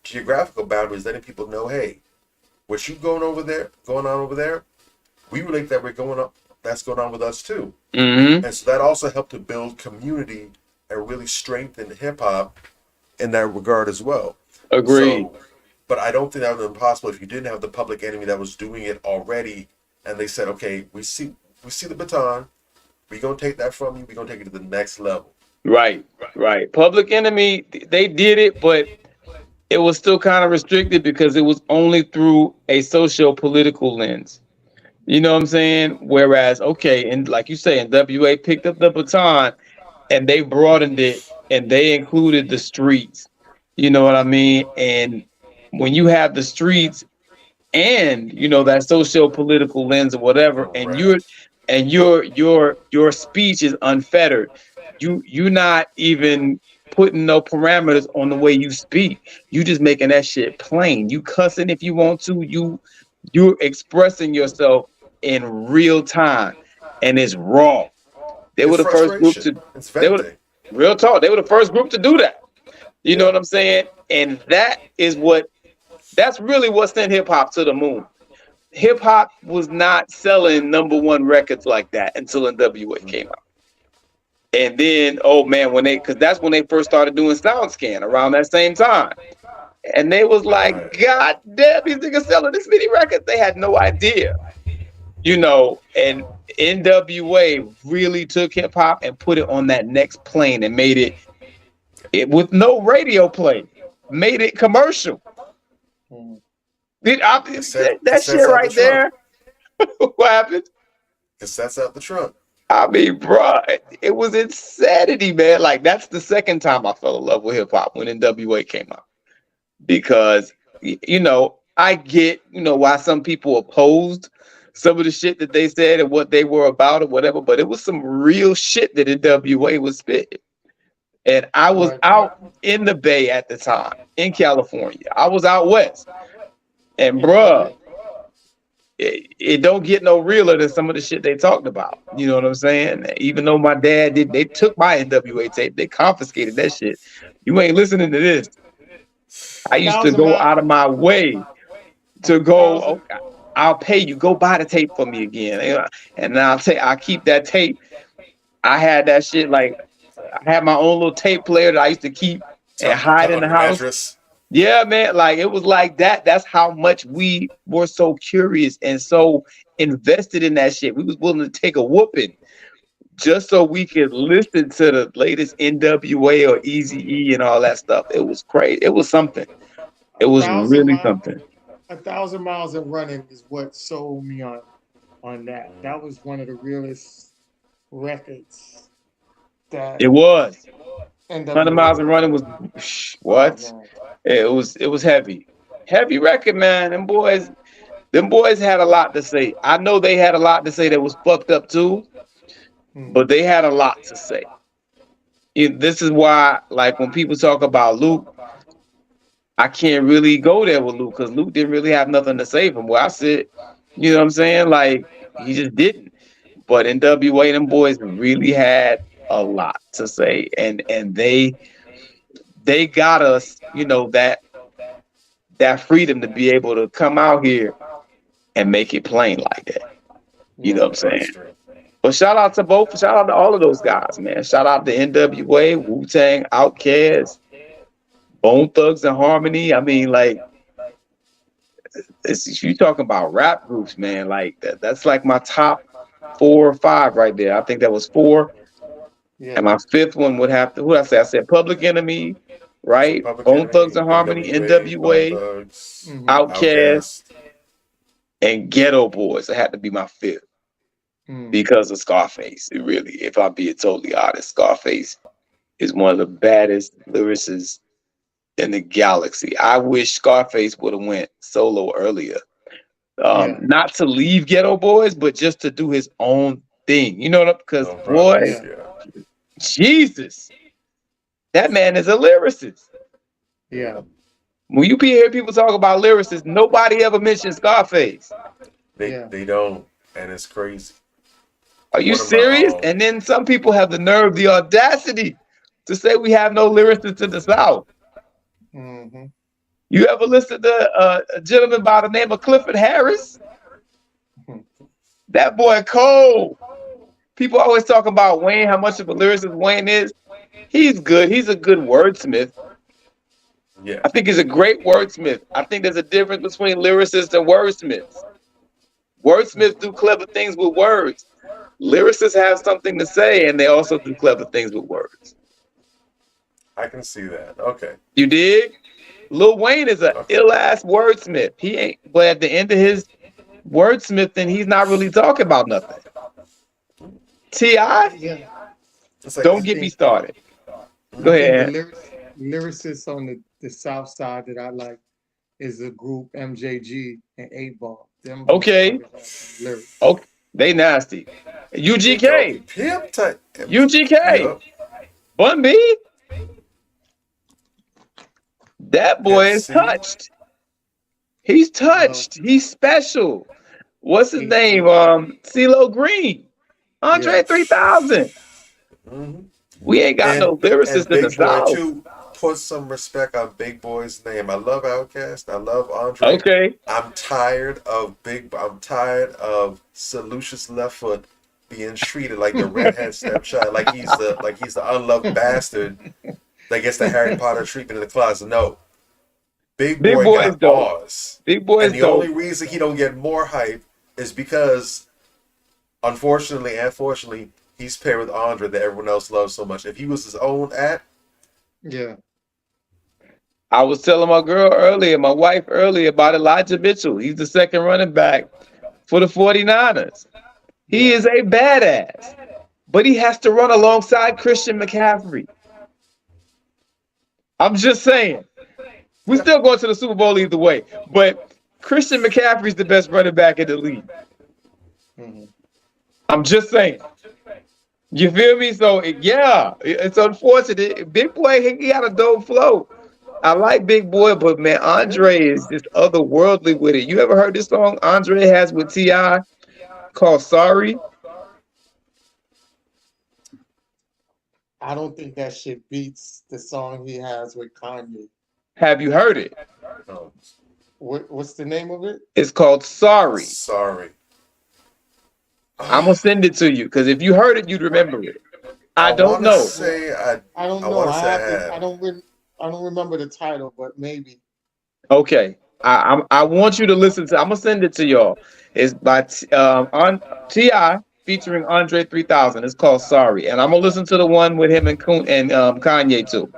geographical boundaries, letting people know, hey, what you going on over there, we relate that we're going up. That's going on with us too. Mm-hmm. And so that also helped to build community and really strengthen hip hop in that regard as well. Agreed. So, but I don't think that would have been possible if you didn't have the Public Enemy that was doing it already, and they said, okay, we see the baton, we're gonna take that from you, we're gonna take it to the next level. Right. Right. Public Enemy, they did it, but it was still kind of restricted because it was only through a socio-political lens. You know what I'm saying? Whereas, okay, and like you say, NWA picked up the baton and they broadened it and they included the streets. You know what I mean? And when you have the streets and that socio-political lens or whatever, and Correct. your speech is unfettered, you're not even putting no parameters on the way you speak. You just making that shit plain. You cussing if you want to. You're expressing yourself in real time, and it's raw. They were It's the first group frustration. to. It's They were venting. real talk. They were the first group to do that. You know Yeah. what I'm saying? And that's really what sent hip hop to the moon. Hip hop was not selling #1 records like that until NWA came out. And then, oh man, because that's when they first started doing SoundScan around that same time. And they was like, Right. God damn, these niggas selling this many records. They had no idea. And NWA really took hip hop and put it on that next plane and made it with no radio play, made it commercial. Mhm. That shit Cassettes out the right trunk. there. What happened? Cassettes out the trunk. I mean, bro, it was insanity, man. Like, that's the second time I fell in love with hip hop, when NWA came out. Because, I get, why some people opposed some of the shit that they said and what they were about or whatever, but it was some real shit that NWA was spitting. And I was Right. out in the Bay at the time, in California. I was out west. And, bruh, it don't get no realer than some of the shit they talked about. You know what I'm saying? Even though my dad they took my NWA tape, they confiscated that shit. You ain't listening to this. I A used to thousand go miles. out of my way A to go. thousand. Okay, I'll pay you. Go buy the tape for me again, and I'll keep that tape. I had that shit like I had my own little tape player that I used to keep and Tucked hide in the under your house. mattress. Yeah, man. Like, it was like that. That's how much we were so curious and so invested in that shit. We was willing to take a whooping just so we could listen to the latest NWA or Eazy-E and all that stuff. It was crazy. It was something. It A was thousand really miles. something. 1,000 miles of running is what sold me on that. That was one of the realest records that It was. 100 NWA Miles and put Running was out. Oh what? man. It was heavy. Heavy record, man. Them boys had a lot to say. I know they had a lot to say that was fucked up too, Hmm. but they had a lot to say. This is why, like, when people talk about Luke, I can't really go there with Luke because Luke didn't really have nothing to say from where I sit. You know what I'm saying? Like, he just didn't. but NWA, them boys really had a lot to say, and they got us, that freedom to be able to come out here and make it plain like that. You know what I'm saying? Artistry. But shout out to all of those guys, man. Shout out to NWA, Wu Tang, Outkast, Bone Thugs and Harmony. I mean, like, you talking about rap groups, man. Like that's like my top 4 or 5 right there. I think that was 4. Yeah. And my 5th one would have to, who did I say? I said Public Enemy, right? Public Bone Thugs Enemy, and Harmony, Bone NWA, Thugs, Mhm. Outkast, Outkast. and Ghetto Boys. It had to be my 5th Mm. because of Scarface. It really, if I'm being totally honest, Scarface is one of the baddest lyricists in the galaxy. I wish Scarface would have went solo earlier. Yeah. Not to leave Ghetto Boys, but just to do his own thing. You know what? Because No boy, brothers, Yeah. yeah. Jesus, that man is a lyricist. Yeah. When you hear people talk about lyricists, nobody ever mentions Scarface. Yeah. They don't, and it's crazy. Are you One of my, serious? And then some people have the nerve, the audacity to say we have no lyricists in the South. Mm-hmm. You ever listen to a gentleman by the name of Clifford Harris? That boy cold. People always talk about Wayne, how much of a lyricist Wayne is. He's good. He's a good wordsmith. yeah. I think he's a great wordsmith. I think there's a difference between lyricists and wordsmiths. Wordsmiths do clever things with words. Lyricists have something to say, and they also do clever things with words. I can see that. Okay. You dig? Lil Wayne is an ill-ass wordsmith. He ain't, but at the end of his wordsmithing, he's not really talking about nothing. T.I., Yeah. It's like, don't get me started. Go I think ahead. the lyricists on the South Side that I like is the group MJG and 8 Ball. Them Okay. motherfuckers have some lyrics. Okay, they nasty. UGK, Pimp type. UGK, Yup. Bun B. That boy Pimp is C. touched. He's touched. He's special. What's his He- name? CeeLo Green, Andre Yeah. 3000. Mhm. We ain't got no And lyricists in the Big Boy South. too. Put some respect on Big Boy's name. I love Outkast. I love Andre. Okay. I'm tired of Salucious Left Foot being treated like the redhead stepchild, like he's the unloved bastard that gets the Harry Potter treatment in the closet. No, Big Big Boy Boy is got dope. bars, Big Boy is and the only dope. reason he don't get more hype is because, unfortunately and fortunately, he's paired with Andre that everyone else loves so much. If he was his own act, Yeah. I was telling my wife earlier about Elijah Mitchell. He's the second running back for the 49ers. He is a badass, but he has to run alongside Christian McCaffrey. I'm just saying. We're still going to the Super Bowl either way, but Christian McCaffrey's the best running back in the league. Mhm. I'm just saying. You feel me? So, yeah, it's unfortunate. Big Boy, he got a dope flow. I like Big Boy, but man, Andre is just otherworldly with it. You ever heard this song Andre has with T.I. called Sorry? I don't think that shit beats the song he has with Kanye. Have you heard it? no, What's the name of it? It's called Sorry. sorry. I'm going to send it to you because if you heard it, you'd remember it. I don't wanna know. Say I don't I know. wanna I say I have to, have. I don't remember the title, but maybe. Okay. I want you to listen to. I'm gonna send it to y'all. It's by on Ti featuring Andre 3000. It's called Sorry, and I'm gonna listen to the one with him and Kanye too.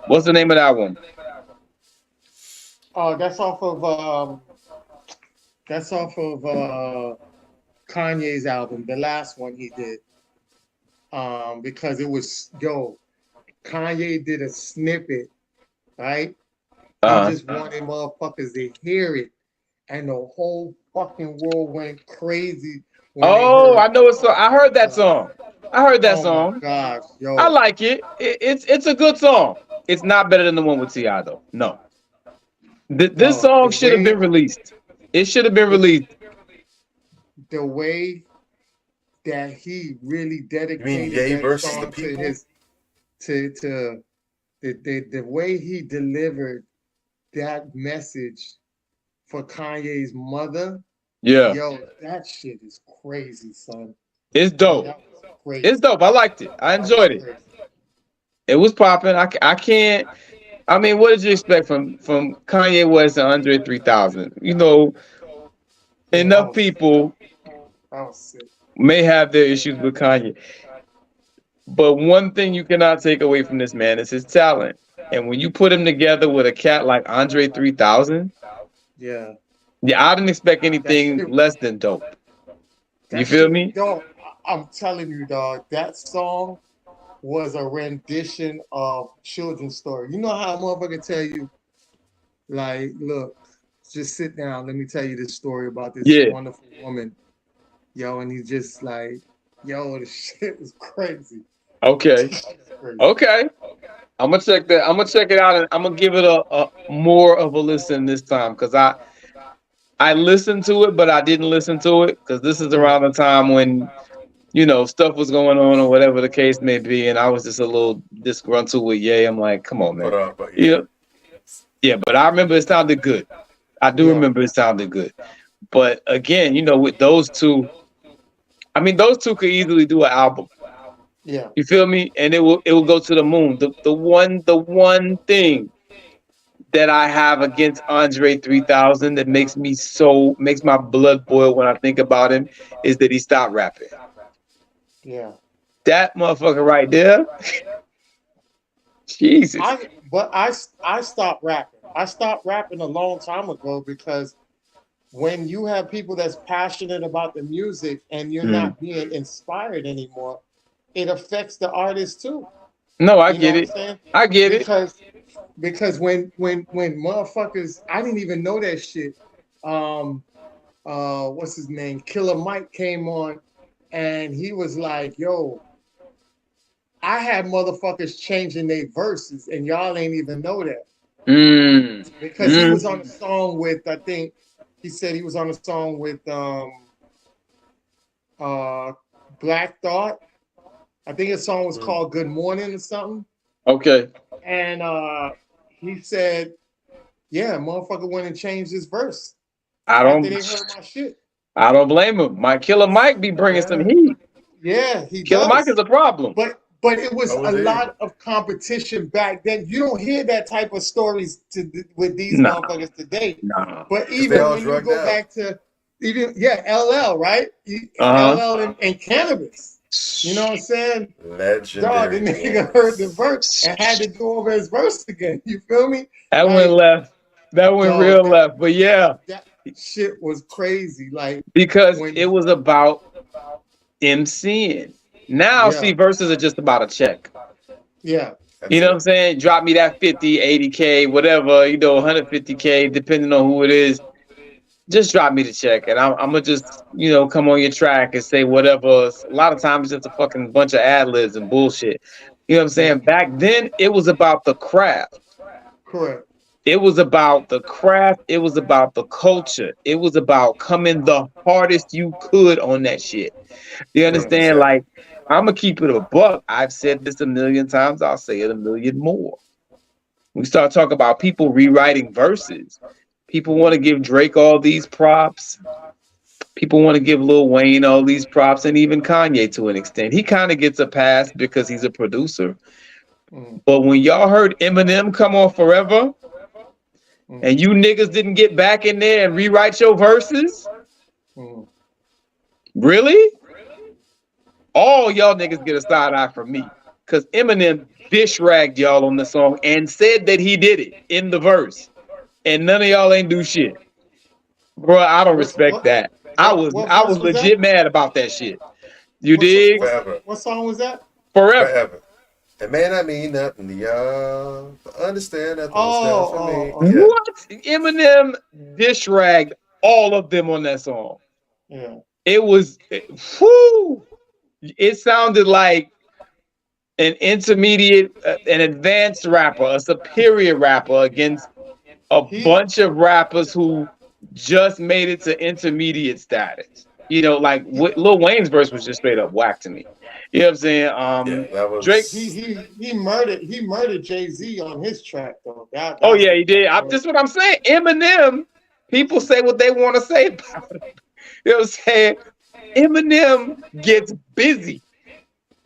What's the name of that one? Oh, that's off of Kanye's album, the last one he did. Because it was Kanye did a snippet, right? He just wanted motherfuckers to hear it, and the whole fucking world went crazy. When they Oh, heard, I know it's. I heard that song. I heard that oh song. my gosh, yo! I like it. It's a good song. It's not better than the one with Ti though. No. This No, song the should have been way- released. It should have been released. the way that he really You mean dedicated Ye that versus the song to people? his to the way he delivered that message for Kanye's mother. Yeah, Yo, that shit is crazy, son. it's Like dope. that was crazy. It's dope. I liked it. I That was enjoyed it. crazy. It was popping. I can't. I mean, what did you expect from Kanye West and Andre 3000? You know, Yeah, that enough was sick. people That was sick. may have their issues with Kanye, but one thing you cannot take away from this man is his talent. And when you put him together with a cat like Andre 3000, Yeah. yeah, I didn't expect That anything shit less than dope. You that feel shit, me? yo, I'm telling you, dog, that song was a rendition of children's story. You know how a motherfucker tell you, like, look, just sit down, let me tell you this story about this Yeah. wonderful woman. Yo, and he's just like, yo, the shit is crazy. Okay. This shit is crazy. Okay. I'm gonna check that. I'm gonna check it out, and I'm gonna give it a more of a listen this time because I listened to it, but I didn't listen to it because this is Mm. around the time when stuff was going on or whatever the case may be, and I was just a little disgruntled with Ye. I'm like, come on, man. But yeah. Yeah, yeah. But I remember it sounded good. I do Yeah, remember it sounded good. But again, with those two, I mean, those two could easily do an album. yeah. You feel me? And it will go to the moon. The one thing that I have against Andre 3000 that makes my blood boil when I think about him is that he stopped rapping. Yeah. That motherfucker right there, Jesus. I stopped rapping. I stopped rapping a long time ago because when you have people that's passionate about the music and you're Mm. not being inspired anymore, it affects the artist too. No, I You know get what I'm it. saying? I get it. Because when motherfuckers, I didn't even know that shit. Um what's his name? Killer Mike came on and he was like, yo, I had motherfuckers changing their verses and y'all ain't even know that. Mm. Because he was on a Mm. song with, I think he said he was on a song with uh Black Thought. I think his song was called Good Morning or something. Okay. And he said, yeah, motherfucker went and changed his verse I after don't they heard my shit. I don't blame him. My Killer Mike be bringing some Yeah, heat. yeah, he Killer Mike is does. a problem. But it was Oh, a indeed. lot of competition back then. You don't hear that type of stories with these Nah, motherfuckers today. nah. But Because they even all when you drugged go out. back to even LL, right? Uh-huh. LL and Cannabis. You know what I'm saying? Dog, the Legendary nigga heard the ones. verse and had to go over his verse again. You feel me? That went Like, left. That went dog, real left. But yeah, that shit was crazy. Like because when, it was about MCing. Now, yeah, see, verses are just about a check. yeah, You That's know what I'm it. saying? Drop me that 50, 80K, whatever, 150K, depending on who it is. Just drop me the check, and I'm gonna just come on your track and say whatever. A lot of times, it's just a fucking bunch of ad libs and bullshit. You know what I'm yeah, saying? Back then, it was about the craft. correct. It was about the craft. It was about the culture. It was about coming the hardest you could on that shit. You understand? 100%. Like, I'm gonna keep it a buck. I've said this a million times. I'll say it a million more. We start talking about people rewriting verses. People want to give Drake all these props. People want to give Lil Wayne all these props, and even Kanye to an extent. He kind of gets a pass because he's a producer. Mm, But when y'all heard Eminem come on Forever, mm, and you niggas didn't get back in there and rewrite your verses, mm. really? All y'all niggas get a side eye from me. Because Eminem dish ragged y'all on the song and said that he did it in the verse. And none of y'all ain't do shit. Bro, I don't What's respect that. I was what I verse was was that? legit mad about that shit. You dig? Forever. What song was that? Forever. Forever. It may not mean nothing to y'all, but understand that this counts Oh, for oh, me. oh, Yeah. What? Eminem dish ragged all of them on that song. yeah. It was, whoo. It sounded like an intermediate, an advanced rapper, a superior rapper against a He bunch of rappers who just made it to intermediate status. Like Lil Wayne's verse was just straight up whack to me. You know what I'm saying? Yeah, that Drake. was. He murdered Jay-Z on his track though. Oh That's yeah, the he did. Just what I'm saying. Eminem. People say what they want to say about him. You know what I'm saying? Eminem gets busy.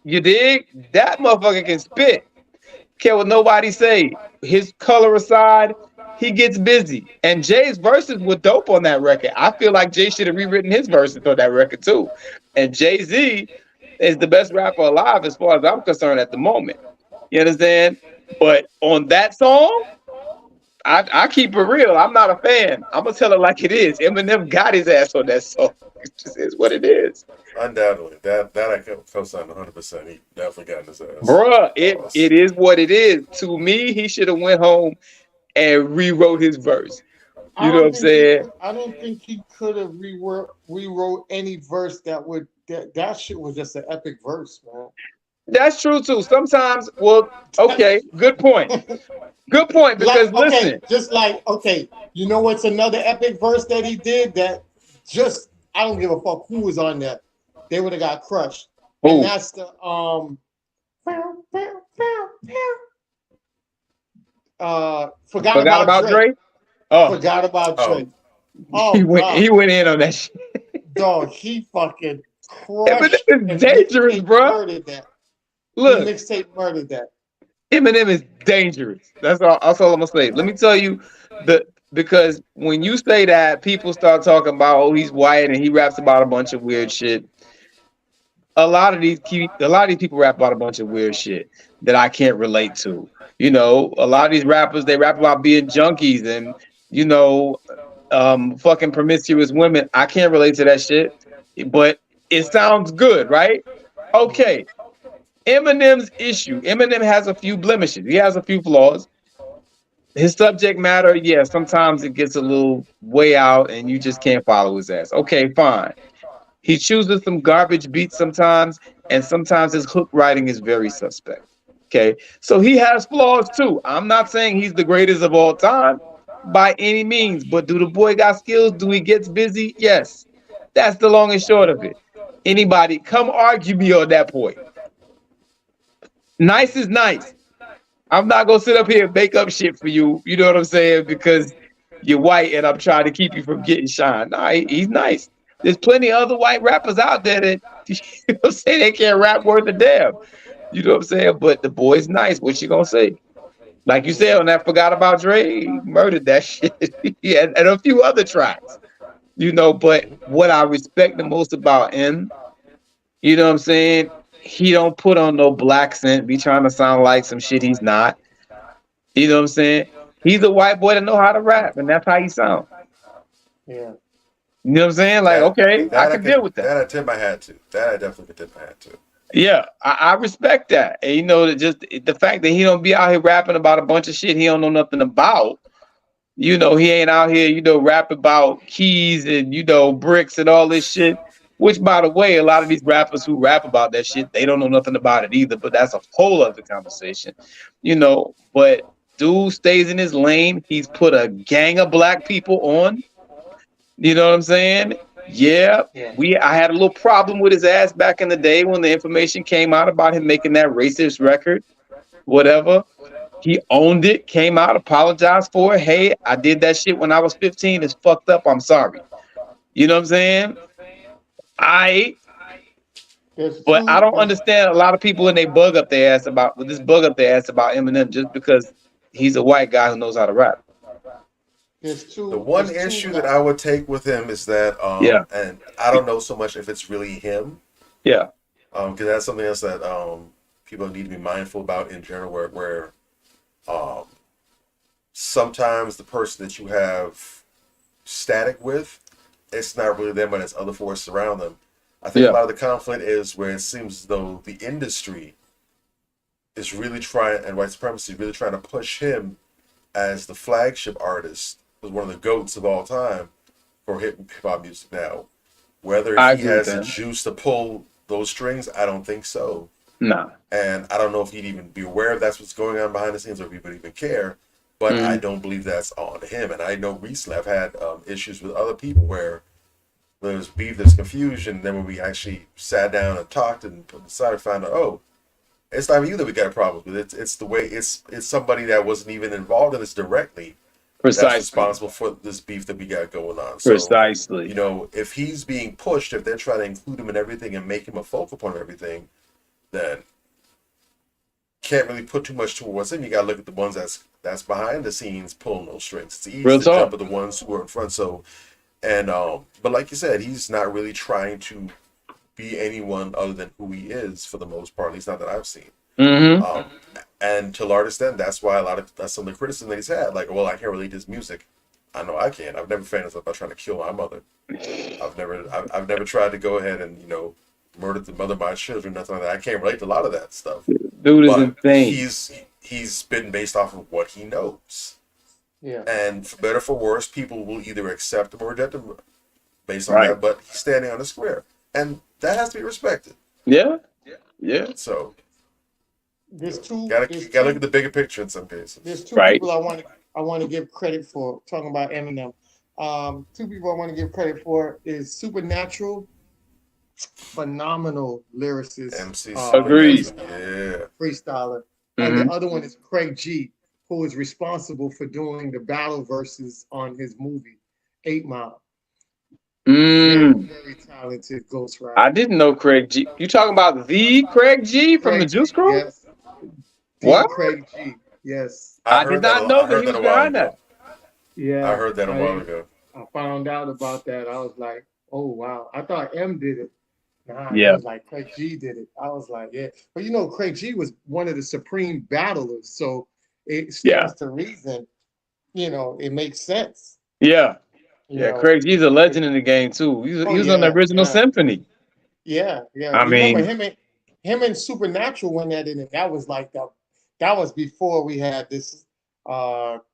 You dig? That motherfucker can spit. Care what nobody say. His color aside, he gets busy. And Jay's verses were dope on that record. I feel like Jay should have rewritten his verses on that record too. And Jay-Z is the best rapper alive as far as I'm concerned at the moment. You understand? But on that song, I keep it real. I'm not a fan. I'm gonna tell it like it is. Eminem got his ass on that song. It just is what it is. Undoubtedly, that I can co-sign 100%. He definitely got in his ass. Bruh, it is what it is. To me, he should have went home and rewrote his verse. You know what I'm saying? I don't think he could have rewrote any verse that shit was just an epic verse, man. That's true too. Sometimes, well, okay, good point. Good point. Because listen, you know what's another epic verse that he did that just I don't give a fuck who was on that. They would have got crushed. Ooh. And that's the forgot about Drake. Drake. Oh, Forgot about Drake. Oh, he went in on that shit. Dog, he fucking Eminem crushed. is dangerous, bro. Murdered that. Look, Mixtape murdered that. Eminem is dangerous. That's all I'm gonna say. Let me tell you, because when you say that, people start talking about, oh, he's white and he raps about a bunch of weird shit. A lot of these people rap about a bunch of weird shit that I can't relate to. A lot of these rappers, they rap about being junkies and fucking promiscuous women. I can't relate to that shit, but it sounds good, right? Okay. Eminem's issue. Eminem has a few blemishes. He has a few flaws. His subject matter, yeah, sometimes it gets a little way out and you just can't follow his ass. Okay, fine. He chooses some garbage beats sometimes, and sometimes his hook writing is very suspect. Okay, so he has flaws too. I'm not saying he's the greatest of all time by any means, but do the boy got skills? Do he gets busy? Yes. That's the long and short of it. Anybody, come argue me on that point. Nice is nice. I'm not gonna sit up here and make up shit for you. You know what I'm saying? Because you're white and I'm trying to keep you from getting shine. Nah, he's nice. There's plenty of other white rappers out there that say they can't rap worth a damn. You know what I'm saying? But the boy's nice. What you gonna say? Like you said on that Forgot About Dre, he murdered that shit. Yeah, and a few other tracks. But what I respect the most about him, you know what I'm saying? He don't put on no black scent, be trying to sound like some shit he's not. You know what I'm saying? He's a white boy that know how to rap, and that's how he sounds. Yeah. You know what I'm saying? Like, okay, I can deal with that. That I tip my hat to. That I definitely could tip my hat to. Yeah, I respect that. And just the fact that he don't be out here rapping about a bunch of shit he don't know nothing about. He ain't out here, rap about keys and bricks and all this shit. Which, by the way, a lot of these rappers who rap about that shit, they don't know nothing about it either. But that's a whole other conversation. But dude stays in his lane. He's put a gang of black people on. You know what I'm saying? Yeah. I had a little problem with his ass back in the day when the information came out about him making that racist record, whatever. He owned it, came out, apologized for it. Hey, I did that shit when I was 15. It's fucked up. I'm sorry. You know what I'm saying? But I don't understand a lot of people when they bug up their ass about Eminem just because he's a white guy who knows how to rap. The one issue that I would take with him is that, and I don't know so much if it's really him. Yeah. Because that's something else that people need to be mindful about in general, where sometimes the person that you have static with, it's not really them, but it's other forces around them. I think a lot of the conflict is where it seems as though the industry is really trying, and white supremacy really trying to push him as the flagship artist, as one of the GOATs of all time for hip hop music now. Whether he has the juice to pull those strings, I don't think so. No. And I don't know if he'd even be aware of that's what's going on behind the scenes or if he would even care. But I don't believe that's on him. And I know recently I've had issues with other people where there's beef, there's confusion. Then when we actually sat down and talked and decided, found out, oh, it's not even you that we got a problem with. It's the way it's somebody that wasn't even involved in this directly that's Precisely. responsible for this beef that we got going on. So, Precisely. if he's being pushed, if they're trying to include him in everything and make him a focal point of everything, then can't really put too much towards him. You gotta look at the ones that's behind the scenes pulling those strings. It's easy Real to jump talk. at the ones who are in front. So, and but like you said, he's not really trying to be anyone other than who he is for the most part. At least not that I've seen. Mm-hmm. And to a large extent, that's why that's some of the criticism that he's had. Like, well, I can't relate to his music. I know I can't. I've never fantasized about trying to kill my mother. I've never tried to go ahead and murder the mother of my children, nothing like that. I can't relate to a lot of that stuff. Dude is But insane. he's been based off of what he knows. Yeah. And for better or for worse, people will either accept him or reject him based on Right. that. But he's standing on the square, and that has to be respected. Yeah. Yeah. So There's two. gotta there's gotta look two- at the bigger picture in some cases. There's two Right. people I want to give credit for talking about Eminem. Two people I want to give credit for is Supernatural, phenomenal lyricist, MC Agreed. Yeah. freestyler, and Mhm. the other one is Craig G, who is responsible for doing the battle verses on his movie 8 Mile. Very, Mm. very talented ghostwriter. I didn't know Craig G. You talking about the Craig G from the Craig Juice G, Crew? yes. The What? Craig G, yes. I did not know that he was a while behind ago. that. Yeah. I heard that a while ago. I found out about that. I was like, oh wow. I thought M did it. Nah, Yeah. it was like Craig G did it. I was like, yeah. But Craig G was one of the supreme battlers. So it Yeah. stands to reason, it makes sense. Yeah. You Yeah. know. Craig G's a legend in the game too. He was on the yeah, original yeah. Symphony. Yeah, yeah. I Remember mean- him and Supernatural went at it, and that was like that was before we had this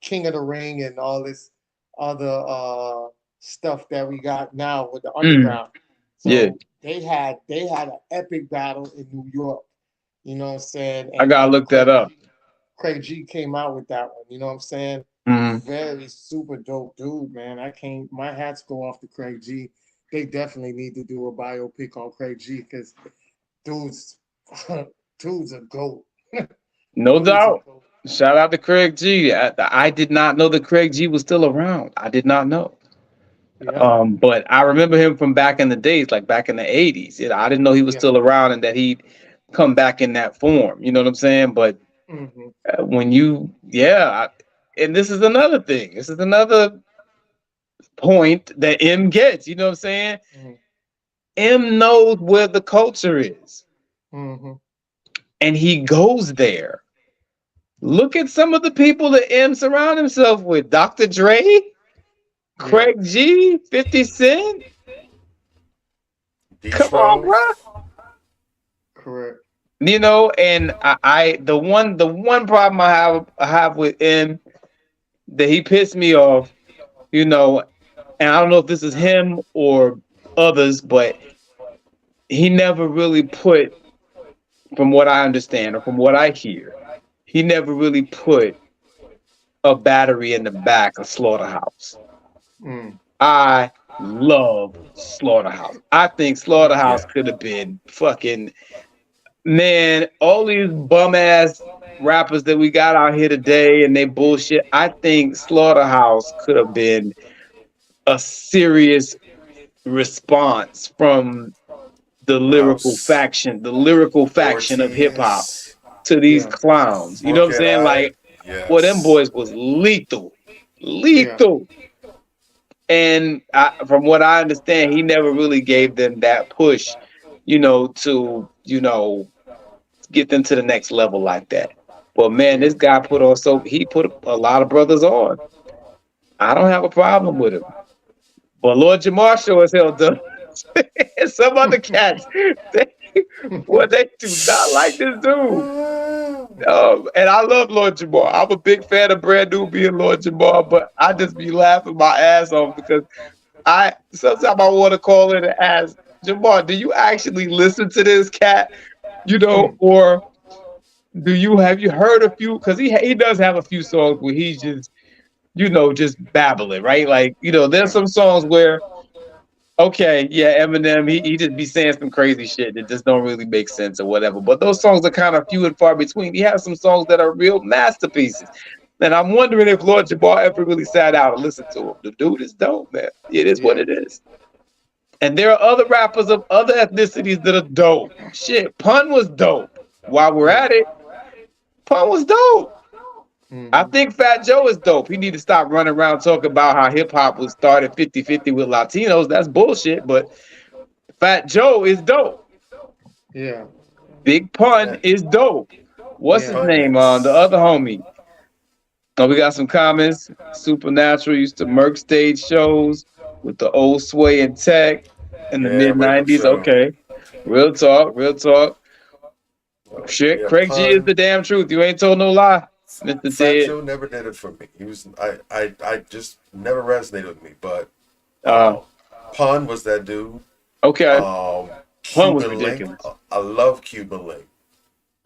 King of the Ring and all this other stuff that we got now with the underground. So Yeah. they had an epic battle in New York. You know what I'm saying? I gotta look that up. Craig G came out with that one. You know what I'm saying? Mhm. Very super dope dude, man. My hats go off to Craig G. They definitely need to do a biopic on Craig G because dude's a goat. No Dude's a doubt. goat. Shout out to Craig G. I did not know that Craig G was still around. I did not know. Yeah. But I remember him from back in the days, like back in the 80s. I didn't know he was Yeah. still around and that he'd come back in that form. You know what I'm saying? But Mhm. when you, and this is another thing. This is another point that M gets. You know what I'm saying? Mhm. M knows where the culture is, Mhm. and he goes there. Look at some of the people that M surround himself with: Dr. Dre, Craig G, 50 Cent. Come on, bro. Correct. And I the one problem I have with M that he pissed me off, and I don't know if this is him or others, but he never really put, from what I understand or from what I hear, he never really put a battery in the back of Slaughterhouse. Mm. I love Slaughterhouse. I think Slaughterhouse could have been fucking, man, all these bum ass rappers that we got out here today and they bullshit. I think Slaughterhouse could have been a serious response from the lyrical faction of hip hop to these clowns. You know what I'm saying? Like, well, them boys was lethal. And from what I understand, he never really gave them that push, to, get them to the next level like that. But man, this guy he put a lot of brothers on. I don't have a problem with him. But Lord Jamar sure as hell does. And some other cats, they do not like this dude. And I love Lord Jamar. I'm a big fan of Brand New being Lord Jamar, but I just be laughing my ass off because sometimes I want to call in and ask, Jamar, do you actually listen to this cat? Or have you heard a few? Because he does have a few songs where he's just, just babbling, right? Like, there's some songs where Okay, yeah, Eminem, he just be saying some crazy shit that just don't really make sense or whatever. But those songs are kind of few and far between. He has some songs that are real masterpieces. And I'm wondering if Lord Jabbar ever really sat out and listened to him. The dude is dope, man. It is what Yeah. it is. And there are other rappers of other ethnicities that are dope. Shit, Pun was dope. While we're Yeah. at it, Pun was dope. I Mhm. think Fat Joe is dope. He need to stop running around talking about how hip hop was started 50-50 with Latinos. That's bullshit. But Fat Joe is dope. Yeah. Big Pun Yeah. is dope. What's Big his Yeah. Pun, name? The yes. other homie. Oh, we got some comments. Supernatural used to murk stage shows with the old sway and tech in the Yeah, mid wake up '90s. show. Okay, real talk, real talk. Shit, Yeah, Craig G is Pun. the damn truth. You ain't told no lie, Mister Fat Ted. Joe never did it for me. He was I just never resonated with me. But Uh, um, Pun was that dude. okay, Pun was Cuban Link. ridiculous. I love Cuban Link.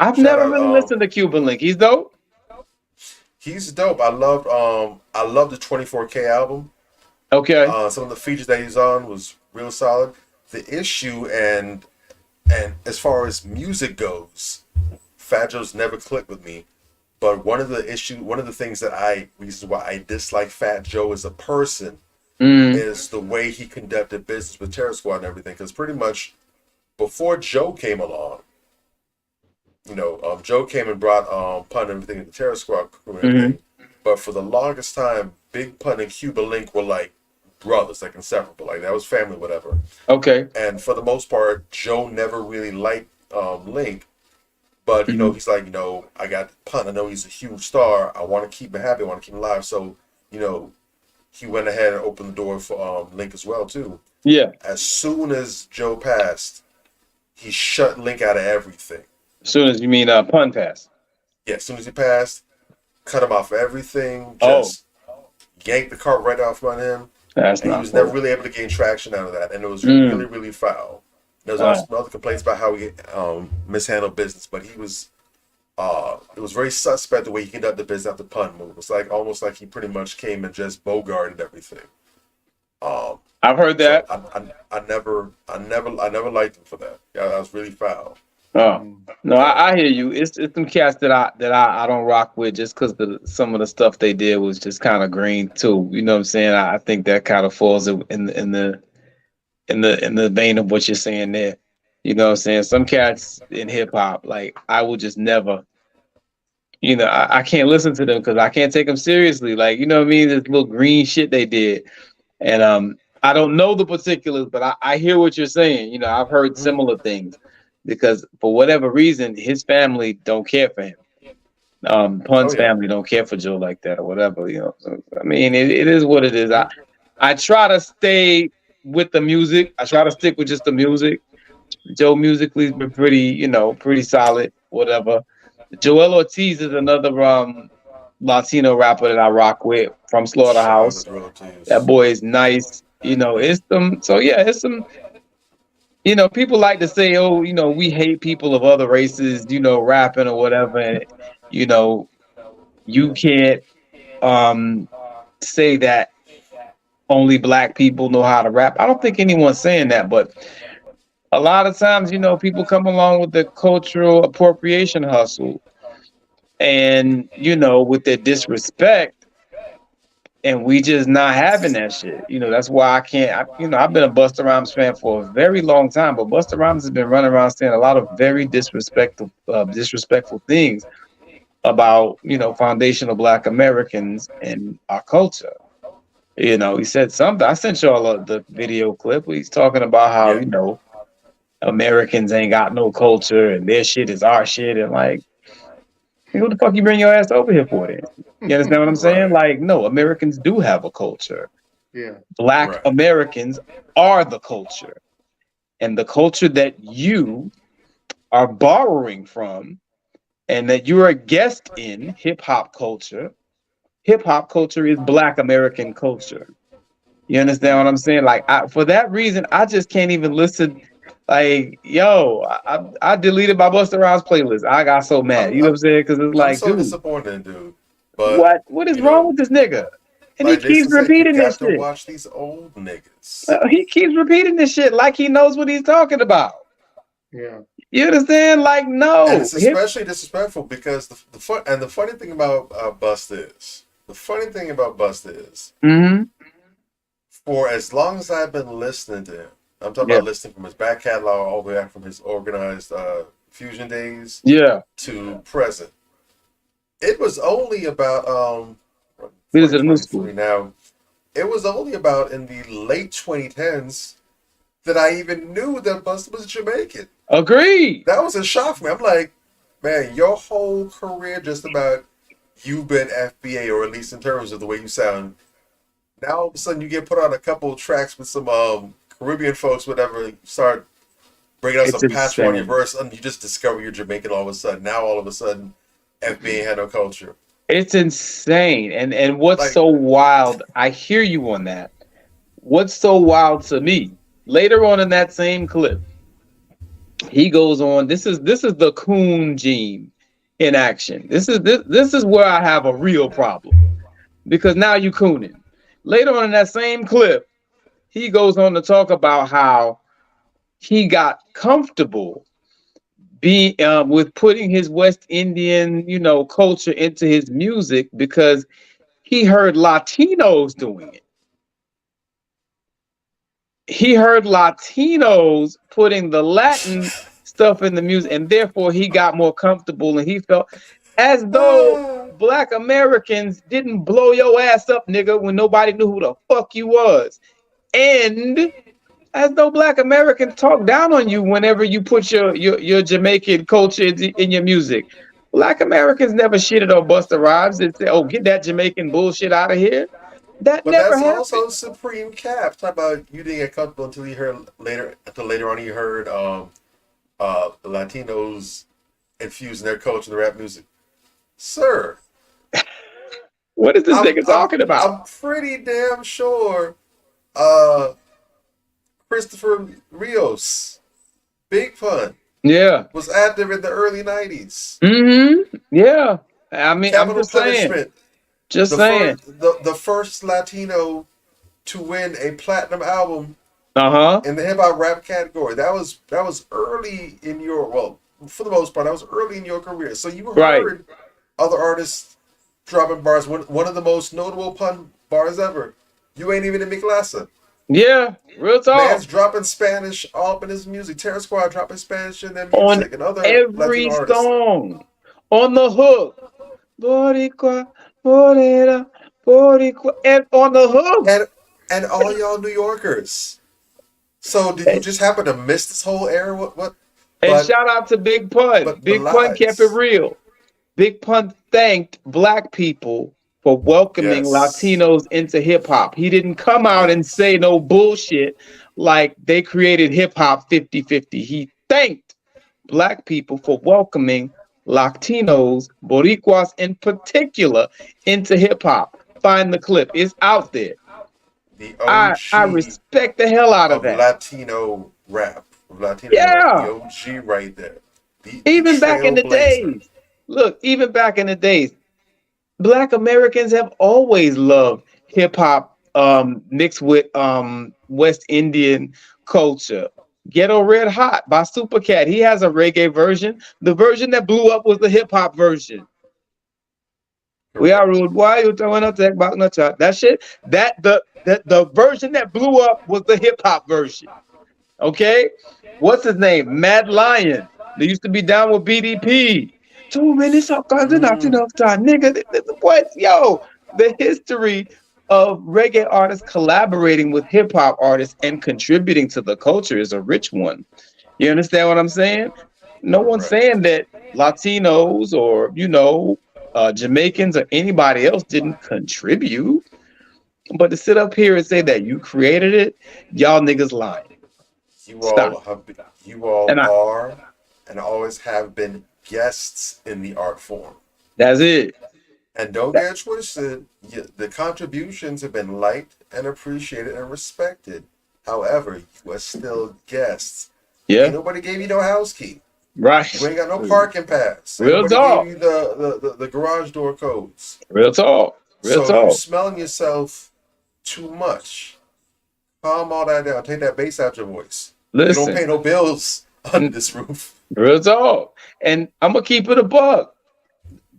I've Shout never out. really listened to Cuban Link. He's dope. He's dope. I love the 24K album. Okay. Some of the features that he's on was real solid. The issue and as far as music goes, Fat Joe's never clicked with me. But one of the things reasons why I dislike Fat Joe as a person Mm, is the way he conducted business with Terror Squad and everything. Because pretty much before Joe came along, Joe came and brought Pun and everything in the Terror Squad crew and mm-hmm. everything. But for the longest time, Big Pun and Cuba Link were like brothers, like inseparable, like that was family, whatever. Okay. And for the most part, Joe never really liked Link. But Mm-hmm. he's like, I got Pun. I know he's a huge star. I want to keep him happy. I want to keep him alive. So, he went ahead and opened the door for Link as well too. Yeah. As soon as Joe passed, he shut Link out of everything. As soon as you mean Pun Pass. Yeah, as soon as he passed, cut him off of everything. Oh, Just yanked the cart right off on him, that's and he not was never cool. really able to gain traction out of that. And it was Mm. really, really foul. There was Uh, also other complaints about how he mishandled business, but he was. It was very suspect the way he conducted the business after Pun move. It was like almost like he pretty much came and just bogarted everything. Um, I've heard so that. I never liked him for that. Yeah, that was really foul. Oh no, Yeah, I hear you. It's some cats that I don't rock with just because some of the stuff they did was just kind of green too. You know what I'm saying? I think that kind of falls in the vein of what you're saying there. You know what I'm saying? Some cats in hip hop, like I will just never. I can't listen to them because I can't take them seriously. Like you know what I mean? This little green shit they did, and I don't know the particulars, but I hear what you're saying. I've heard mm-hmm. similar things because for whatever reason, his family don't care for him. Oh Pun's yeah, family don't care for Joe like that or whatever. So, I mean, it is what it is. I try to stay with the music. I try to stick with just the music. Joe musically has been pretty solid. Whatever. Joel Ortiz is another Latino rapper that I rock with from shout out to Slaughterhouse. Drill That Teams. boy is nice. It's some. So yeah, it's some. People like to say, oh, we hate people of other races, rapping or whatever. And, you know, you can't um say that only black people know how to rap. I don't think anyone's saying that, but a lot of times, people come along with the cultural appropriation hustle and, with their disrespect, and we just not having that shit. That's why I can't. I've been a Busta Rhymes fan for a very long time, but Busta Rhymes has been running around saying a lot of very disrespectful things about foundational Black Americans and our culture. He said something. I sent y'all the video clip where he's talking about how Yeah, Americans ain't got no culture and their shit is our shit, and like, who the fuck you bring your ass over here for then? You understand what I'm saying? right, Like, no, Americans do have a culture. Yeah. Black right. Americans are the culture. And the culture that you are borrowing from and that you're a guest in, hip hop culture is Black American culture. You understand what I'm saying? Like, for that reason, I just can't even listen. Like, yo, I deleted my Busta Rhymes playlist. I got so mad. I'm You know what I'm saying? Because it's I'm like, so dude, disappointed, dude. But what is you wrong know, with this nigga? And he Like keeps Jason said, you repeating got this to shit. watch these old niggas. He keeps repeating this shit like he knows what he's talking about. Yeah. You understand? Like, And no. it's especially disrespectful because the funny thing about Busta is, Mm-hmm. for as long as I've been listening to him, I'm talking Yeah. about listening from his back catalog all the way back from his organized fusion days Yeah. to present. It was only about This is a new school. 2023 now. It was only about in the late 2010s that I even knew that Busta was Jamaican. Agreed. That was a shock for me. I'm like, man, your whole career just about you've been FBA, or at least in terms of the way you sound. Now all of a sudden you get put on a couple of tracks with some Caribbean folks, whatever. You start bringing out It's some patois on your insane. verse, and you just discover you're Jamaican all of a sudden. Now all of a sudden, FBA had no culture. It's insane. And what's Like, so wild, I hear you on that. What's so wild to me, later on in that same clip, he goes on, this is the coon gene in action. This is where I have a real problem. Because now you cooning. Later on in that same clip, he goes on to talk about how he got comfortable being with putting his West Indian, culture into his music because he heard Latinos doing it. He heard Latinos putting the Latin stuff in the music, and therefore he got more comfortable and he felt as though Black Americans didn't blow your ass up, nigga, when nobody knew who the fuck you was. And as though Black Americans talk down on you whenever you put your Jamaican culture in your music. Black Americans never shitted on Busta Rhymes and said, "Oh, get that Jamaican bullshit out of here." That but never that's happened. also supreme cap. Talk about you didn't get comfortable until you heard later on you heard the Latinos infusing their culture in the rap music. Sir, What is this I'm nigga I'm talking about? I'm pretty damn sure uh Christopher Rios, Big Pun, Yeah. was active in the early 90s. Mm-hmm. Yeah. I mean, I'm Capital just saying. Punishment, Just saying. the first Latino to win a platinum album Uh-huh. in the hip hop rap category. That was early in your, well, for the most part, that was early in your career. So you Right. heard other artists dropping bars. One of the most notable pun bars ever. You ain't even in mi clase. Yeah. Real Man's talk. dropping Spanish all up in his music. Terror Squad dropping Spanish in their On music, and other Latino every artists. song. On the hook. Boricua, Morena, Boricua. And on the hook. And all y'all New Yorkers. So did you And, just happen to miss this whole era? What? and But shout out to Big Pun. but Big Pun kept it belies. real. Big Pun thanked Black people for welcoming Yes. Latinos into hip hop. He didn't come out and Yes. say no bullshit like they created hip hop 50-50. He thanked Black people for welcoming Latinos, Boricuas in particular, into hip hop. Find the clip. It's out there. The I OG respect the hell out of of that. Latino rap, of Latino hip hop, the Yeah. OG right there, the Even back in the trailblazer. days. Look, even back in the days, Black Americans have always loved hip hop mixed with West Indian culture. Ghetto Red Hot by Supercat. He has a reggae version. The version that blew up was the hip hop version. We are Correct. rude. Why you throwing up that back no chat? That shit. The version that blew up was the hip hop version. Okay? What's his name? Mad Lion. They used to be down with BDP. 2 minutes of guns and not Mm, enough time. Nigga, what? Yo, the history of reggae artists collaborating with hip hop artists and contributing to the culture is a rich one. You understand what I'm saying? No one's correct. saying that Latinos or, Jamaicans or anybody else didn't contribute. But to sit up here and say that you created it, y'all niggas lying. You Stop. all have been, you all And are and always have been guests in the art form. that's it. And don't get it twisted, the contributions have been liked and appreciated and respected. However, you are still guests. Ain't Yeah, nobody gave you no house key. You right. ain't got no parking pass. Ain't Real nobody gave talk. you the garage door codes. Real talk. Real So you talk. smelling yourself too much. Calm all that down. Take that bass out your voice. You don't Listen, pay no bills under n- this roof. real talk. And I'm gonna keep it a buck.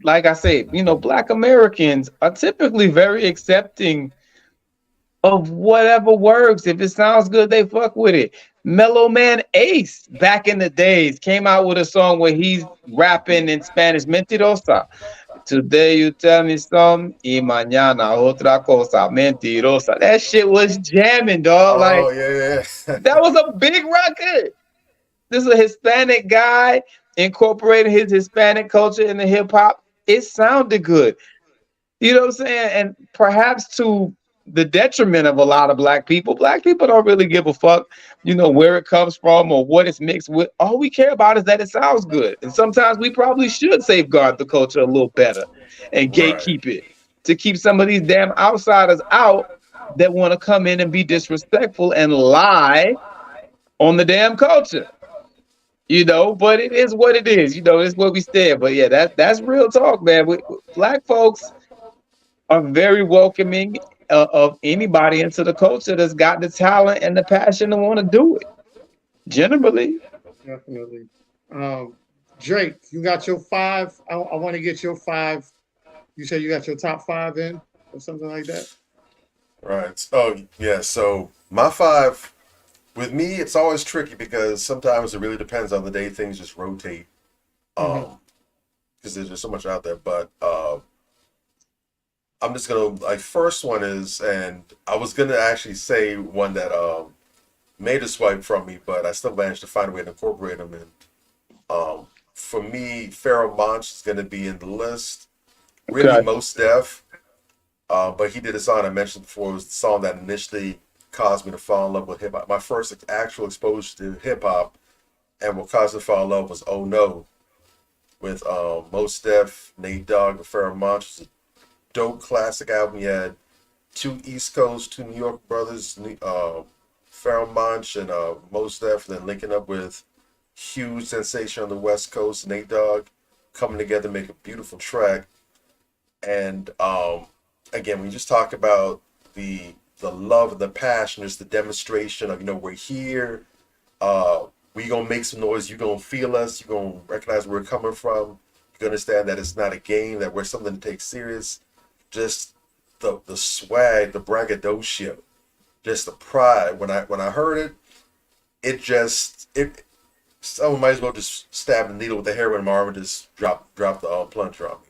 Like I said, Black Americans are typically very accepting of whatever works. If it sounds good, they fuck with it. Mellow Man Ace, back in the days, came out with a song where he's rapping in Spanish, mentirosa. Today you tell me some, y mañana otra cosa, mentirosa. That shit was jamming, dog. Like, Oh yeah, yeah. that was a big record. This is a Hispanic guy incorporating his Hispanic culture into hip hop. It sounded good. You know what I'm saying? And perhaps to the detriment of a lot of black people don't really give a fuck, where it comes from or what it's mixed with. All we care about is that it sounds good. And sometimes we probably should safeguard the culture a little better and Right. gatekeep it to keep some of these damn outsiders out that want to come in and be disrespectful and lie on the damn culture. But it is what it is. It's what we stand. But yeah, that's real talk, man. Black folks are very welcoming of anybody into the culture that's got the talent and the passion to want to do it. Generally, Definitely. Um, Drake, you got your five. I want to get your five. You said you got your top five in or something like that. Right. Oh yeah. So my five with me, it's always tricky because sometimes it really depends on the day. Things just rotate. Mm-hmm. Because there's just so much out there. But I'm just gonna like first one is, and I was gonna actually say one that made a swipe from me, but I still managed to find a way to incorporate them in. For me, Pharaoh Monch is gonna be in the list. Really, okay. Most Def. But he did a song I mentioned before. It was the song that initially caused me to fall in love with hip hop. My first actual exposure to hip hop and what caused me to fall in love was "Oh No" with Most Def, Nate Dogg, and Pharoah Monch. It's a dope classic album. You had two East Coast, two New York brothers, Pharoah Monch and Most Def, then linking up with huge sensation on the West Coast, Nate Dogg, coming together to make a beautiful track. And again, we just talk about the love and the passion, just the demonstration of we're here. We gonna make some noise. You gonna feel us. You gonna recognize where we're coming from. You understand that it's not a game. That we're something to take serious. Just the swag, the braggadocio, just the pride. When I heard it, it. Someone might as well just stab the needle with the heroin in my arm and just drop the plunger on me.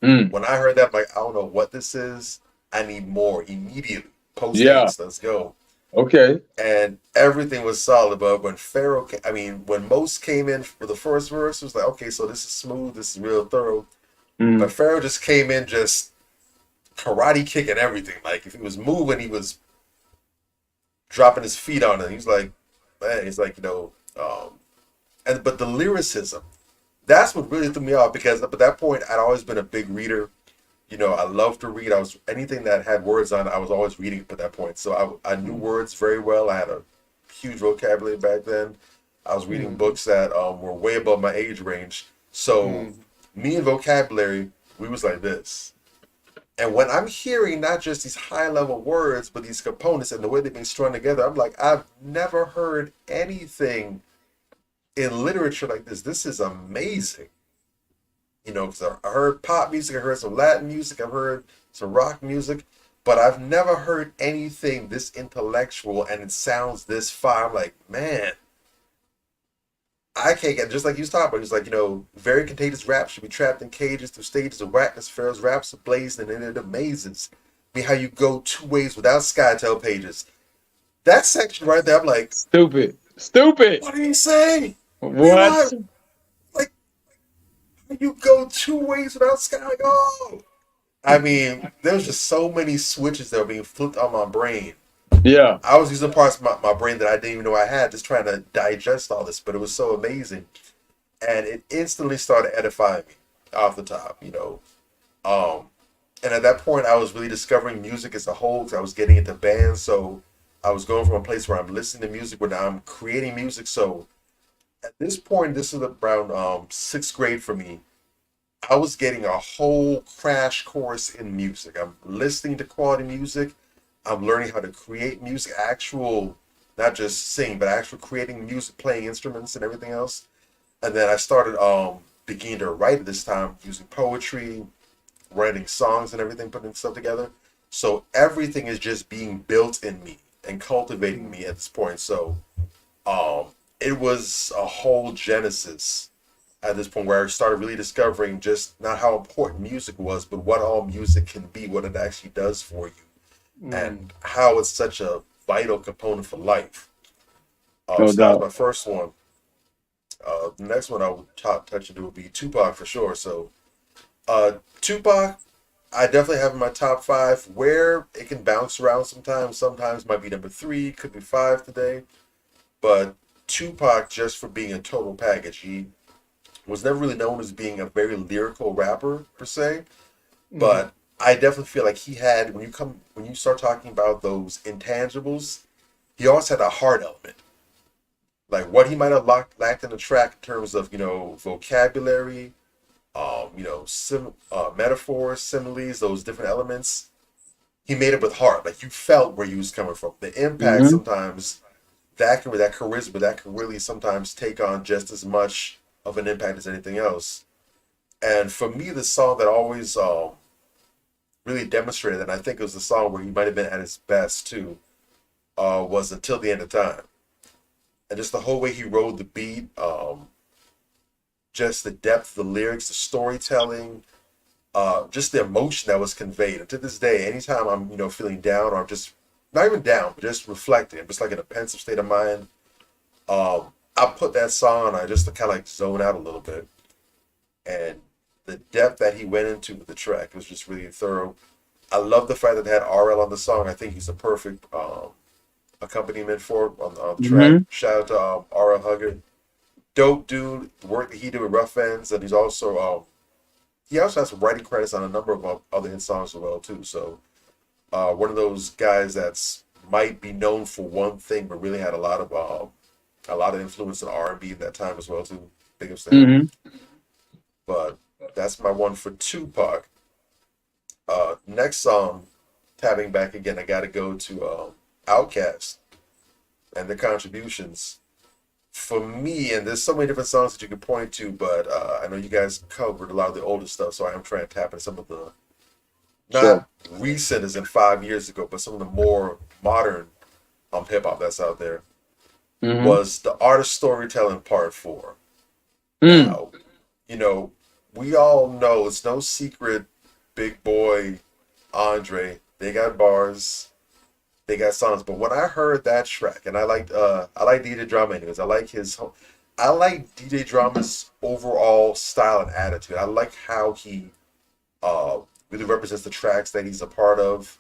Mm, When I heard that, I'm like, I don't know what this is. I need more immediately. Post yeah. haste, let's go. Okay. And everything was solid. But when when Most came in for the first verse, it was like, okay, so this is smooth, this is real thorough. But Mm, Pharaoh just came in just karate kicking everything. Like if he was moving, he was dropping his feet on it. He's like, man, he's like, but the lyricism, that's what really threw me off because up at that point, I'd always been a big reader. I loved to read. I was anything that had words on it, I was always reading at that point. So I knew words very well. I had a huge vocabulary back then. I was reading books that were way above my age range. So me and vocabulary, we was like this. And when I'm hearing not just these high level words, but these components and the way they've been strung together, I'm like, I've never heard anything in literature like this. This is amazing. Because I heard pop music, I heard some Latin music, I've heard some rock music, but I've never heard anything this intellectual and it sounds this fire. I'm like, man, I can't get just like you was talking about. He's like, very contagious rap should be trapped in cages through stages of whackness. Pharaoh's raps are blazing and it amazes me how you go two ways without SkyTel pages. That section right there, I'm like, stupid. Stupid. what are you saying? What? Rewind. Like, you go two ways without Sky. Oh, I mean, there was just so many switches that were being flipped on my brain. Yeah. I was using parts of my brain that I didn't even know I had, just trying to digest all this, but it was so amazing. And it instantly started edifying me off the top. And at that point, I was really discovering music as a whole because I was getting into bands. So I was going from a place where I'm listening to music, where now I'm creating music. So at this point, this is around sixth grade for me. I was getting a whole crash course in music. I'm listening to quality music. I'm learning how to create music, actual, not just sing, but actual creating music, playing instruments and everything else. And then I started beginning to write at this time using poetry, writing songs and everything, putting stuff together. So everything is just being built in me and cultivating me at this point. So um, it was a whole genesis at this point where I started really discovering just not how important music was, but what all music can be, what it actually does for you, and how it's such a vital component for life. No So that was doubt. my first one. The next one I would touch into would be Tupac for sure. So Tupac, I definitely have in my top five. Where it can bounce around sometimes. Sometimes might be number three, could be five today. But Tupac, just for being a total package, he was never really known as being a very lyrical rapper per se. But I definitely feel like he had when you start talking about those intangibles, he also had a heart element. Like what he might have lacked in the track in terms of vocabulary, metaphors, similes, those different elements. He made it with heart. Like you felt where he was coming from. The impact Hmm. sometimes that charisma that can really sometimes take on just as much of an impact as anything else. And for me, the song that always really demonstrated that, and I think it was the song where he might have been at his best too, was "Until the End of Time." And just the whole way he rode the beat, just the depth of the lyrics, the storytelling, just the emotion that was conveyed. And to this day, anytime I'm feeling down or I'm just not even down, but just reflecting, I'm just like in a pensive state of mind, I put that song on, I just kind of like zone out a little bit. And the depth that he went into with the track was just really thorough. I love the fact that they had RL on the song. I think he's a perfect accompaniment for it on the track. Hmm. Shout out to RL Hugger. Dope dude. The work that he did with Rough Ends, and he also has some writing credits on a number of other hit songs as well too. So one of those guys that's might be known for one thing, but really had a lot of influence in R&B at that time as well too. Big ups to him. Hmm. But that's my one for Tupac. Next song, tapping back again, I got to go to Outkast and the contributions. For me, and there's so many different songs that you can point to, but I know you guys covered a lot of the older stuff, so I am trying to tap into some of the Sure. not recent as in 5 years ago, but some of the more modern hip hop that's out there. Hmm. Was the art of storytelling part four. Mm. Now, you know, we all know it's no secret, Big Boy, Andre, they got bars, they got songs. But when I heard that track, and I like DJ Drama anyways. I like DJ Drama's overall style and attitude. I like how he uh really represents the tracks that he's a part of.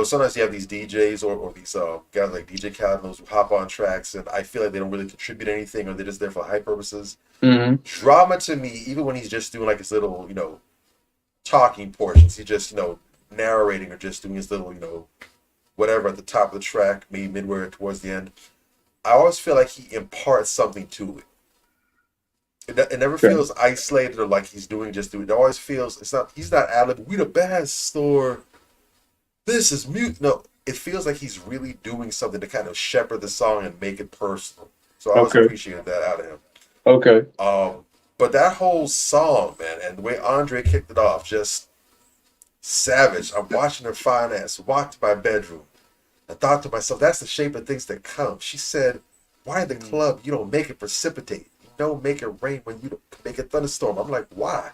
Sometimes you have these DJs or these guys like DJ Khaled who hop on tracks, and I feel like they don't really contribute anything, or they're just there for hype purposes. Hmm. Drama to me, even when he's just doing like his little, talking portions, he's just, narrating or just doing his little, whatever at the top of the track, maybe midway or towards the end. I always feel like he imparts something to it. It never Okay. feels isolated or like he's doing. It always feels he's not ad lib. We the best or this is mute. No, it feels like he's really doing something to kind of shepherd the song and make it personal. So I always Okay. appreciated that out of him. Okay. But that whole song, man, and the way Andre kicked it off, just savage. I'm watching her fine ass walk to my bedroom. I thought to myself, that's the shape of things that come. She said, why in the club you don't make it precipitate? You don't make it rain when you don't make a thunderstorm. I'm like, why?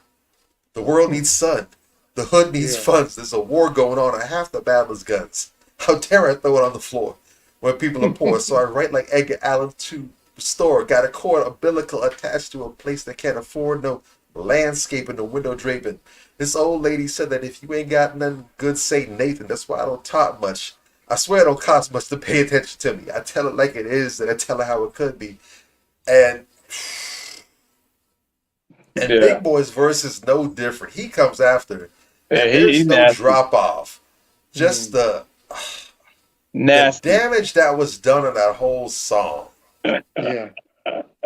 The world needs sun. The hood needs Yeah. funds. There's a war going on, and half the battle is guns. How dare I throw it on the floor when people are poor? So I write like Edgar Allan to restore. Got a cord umbilical attached to a place that can't afford no landscaping, no window draping. This old lady said that if you ain't got nothing good, say Nathan. That's why I don't talk much. I swear it don't cost much to pay attention to me. I tell it like it is, and I tell her how it could be. And Yeah. Big Boy's verse is no different. He comes after, Yeah. and He there's no nasty. drop off. Just the Nasty. damage that was done on that whole song. Yeah.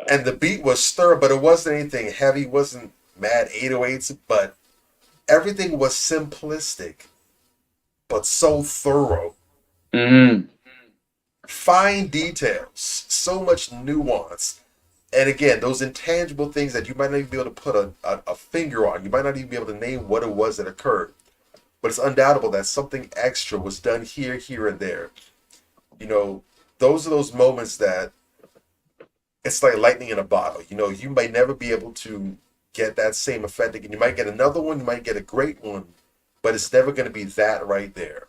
And the beat was stirred, but it wasn't anything heavy, wasn't mad 808s, but everything was simplistic, but so thorough. Mm-hmm. Fine details, so much nuance. And again, those intangible things that you might not even be able to put a finger on. You might not even be able to name what it was that occurred. But it's undoubtable that something extra was done here, here, and there. You know, those are those moments that it's like lightning in a bottle. You know, you might never be able to get that same effect again. You might get another one, you might get a great one, but it's never going to be that right there.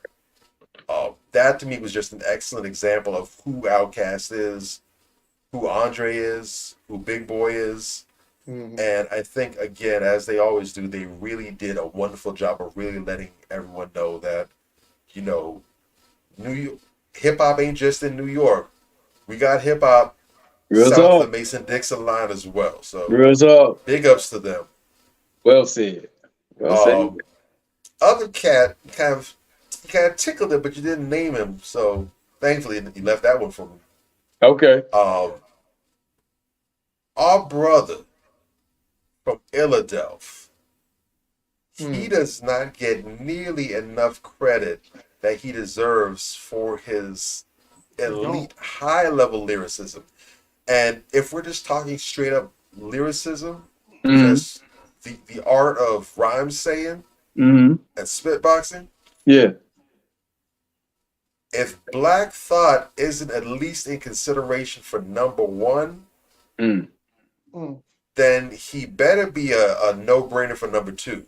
That to me was just an excellent example of who Outkast is, who Andre is, who Big Boy is. Mhm. And I think, again, as they always do, they really did a wonderful job of really letting everyone know that, you know, hip hop ain't just in New York. We got hip hop Real south of the talk. Mason-Dixon line as well. So Real talk. big ups to them. Well said. Well said. Other cat kind of tickled it, but you didn't name him. So thankfully you left that one for me. Okay. Our brother from Philadelphia, he does not get nearly enough credit that he deserves for his elite high level lyricism. And if we're just talking straight up lyricism, Mm-hmm. just the art of rhyme saying Mm-hmm. and spitboxing, Yeah. if Black Thought isn't at least in consideration for number one, Mm. then he better be a no-brainer for number two.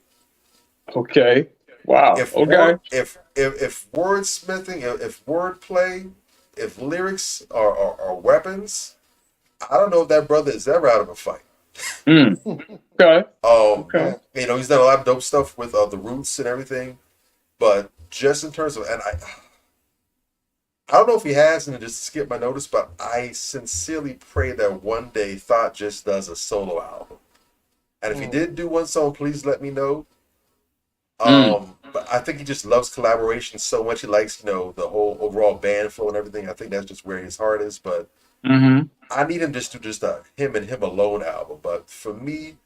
Okay. Wow. If Okay. wordsmithing, if wordplay, if lyrics are weapons, I don't know if that brother is ever out of a fight. Mm. Okay. Okay. You know, he's done a lot of dope stuff with the Roots and everything, but just in terms of, and I don't know if he has, and just skip my notice, but I sincerely pray that one day Thought just does a solo album. And if he did do one song, please let me know. But I think he just loves collaboration so much. He likes, you know, the whole overall band flow and everything. I think that's just where his heart is. But Mm-hmm. I need him just to just a him and him alone album. But for me,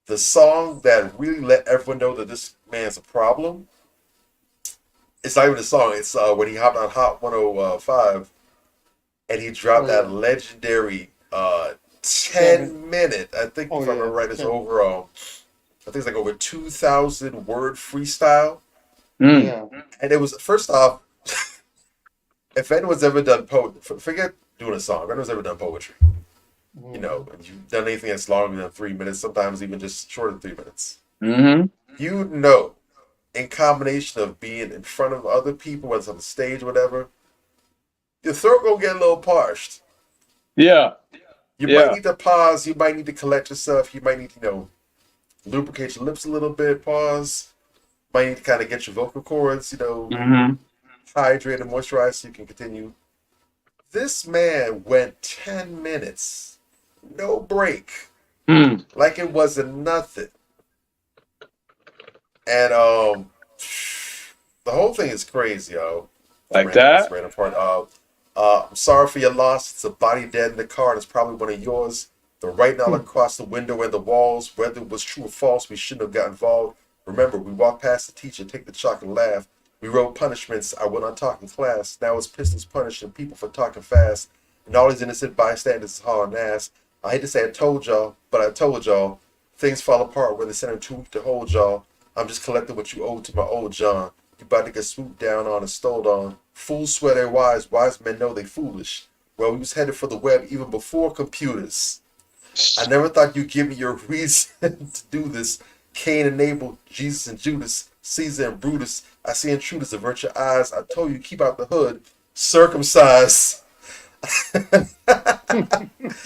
the song that really let everyone know that this man's a problem, it's not even a song. It's when he hopped on Hot 105 and he dropped that legendary 10-minute, I think if I remember right, it's over I think it's like over 2,000 word freestyle. Mm. And it was, first off, if anyone's ever done forget doing a song. If anyone's ever done poetry, you know, and you've done anything that's longer than 3 minutes, sometimes even just shorter than 3 minutes, Mm-hmm. you know, in combination of being in front of other people, whether it's on the stage or whatever, your throat gonna get a little parched. Yeah. You Yeah. might need to pause. You might need to collect yourself. You might need to, you know, lubricate your lips a little bit. Pause. Might need to kind of get your vocal cords, you know, Mm-hmm. hydrated and moisturized so you can continue. This man went 10 minutes, no break, Mm. like it wasn't nothing. And the whole thing is crazy, yo. Like that? Random part. I'm sorry for your loss. It's a body dead in the car, and it's probably one of yours. The writing all across the window and the walls, whether it was true or false, we shouldn't have got involved. Remember, we walked past the teacher, take the chalk and laugh. We wrote punishments. I went on talking class. Now it's pistols punishing people for talking fast. And all these innocent bystanders is hauling ass. I hate to say I told y'all, but I told y'all. Things fall apart when they send him 2 weeks to hold y'all. I'm just collecting what you owe to my old John. You about to get swooped down on and stole on. Fools swear they're wise. Wise men know they foolish. Well, we was headed for the web even before computers. I never thought you'd give me your reason to do this. Cain and Abel, Jesus and Judas, Caesar and Brutus. I see intruders, avert your eyes. I told you keep out the hood. Circumcise.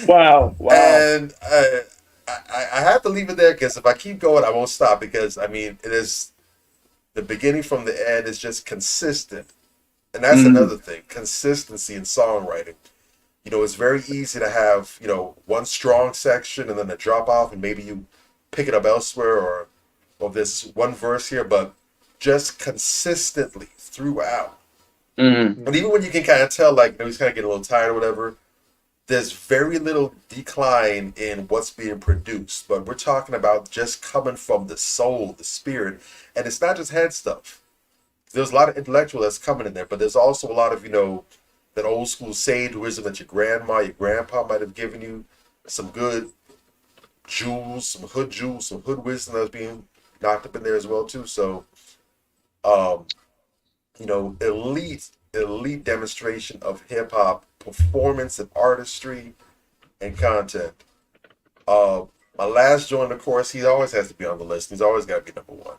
Wow. Wow. And I have to leave it there because if I keep going, I won't stop because, I mean, it is the beginning from the end is just consistent. And that's another thing, consistency in songwriting. You know, it's very easy to have, you know, one strong section and then a drop off and maybe you pick it up elsewhere or this one verse here, but just consistently throughout. Mm-hmm. And even when you can kind of tell, like, you know, he's kind of getting a little tired or whatever, there's very little decline in what's being produced, but we're talking about just coming from the soul, the spirit, and it's not just head stuff. There's a lot of intellectual that's coming in there, but there's also a lot of, that old school sage wisdom that your grandma, your grandpa might have given you, some good jewels, some hood wisdom that's being knocked up in there as well too. So, um, elite demonstration of hip hop performance and artistry and content. Uh, my last joint, of course, he always has to be on the list. He's always got to be number one.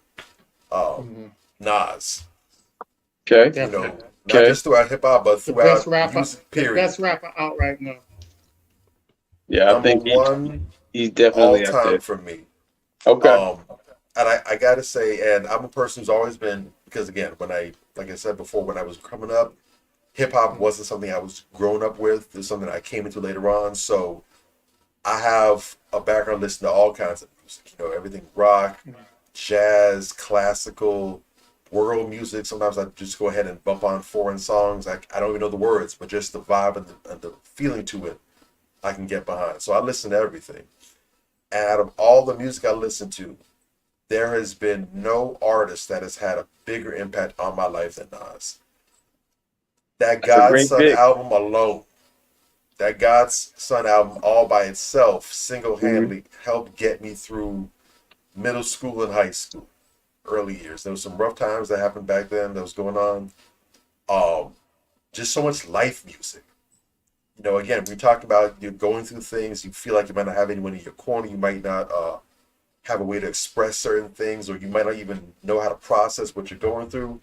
Mhm. Nas. Okay. Definitely. Not Okay. just throughout hip hop, but The best throughout rapper, music. the Period. best rapper out right now. Yeah, I Number think one he's all definitely up time there. for me. Okay. Um, and I gotta say, and I'm a person who's always been, because again, like I said before, when I was coming up, hip hop wasn't something I was grown up with. It's something I came into later on. So I have a background listening to all kinds of music. Everything rock, jazz, classical, world music. Sometimes I just go ahead and bump on foreign songs. I don't even know the words, but just the vibe and the feeling to it, I can get behind. So I listen to everything. And out of all the music I listen to, there has been no artist that has had a bigger impact on my life than Nas. That That's a great Godson pick. album alone, that Godson album all by itself, Hmm. single-handedly helped get me through middle school and high school, early years. There was some rough times that happened back then that was going on. Um, just so much life music. Again, we talked about you going through things, you feel like you might not have anyone in your corner, you might not have a way to express certain things, or you might not even know how to process what you're going through.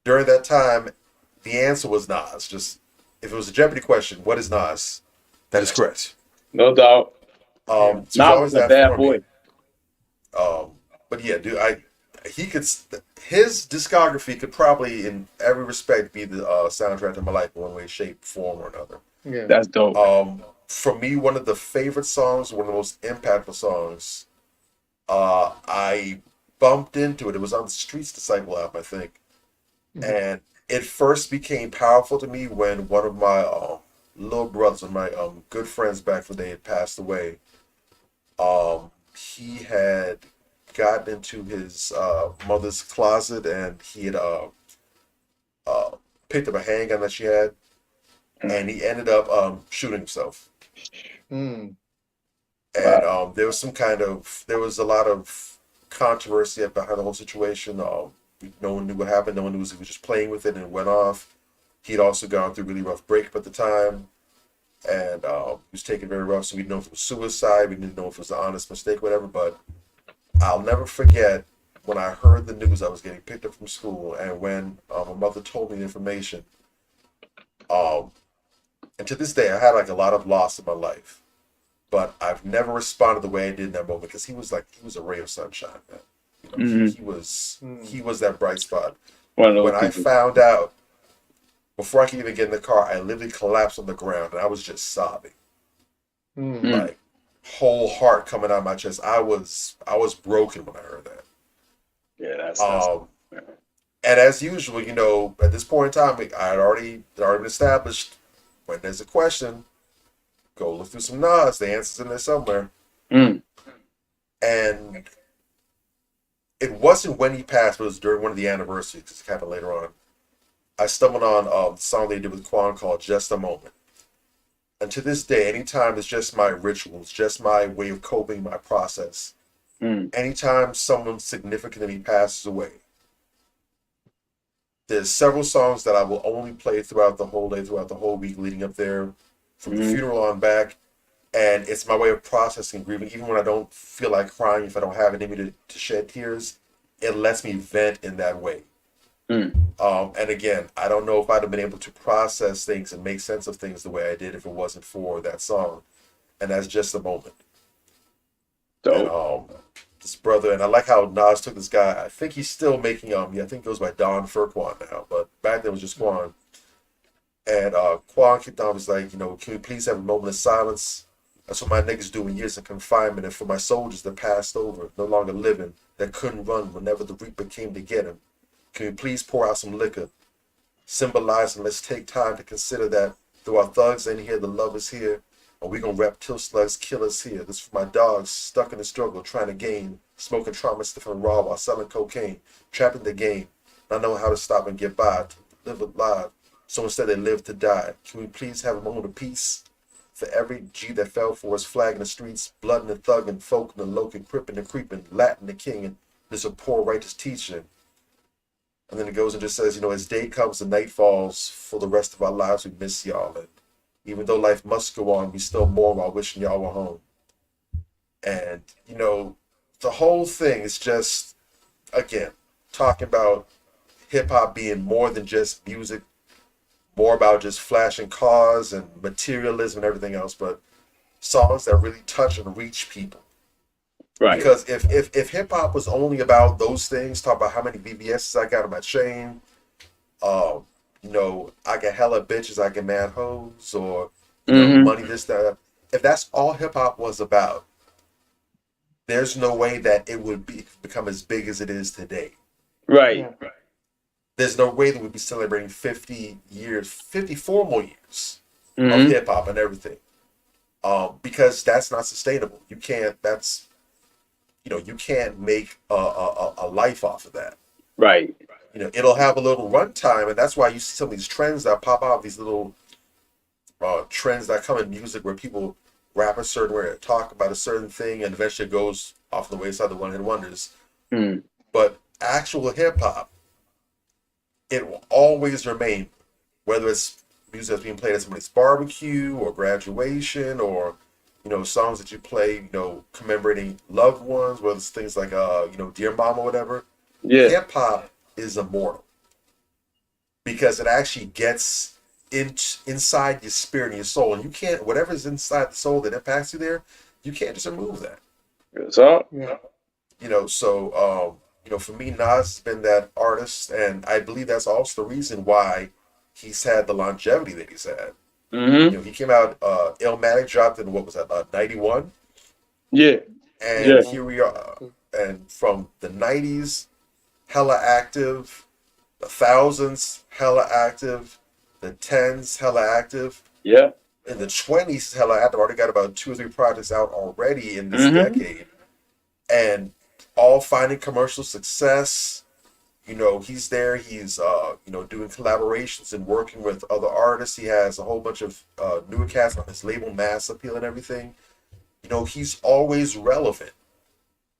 During that time, the answer was Nas. Just if it was a Jeopardy question, what is Nas? That is correct. No doubt. Yeah. So he's Nas always was a that bad for me. boy. But yeah, dude, he could his discography could probably in every respect be the soundtrack to my life in one way, shape, form, or another. Yeah. That's dope. For me, one of the favorite songs, one of the most impactful songs. I bumped into it. It was on the Streets Disciple app, I think, and it first became powerful to me when one of my little brothers, one of my good friends back in the day, had passed away. He had gotten into his mother's closet and he had uh, picked up a handgun that she had, and he ended up shooting himself. Mm. And Wow. there was a lot of controversy behind the whole situation. No one knew what happened. No one knew he was just playing with it and it went off. He'd also gone through a really rough breakup at the time, and he was taken very rough. So we didn't know if it was suicide. We didn't know if it was an honest mistake, whatever. But I'll never forget when I heard the news I was getting picked up from school, and when my mother told me the information. Um, and to this day, I had like a lot of loss in my life, but I've never responded the way I did in that moment because he was a ray of sunshine, man. Hmm. He was that bright spot. One of When those I people. found out, before I could even get in the car, I literally collapsed on the ground and I was just sobbing, Mm. Mm. like whole heart coming out of my chest. I was broken when I heard that. Yeah, that's. Um, and as usual, at this point in time, I had already been established. When there's a question, go look through some Nas. The answer's in there somewhere. Mm. And it wasn't when he passed, but it was during one of the anniversaries. Because it happened later on. I stumbled on the song they did with Quan called "Just a Moment." And to this day, anytime it's just my rituals, just my way of coping, my process. Mm. Anytime someone significant to me passes away, there's several songs that I will only play throughout the whole day, throughout the whole week leading up there, from the Mm. funeral on back. And it's my way of processing grieving. Even when I don't feel like crying, if I don't have it in me to shed tears, it lets me vent in that way. Mm. And again, I don't know if I'd have been able to process things and make sense of things the way I did if it wasn't for that song. And that's just a moment. And Dope. this brother, and I like how Nas took this guy. I think he's still making yeah, I think it goes by Don Furquan now, but back then it was just Quan. And Quan kicked on, was like, can we please have a moment of silence? That's what my niggas do in years of confinement, and for my soldiers that passed over, no longer living, that couldn't run whenever the Reaper came to get him. Can we please pour out some liquor? Symbolizing, let's take time to consider that Throw our thugs in here, the love is here. Or we gonna rep till slugs kill us here. This for my dogs stuck in the struggle, trying to gain. Smoking trauma, stiff and raw while selling cocaine. Trapped in the game, not knowing how to stop and get by. To live alive. So instead they live to die. Can we please have a moment of peace? For every G that fell for us, flag in the streets, blood in the thug and folk in the local, crip and the creeping, Latin the king, and this a poor righteous teaching. And then it goes and just says, you know, as day comes and night falls, for the rest of our lives we miss y'all. And even though life must go on, we still mourn while wishing y'all were home. And, you know, the whole thing is just, again, talking about hip hop being more than just music, more about just flashing cars and materialism and everything else, but songs that really touch and reach people. Right. Because if hip hop was only about those things, talk about how many VVS's I got on my chain, you know, I get hella bitches, I get mad hoes, or you know, money, this, that. If that's all hip hop was about, there's no way that it would become as big as it is today. Right. Yeah. There's no way that we'd be celebrating 50 years, 54 more years of Mhm. hip hop and everything. Because that's not sustainable. You can't. That's, you know, you can't make a life off of that. Right. You know, it'll have a little runtime, and that's why you see some of these trends that pop out. These little trends that come in music where people rap a certain way, or talk about a certain thing, and eventually it goes off the wayside, the one-hit wonders. Mm. But actual hip hop, it will always remain, whether it's music that's being played at somebody's barbecue or graduation, or you know, songs that you play, you know, commemorating loved ones, whether it's things like you know, Dear Mama or whatever. Yeah. Hip hop is immortal because it actually gets inside your spirit and your soul, and you can't, whatever's inside the soul that impacts you there, you can't just remove that. So. Yeah. You know, so you know, for me, Nas has been that artist, and I believe that's also the reason why he's had the longevity that he's had. You know, he came out, Illmatic dropped in, what was that, 91? Yeah. And Yeah. here we are, and from the 90s, hella active, the thousands, hella active, the tens, hella active, Yeah. in the 20s, hella active. Already got about 2 or 3 projects out already in this decade, and all finding commercial success. You know, he's there. He's you know, doing collaborations and working with other artists. He has a whole bunch of newer cats on his label, Mass Appeal and everything. You know, he's always relevant,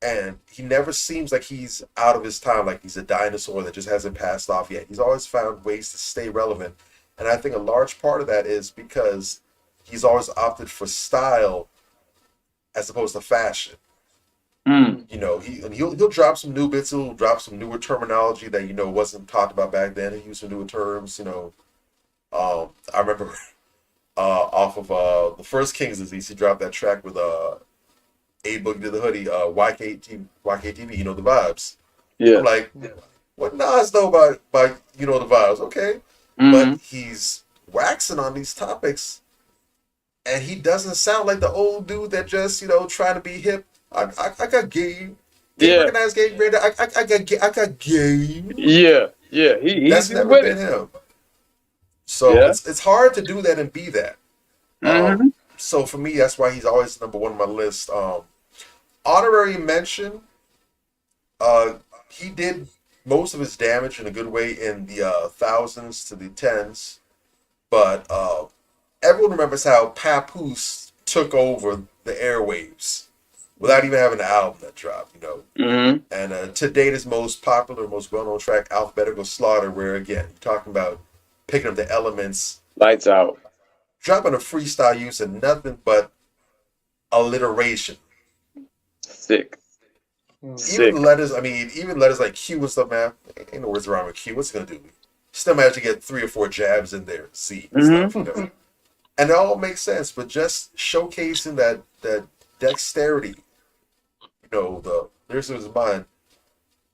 and he never seems like he's out of his time, like he's a dinosaur that just hasn't passed off yet. He's always found ways to stay relevant, and I think a large part of that is because he's always opted for style as opposed to fashion. Mm. You know, he'll drop some new bits. He'll drop some newer terminology that, you know, wasn't talked about back then. He used some newer terms. You know, I remember off of the first King's Disease, he dropped that track with A Boogie to the Hoodie, YKTV. You know the vibes. Yeah. I'm like, what Nas know about you know the vibes? Okay, but he's waxing on these topics, and he doesn't sound like the old dude that just, you know, trying to be hip. I got game. Didn't Yeah. recognize game, Brandon. I got game. Yeah. Yeah. He's That's never with been it. him. So Yeah. it's hard to do that and be that. So for me, that's why he's always number one on my list. Honorary mention. He did most of his damage in a good way in the thousands to the tens, but everyone remembers how Papoose took over the airwaves without even having an album that dropped, you know. And to date, his most popular, most well-known track, Alphabetical Slaughter, where again, you're talking about picking up the elements, Lights out. dropping a freestyle using nothing but alliteration. Sick. Even letters, I mean, even letters like Q and stuff, man, ain't no words around with Q. What's it gonna do? Still managed to get 3 or 4 jabs in there, C and stuff, you know. And it all makes sense, but just showcasing that dexterity, you know, the lyrics of his mind,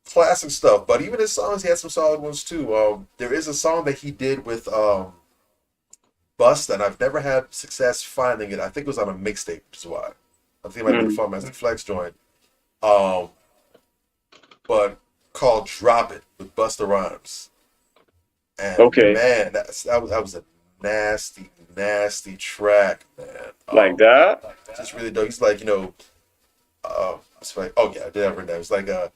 classic stuff. But even his songs, he had some solid ones too. There is a song that he did with Bust, and I've never had success finding it. I think it was on a mixtape, which is why. I think it might have been Fun Master Flex joint. But called Drop It with Busta Rhymes. And man, that was a nasty, nasty track, man. Like that? Just really dope. He's like, it's like, oh yeah, I did have that. It's like a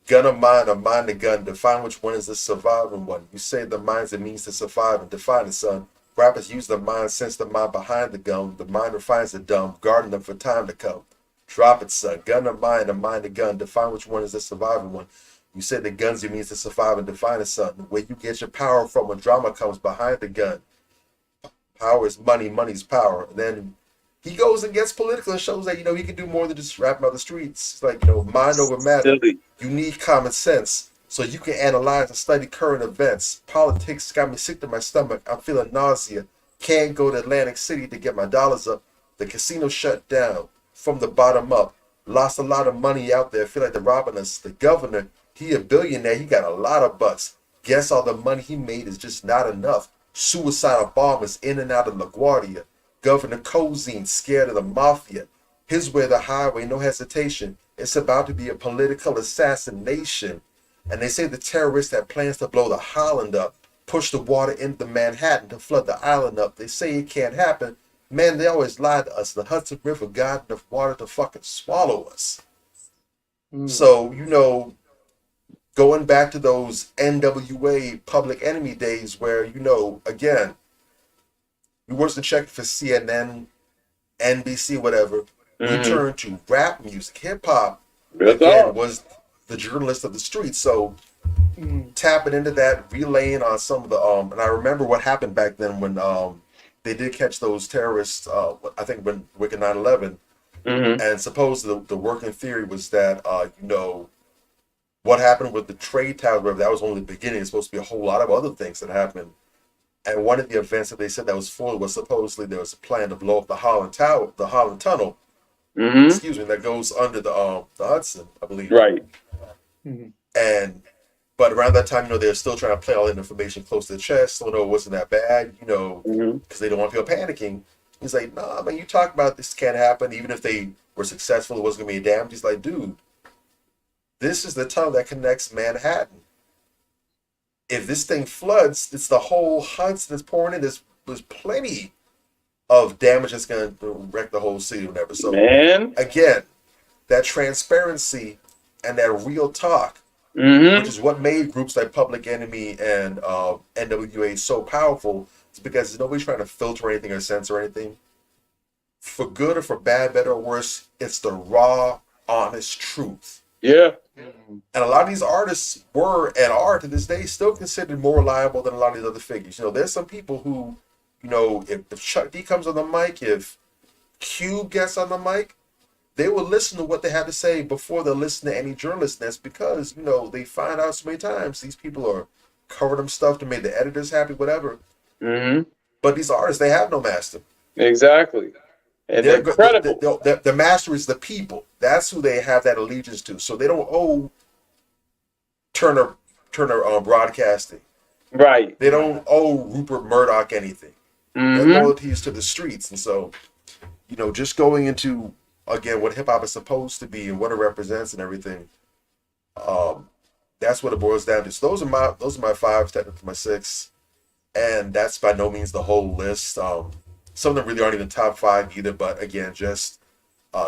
gun of mine, a mind a gun. Define which one is the surviving one. You say the mind's it means to survive and define it, son. Rappers use the mind, sense the mind behind the gun. The mind refines the dumb, guarding them for time to come. Drop it, son. Gun of mine, a mind a gun. Define which one is the surviving one. You say the guns it means to survive and define it, son. Where you get your power from when drama comes behind the gun. Power is money, money's power. And then he goes and gets political and shows that, he can do more than just rap about the streets. It's like, mind over matter. Silly. You need common sense so you can analyze and study current events. Politics got me sick to my stomach. I'm feeling nausea. Can't go to Atlantic City to get my dollars up. The casino shut down from the bottom up. Lost a lot of money out there. Feel like they're robbing us. The governor, he a billionaire. He got a lot of bucks. Guess all the money he made is just not enough. Suicidal bombers in and out of LaGuardia. Governor Cozine scared of the mafia. His way the highway, no hesitation. It's about to be a political assassination. And they say the terrorist that plans to blow the Holland up, push the water into Manhattan to flood the island up. They say it can't happen. Man, they always lie to us. The Hudson River got enough water to fucking swallow us. So, going back to those NWA Public Enemy days where, again, we wasn't checking for CNN, NBC, whatever. We turned to rap music. Hip hop, again, was the journalist of the streets. So tapping into that, relaying on some of the, and I remember what happened back then when they did catch those terrorists, I think when Wicked 9/11. And supposedly the working theory was that, what happened with the trade tower, that was only the beginning. It's supposed to be a whole lot of other things that happened. And one of the events that they said that was full was supposedly there was a plan to blow up the Holland Tower, the Holland Tunnel. Excuse me, that goes under the Hudson, I believe. Right. But around that time, they're still trying to play all that information close to the chest, so it wasn't that bad, because they don't want people panicking. He's like, nah, man, you talk about this can't happen. Even if they were successful, it wasn't gonna be damaged. He's like, dude, this is the tunnel that connects Manhattan. If this thing floods, it's the whole Hudson that's pouring in. There's plenty of damage that's going to wreck the whole city or whatever. So, again, that transparency and that real talk, which is what made groups like Public Enemy and NWA so powerful, is because nobody's trying to filter anything or censor anything. For good or for bad, better or worse, it's the raw, honest truth. Yeah. And a lot of these artists were and are to this day still considered more reliable than a lot of these other figures. There's some people who, if Chuck D comes on the mic, if Cube gets on the mic, they will listen to what they have to say before they listen to any journalist. And that's because, they find out so many times these people are covering them stuff to make the editors happy, whatever. But these artists, they have no master. Exactly. And they're credible. The master is the people. That's who they have that allegiance to. So they don't owe Turner Broadcasting. Right. They don't owe Rupert Murdoch anything. Their loyalty is to the streets. And so, just going into, again, what hip hop is supposed to be and what it represents and everything, that's what it boils down to. So those are my 5, technically my 6. And that's by no means the whole list. Some of them really aren't even top 5 either, but again, just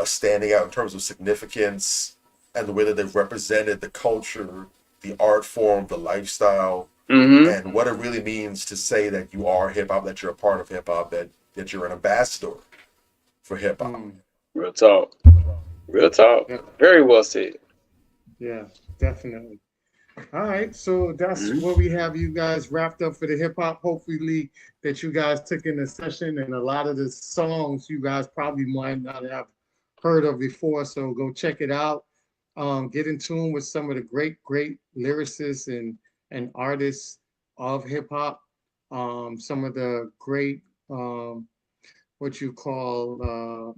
standing out in terms of significance and the way that they've represented the culture, the art form, the lifestyle, and what it really means to say that you are hip hop, that you're a part of hip hop, that you're an ambassador for hip hop. Real talk. Real talk. Yeah. Very well said. Yeah, definitely. All right, so that's what we have you guys wrapped up for the hip hop. Hopefully that you guys took in the session, and a lot of the songs you guys probably might not have heard of before. So go check it out. Get in tune with some of the great lyricists and artists of hip hop. Some of the great what you call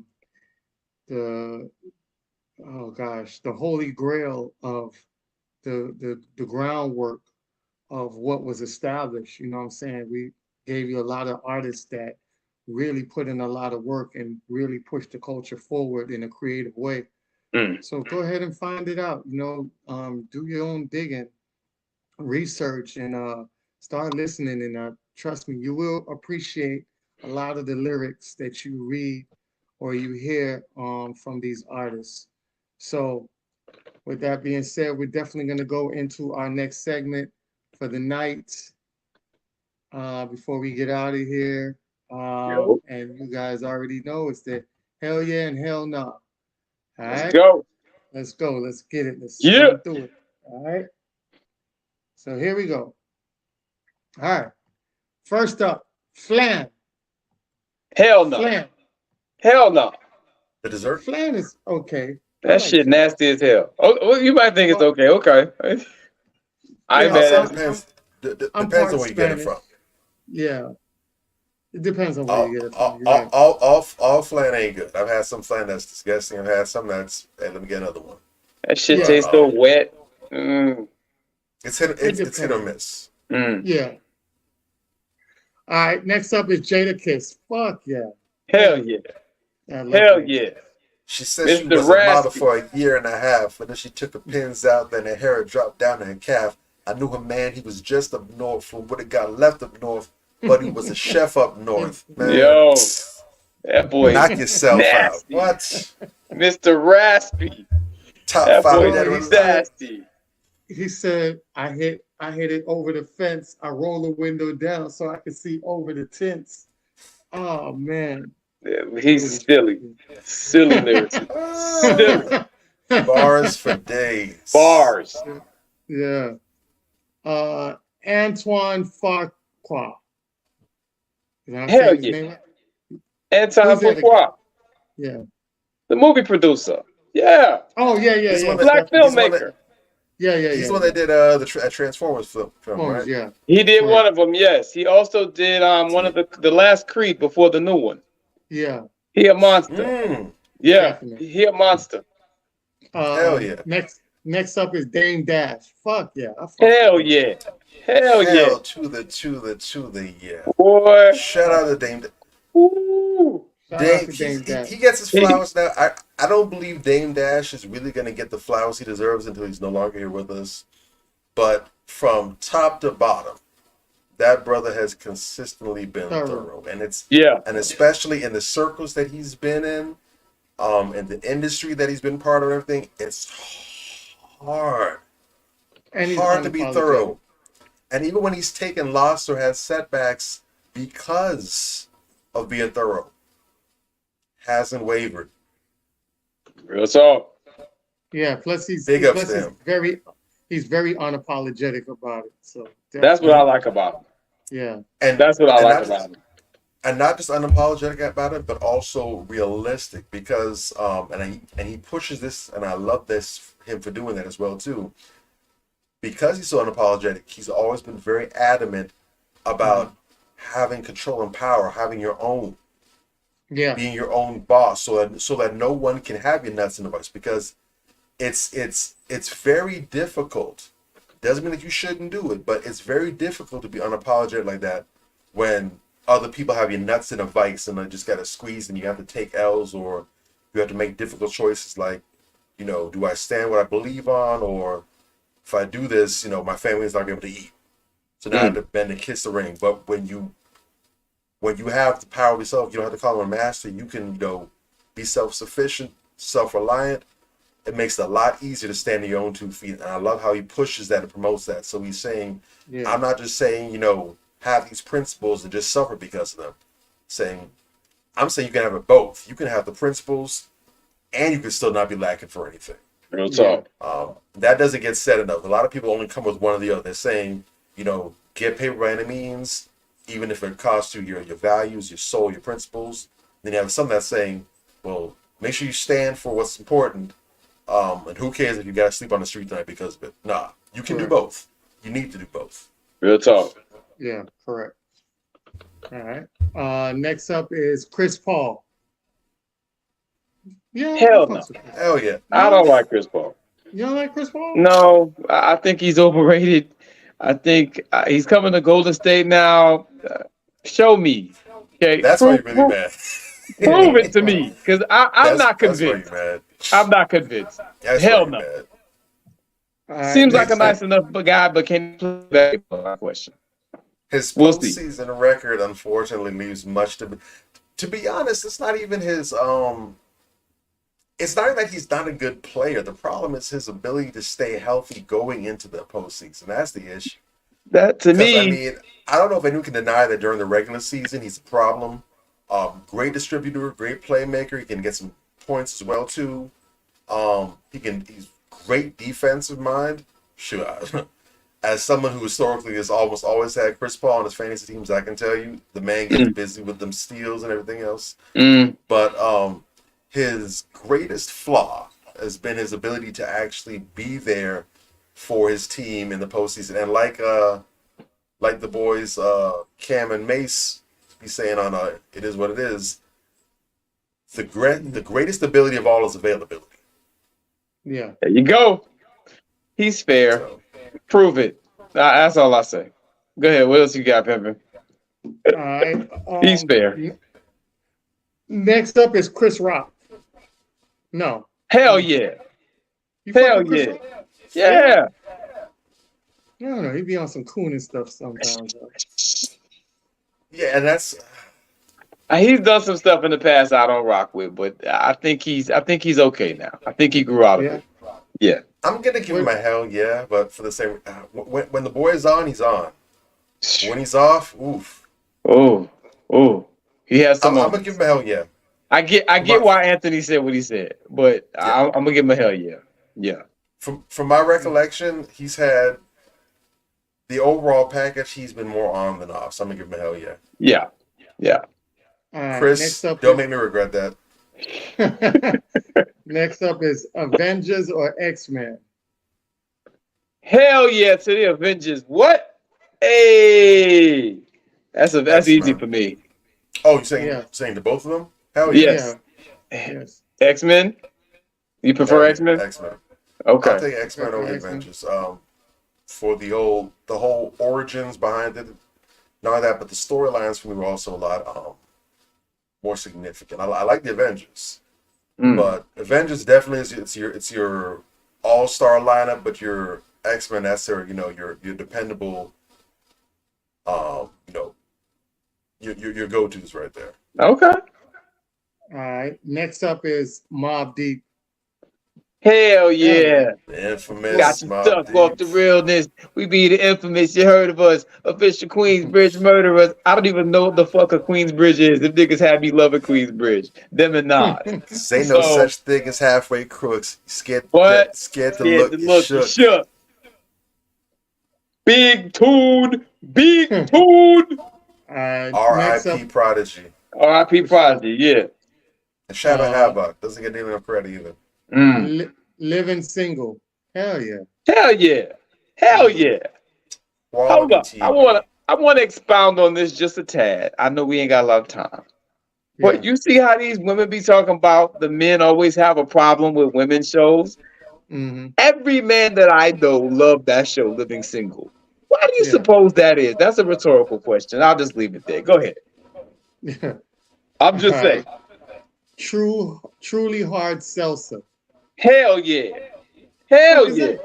the holy grail of the groundwork of what was established. You know what I'm saying? We gave you a lot of artists that really put in a lot of work and really pushed the culture forward in a creative way. So go ahead and find it out. Do your own digging, research, and start listening and trust me, you will appreciate a lot of the lyrics that you read or you hear from these artists. So, with that being said, we're definitely going to go into our next segment for the night before we get out of here. Yo, And you guys already know it's the hell yeah and hell no. All let's right, go. let's go. Let's get it. Let's Yeah. run through it. All right. So here we go. All right. First up, flan. Hell no. Flan. Hell no. The dessert. Flan is okay. I That like shit flan. nasty as hell. Oh, well, you might think it's Well, okay. Okay. I ain't yeah, mad Also at it. depends. I'm Depends on part where you get it Spanish. from. Yeah, it depends on where All, you get it from. all, You're all, right. all, all flan ain't good. I've had some flan that's disgusting. I've had some that's. Hey, let me get another one. That shit Yeah, But tastes so wet. Mm, it's hit. it It's hit or depends. miss. mm. Yeah. All right. Next up is Jada Kiss. Fuck yeah. Hell Hell yeah. yeah. I love Hell Jada. yeah. She said she Mr. was a model Raspy. for a year and a half, and then she took her pins out, then her hair dropped down to her calf. I knew her man, he was just up north from what it got left up north, but he was a chef up north. Man, Yo, that boy is knock yourself out. nasty. What? Mr. Raspy. Top That boy five Yo, dead he or is alive. said, nasty. he said, I hit it over the fence. I roll the window down so I could see over the tents. Oh man. Yeah, Dude he's is silly. Silly lyrics. Silly. Bars for days. Bars. yeah. Antoine Farquhar. Is that I'm Hell saying his yeah. name right? Anton Who's that again? Fuqua, Yeah. the movie producer. Yeah. Oh yeah, yeah, He's the yeah. one that. Black He's the one that. filmmaker. Yeah, yeah, He's yeah, the one yeah. that did the Transformers film, Phones, right? yeah. He did one Correct. of them, yes. He also did one of the last Creed before the new one. Yeah, He a monster. Mm, Yeah, definitely. he a monster. hell yeah. Next up is Dame Dash. Fuck yeah. I fuck with Hell Dame. yeah. Hell yeah. Hell to the yeah. Boy. Shout out to Dame. Ooh. Shout out Dame, to Dame Dash. he gets his He, flowers now. I don't believe Dame Dash is really going to get the flowers he deserves until he's no longer here with us. But from top to bottom, that brother has consistently been thorough, yeah. and especially in the circles that he's been in the industry that he's been part of, and everything. It's hard And he's to be unapologetic. thorough, and even when he's taken loss or has setbacks because of being thorough, hasn't wavered. Real talk. Yeah, plus Big ups to him. he's very unapologetic about it. So That's what I definitely, like about him. yeah. And That's what I and like not about just, him. and not just unapologetic about it, but also realistic because and he pushes this, and I love him for doing that as well too. Because he's so unapologetic, he's always been very adamant about having control and power, having your own, Yeah. being your own boss, so that no one can have your nuts in the vice. Because it's very difficult. Doesn't mean that you shouldn't do it, but it's very difficult to be unapologetic like that when other people have your nuts in a vice and they just got to squeeze and you have to take L's or you have to make difficult choices like, do I stand what I believe on, or if I do this, my family's not going to be able to eat. So now I have to bend and kiss the ring. But when you have the power of yourself, you don't have to call him a master. You can, be self-sufficient, self-reliant. It makes it a lot easier to stand on your own 2 feet. And I love how he pushes that and promotes that. So he's saying, Yeah. I'm not just saying, have these principles and just suffer because of them. I'm saying you can have it both. You can have the principles and you can still not be lacking for anything. Real talk. That doesn't get said enough. A lot of people only come with one or the other. They're saying, get paid by any means, even if it costs you your values, your soul, your principles. Then you have some that's saying, well, make sure you stand for what's important. And who cares if you gotta sleep on the street tonight because of it? Nah, you can do both. You need to do both. Real talk. Yeah, correct. All right. Next up is Chris Paul. Yeah. Hell I no. fucks with Chris. Hell yeah. I don't like Chris Paul. You don't like Chris Paul? No, I think he's overrated. I think he's coming to Golden State now. Show me. Okay. That's why you're really mad. Prove it to me. Because I'm not That's why convinced. you're mad. I'm not convinced. That's Hell why no. you're mad. All right, Seems like a next up. nice enough guy, but can he play basketball? My question. His We'll see. postseason record, unfortunately, leaves much to be. To be honest, it's not even his. It's not that he's not a good player. The problem is his ability to stay healthy going into the postseason. That's the issue. That to Because I me, mean, I don't know if anyone can deny that during the regular season he's a problem. Great distributor, great playmaker. He can get some points as well too. He's great defensive mind. Sure. As someone who historically has almost always had Chris Paul on his fantasy teams, I can tell you the man gets busy with them steals and everything else. But his greatest flaw has been his ability to actually be there for his team in the postseason. And like the boys Cam and Mace be saying on It Is What It Is, the greatest ability of all is availability. Yeah. there you go. He's fair. So, Prove it. That's all I say. Go ahead. What else you got, Pimpin? All right. He's fair. Next up is Chris Rock. No. Hell yeah. You fuck Hell with Chris yeah. Rock? Yeah. I don't know. He be on some cooning stuff sometimes. Though. yeah, and that's He's done some stuff in the past I don't rock with, but I think he's okay now. I think he grew out of Yeah. it. Yeah. I'm gonna give him a hell yeah, but for the same when the boy is on, he's on. When he's off, oof. Oh. He has I'm some. gonna give him a hell yeah. I get why Anthony said what he said, but I'm gonna give him a hell yeah. Yeah. From my recollection, he's had the overall package. He's been more on than off, so I'm gonna give him a hell yeah. Yeah. Yeah. All right. Chris, Next up don't make me regret that. Next up is Avengers or X-Men. Hell yeah to the Avengers. What? Hey. That's easy X-Men. for me. Oh, you're saying to both of them? Hell yeah. Yes. Yeah. Yes. X-Men? You prefer X-Men? X-Men. Okay. I'll take X-Men over the Avengers. For the whole origins behind it, not that, but the storylines for me were also a lot more significant. I like the Avengers, but Avengers definitely is it's your all-star lineup, but your X-Men, that's your your dependable your go-tos right there. Okay. All right. Next up is Mobb Deep. Hell yeah. The infamous Got you Mobb stuck Deep. off the realness. We be the infamous. You heard of us. Official Queensbridge murderers. I don't even know what the fuck a Queensbridge is. If niggas had me loving Queensbridge. Them and not. Say no such thing as halfway crooks. Scared to look, you shook. Big Tune. Big Tune. R.I.P. Prodigy. R.I.P. Prodigy, yeah. And Shabba Havoc doesn't get nearly enough credit either. Living Single. Hell yeah. Hell yeah. Hell yeah. Hold up. TV. I want to expound on this just a tad. I know we ain't got a lot of time. But you see how these women be talking about the men always have a problem with women's shows? Mm-hmm. Every man that I know loved that show, Living Single. Why do you suppose that is? That's a rhetorical question. I'll just leave it there. Go ahead. I'm just saying. Truly Hard Seltzer. Hell yeah. Hell yeah.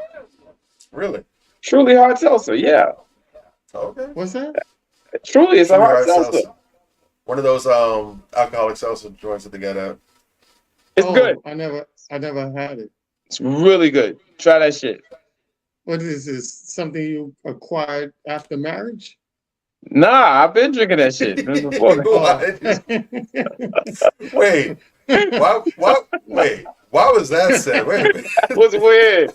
Really? Truly Hard Seltzer, yeah. Okay. What's that? Truly, it's Truly a hard seltzer. One of those alcoholic seltzer joints that they got out. It's good. I never had it. It's really good. Try that shit. What is this? Something you acquired after marriage? Nah, I've been drinking that shit before. Wait. Why was that said? Wait a minute. That was weird.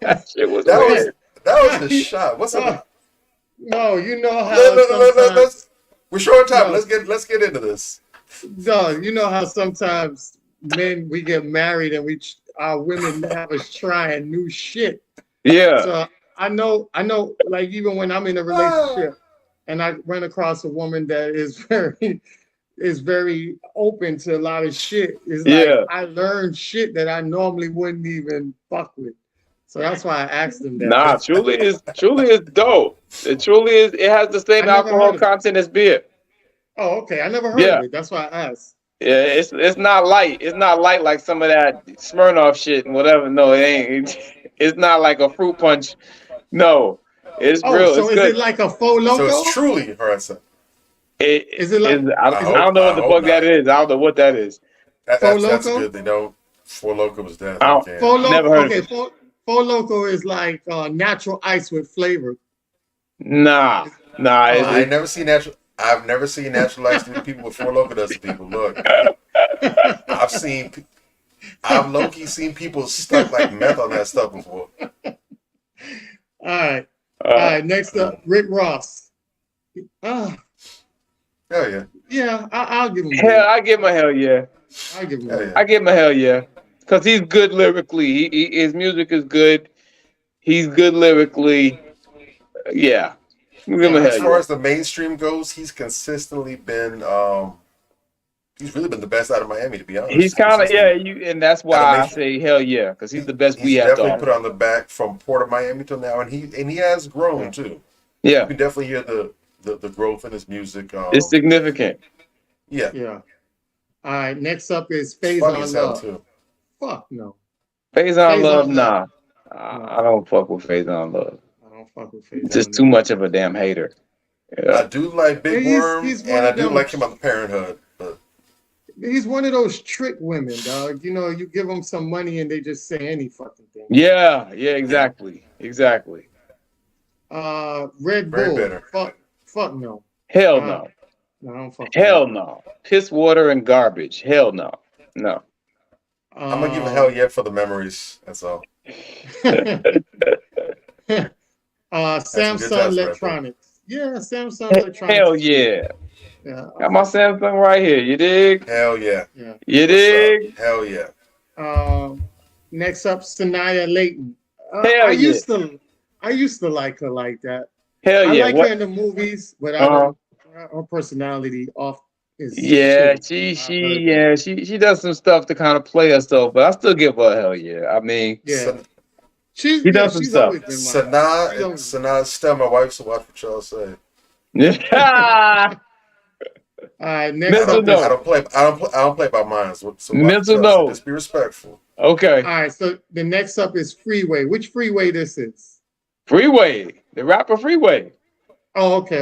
That shit was weird. That was the shot. What's up? No, you know how we're short on time. Let's get into this. No, you know how sometimes men we get married and our women have us trying new shit. Yeah. So I know, like even when I'm in a relationship and I run across a woman that is very open to a lot of shit. It's like I learned shit that I normally wouldn't even fuck with. So that's why I asked them that. Nah, truly is dope. It truly is. It has the same alcohol content as beer. Oh, okay. I never heard of it. That's why I asked. Yeah, it's not light. It's not light like some of that Smirnoff shit and whatever. No, it ain't. It's not like a fruit punch. No, It's Oh, real. so It's is good. it like a faux So loco? it's truly her and son. Is it like I don't know I what the hope fuck that not. is. I don't know what that is. faux That's loco? good. They know Four Loco was death. I You don't, can't. Faux never loco. heard of Okay, it. faux loco is like natural ice with flavor. Nah, nah. Oh, I ain't never seen natural. I've never seen natural lights do to people with Four Loco does to people. Look, I've seen. I've low key seen people stuck like meth on that stuff before. All right. All uh, right. Next up, Rick Ross. Uh, Hell yeah. yeah, I'll give him hell, that. I give him a hell yeah. I'll give him Hell that. yeah. I give him a hell yeah. Because he's good lyrically. His music is good. He's good lyrically. Yeah. Give him a Yeah, As hell far yeah. as the mainstream goes, he's consistently been. He's really been the best out of Miami, to be He's honest. kind of, yeah, Consistently. and that's Out of why I mainstream, say hell yeah. Because he's the best we he's have to definitely put offer. on the back from Port of Miami till now, and he has grown Yeah. too. You Yeah. can definitely hear the growth in his music. It's significant. Yeah, Yeah. All right. Next up is it's Phase funny on as hell Love. too. Fuck no. Phase on Phase Love, on Love. nah. No, I don't fuck with Phase on Love. I don't fuck with Phase It's just on too Love. much of a damn hater. Yeah. I do like Big Worm, He's one and I of do them. like him on Parenthood. But He's one of those trick women, dog. You know, you give them some money and they just say any fucking thing. Yeah, exactly. Exactly. Red very Bull. bitter. Fuck no. Hell Uh, no. No, I don't fuck with Hell no. Piss water and garbage. Hell no. No. that. I'm gonna give a hell yeah for the memories. That's all. some good Samsung times, Red Bull. Electronics. Yeah, Samsung Electronics. Hell is yeah. good. Yeah. Got my Samsung right here. You dig? Hell yeah. Yeah. You What's dig? up? Hell yeah. Next up, Sanaya Layton. Hell I yeah. used to like her like that. Hell I yeah. like What? her in the movies, but I Uh-huh. don't. Her personality off is Yeah, shitty. she does some stuff to kind of play herself, but I still give her a hell yeah. I mean, Yeah, he does some she's stuff. always been mine. Sanaa, still my wife, so watch what y'all say. Yeah. All right, next Mental up. note. I don't play by mine. So watch Mental what y'all say. note. Just be respectful. Okay. All right, so the next up is Freeway. Which Freeway this is? Freeway. The rapper Freeway. Oh, okay.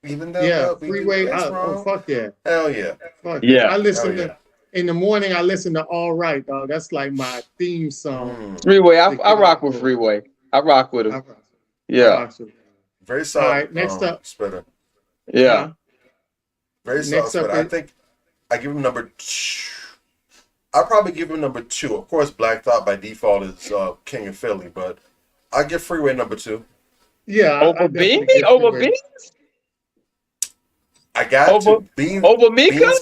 Even though Yeah, we Freeway. do things Oh, wrong. fuck yeah. Hell yeah. Fuck Yeah. I listen Hell to in the morning. I listen to All Right, dog. That's like my theme song. Freeway. I rock with Freeway. I rock with I him. rock with- I Yeah. rock with- Very solid. All right, next up. Spitter. Yeah. Very solid Next up spitter. I is- think I give him number 2. I'll probably give him number 2. Of course, Black Thought by default is King of Philly, but I give Freeway number 2. Yeah. Over definitely Beanie? give Over Freeway. Beans? I got Over- to. Beans, over Mika?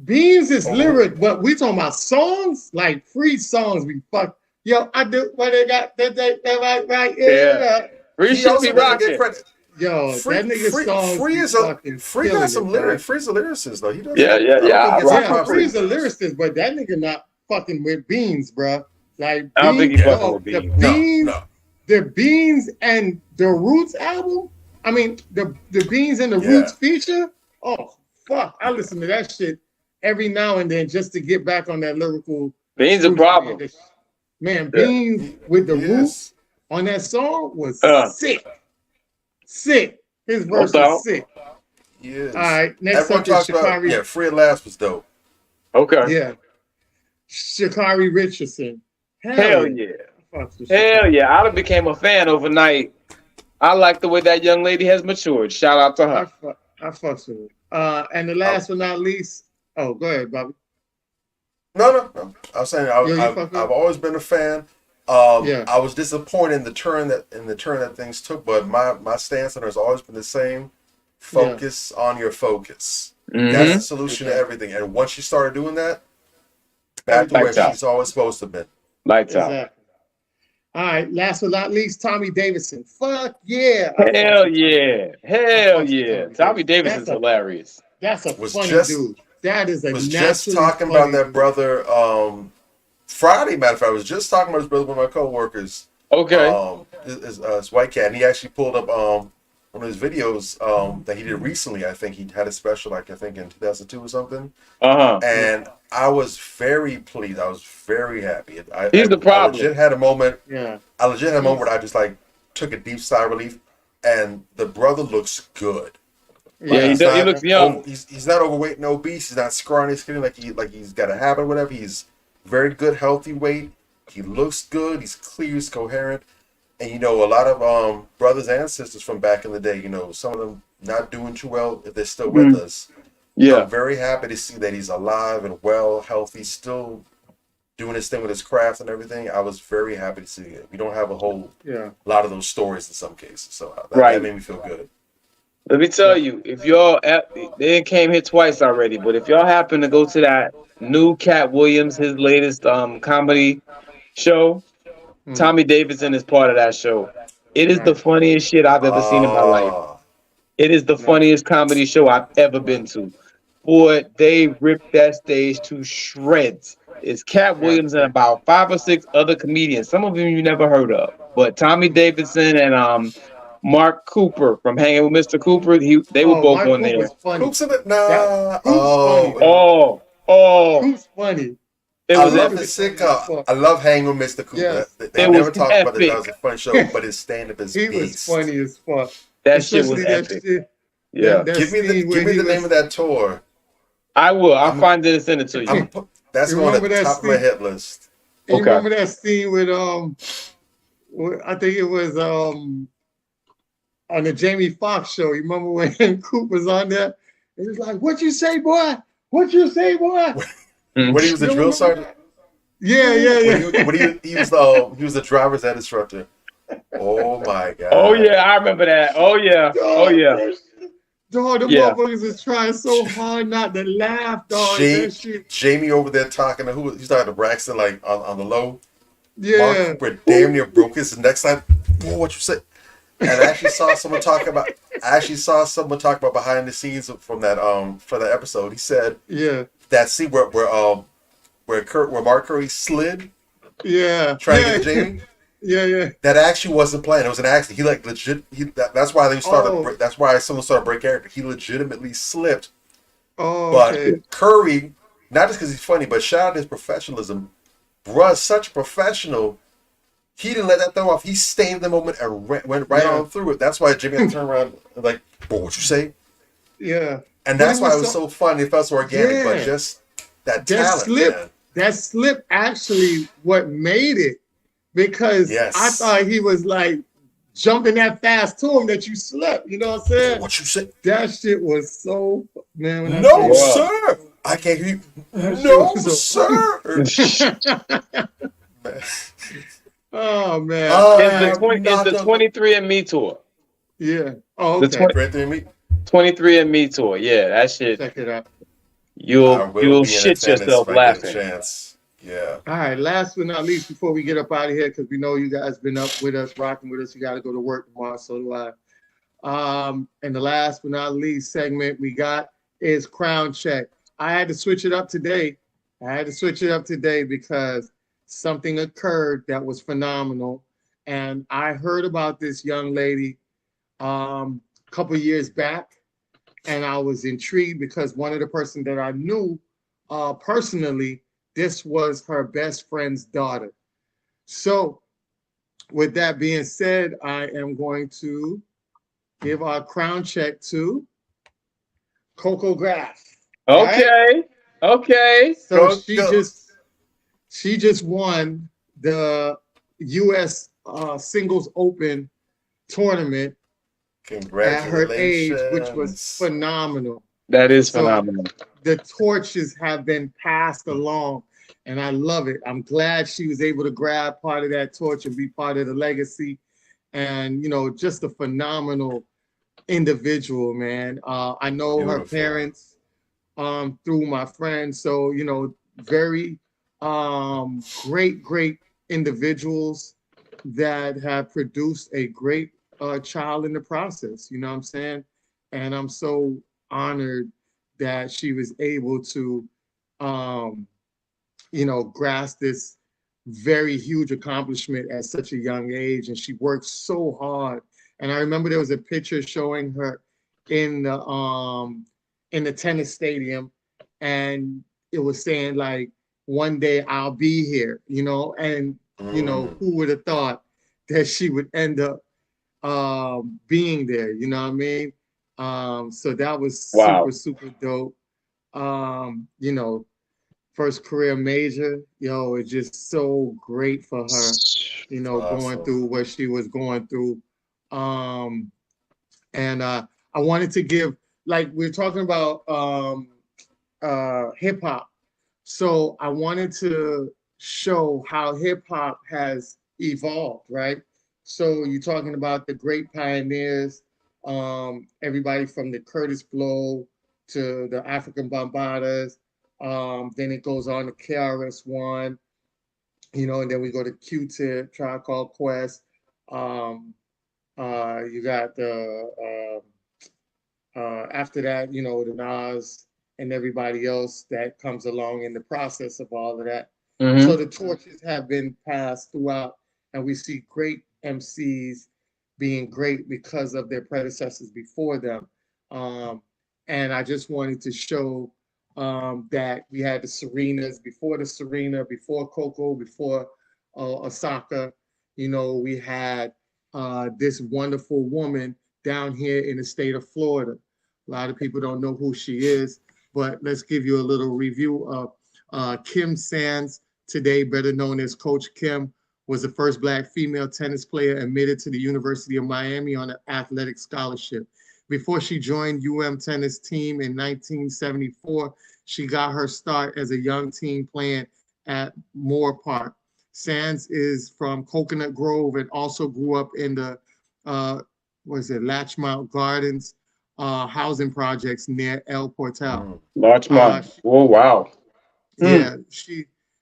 Beans is Oh. lyric, but we talking about songs, like free songs. We fuck. Yo, I do what they got. That right. Yeah. Free He should also be doesn't get rocking. credit. Yo, that nigga songs. Free be is a fucking Free killing got some it, lyrics. dog. Free's a lyricist though. He does. Yeah. I I don't rock think Yeah, it's Free's a lyricist, but that nigga not fucking with Beans, bro. Like I don't think Beans, he fucking dog, with the Beans. Beans, No. the Beans and the Roots album. I mean, the Beans and the Yeah. Roots feature. Oh fuck, I listen to that shit every now and then just to get back on that lyrical. Beans a Roots problem. band. Man, Yeah. Beans with the Yes. Roots on that song was sick. His verse Okay. was sick. Yes. All right, next Everyone up is talks about Sha'Carri. Free at Last was dope. Okay. Yeah, Sha'Carri Richardson. Hell yeah. Fuck with Hell Sha'Carri. yeah. I became a fan overnight. I like the way that young lady has matured. Shout out to her. I fucks with it. And the last but not least, oh, go ahead, Bobby. No. I was saying you fuck with I've always been a fan. Yeah. I was disappointed in the turn that things took, but my stance on it has always been the same. Focus on your focus. Mhm. That's the solution to everything. And once she started doing that, back to where Lights out. she's always supposed to be. Lights out. Exactly. All right, last but not least, Tommy Davidson. Fuck yeah. Hell yeah. Hell with yeah. Tommy Tommy Davis That's is a- hilarious. That's a Was funny just- dude. That is a Was naturally just talking funny about that dude. brother Friday, matter of fact. I was just talking about his brother with my coworkers. Okay. His white cat. And he actually pulled up one one of his videos that he did recently. I think he had a special, like I think in 2002 or something. Uh-huh. And I was very pleased. I was very happy. He's the I problem. legit had a moment. Yeah. I legit had a moment where I just like took a deep sigh of relief. And the brother looks good. Yeah, Like, he looks young. He's not overweight and obese. He's not scrawny, skinny like he's got a habit or whatever. He's very good, healthy weight. He looks good. He's clear. He's coherent. And you know, a lot of brothers and sisters from back in the day, you know, some of them not doing too well if they're still with us. Yeah. I'm very happy to see that he's alive and well, healthy, still doing his thing with his craft and everything. I was very happy to see it. We don't have a whole lot of those stories in some cases, so that made me feel good. Let me tell you, if y'all, they came here twice already, but if y'all happen to go to that new Cat Williams, his latest comedy show, Tommy Davidson is part of that show. It is the funniest shit I've ever seen in my life. It is the funniest comedy show I've ever been to. Boy, they ripped that stage to shreds. It's Cat Williams and about 5 or 6 other comedians. Some of them you never heard of, but Tommy Davidson and Mark Cooper from Hanging with Mr. Cooper, they were both Mark on there. Cooper's funny. Coop's in it? Nah. Funny. Coop's funny. I love the sitcom. I love Hanging with Mr. Cooper. Yes. They never talked about it. That was a fun show, but his stand-up is He beast. was funny as fuck. That shit was epic. Yeah. Give me the name of that tour. I will. I'll find it and send it to you. That's going at the top of my hit list. You remember that scene with I think it was on the Jamie Foxx show. You remember when Coop was on there? It was like, "What you say, boy? What you say, boy?" When he was a drill sergeant. Yeah. When he was the driver's ed instructor. Oh my god. Oh yeah, I remember that. Oh yeah. Dog, the motherfuckers is trying so hard not to laugh, dog. Jamie over there talking to he's talking to Braxton like on the low. Yeah. Mark Cooper damn near broke his next time. Boy, what you say? And I actually saw someone talk about behind the scenes from that episode. He said that scene where Mark Curry slid. Yeah. Trying to get to Jamie. Yeah. That actually wasn't planned. It was an accident. He like legit. That's why they started. That's why someone started to break character. He legitimately slipped. But Curry, not just because he's funny, but shout out to his professionalism. Bruh's such a professional. He didn't let that throw off. He stayed in the moment and went right on through it. That's why Jimmy had to turn around and like, "Bro, what you say?" Yeah. And that's why it was so fun. It felt so organic, but just that talent. Slip. That slip actually what made it. Because I thought he was like jumping that fast to him that you slept. You know what I'm saying? What you said? That shit was so man. No, sir. I can't hear you. No, sir. Oh man. It's the 23andMe tour. Yeah. Oh, okay. The 23andMe tour. Yeah, that shit. Check it out. You'll shit yourself laughing. Yeah. All right. Last but not least, before we get up out of here, because we know you guys been up with us, rocking with us. You got to go to work tomorrow. So do I. And the last but not least segment we got is Crown Check. I had to switch it up today. Because something occurred that was phenomenal. And I heard about this young lady a couple of years back. And I was intrigued because one of the person that I knew personally, this was her best friend's daughter. So with that being said, I am going to give our crown check to Coco Graff. Okay. So she just won the U.S. Singles Open tournament at her age, which was phenomenal. That is phenomenal. The torches have been passed along, and I love it. I'm glad she was able to grab part of that torch and be part of the legacy. And, you know, just a phenomenal individual, man. I know her parents through my friends. So, you know, very great individuals that have produced a great child in the process. You know what I'm saying? And I'm so honored that she was able to, you know, grasp this very huge accomplishment at such a young age. And she worked so hard And I remember there was a picture showing her in the tennis stadium, and it was saying like, one day I'll be here, and who would have thought that she would end up being there, you know what I mean? So that was super, Wow. super dope. You know, first career major, it's just so great for her, going Awesome. through what she was going through. Um, and I wanted to give, like, we're talking about hip hop. So I wanted to show how hip hop has evolved, right? So you're talking about the great pioneers, everybody from the Curtis Blow to the African Bambadas. Then it goes on to KRS-One, and then we go to Q-Tip, Tribe Called Quest. Um, you got the after that, the Nas and everybody else that comes along in the process of all of that. So Mm-hmm. the torches have been passed throughout, and we see great MCs being great because of their predecessors before them. Um, and I just wanted to show that we had the Serenas before the Serena, before Coco, before Osaka. We had this wonderful woman down here in the state of Florida. A lot of people don't know who she is, but let's give you a little review of Kim Sands, today better known as Coach Kim, was the first Black female tennis player admitted to the University of Miami on an athletic scholarship. Before she joined tennis team in 1974, she got her start as a young teen playing at Moore Park. Sands is from Coconut Grove and also grew up in the Latchmount Gardens housing projects near El Portal. Larchmont. Oh, wow. Mm. Yeah,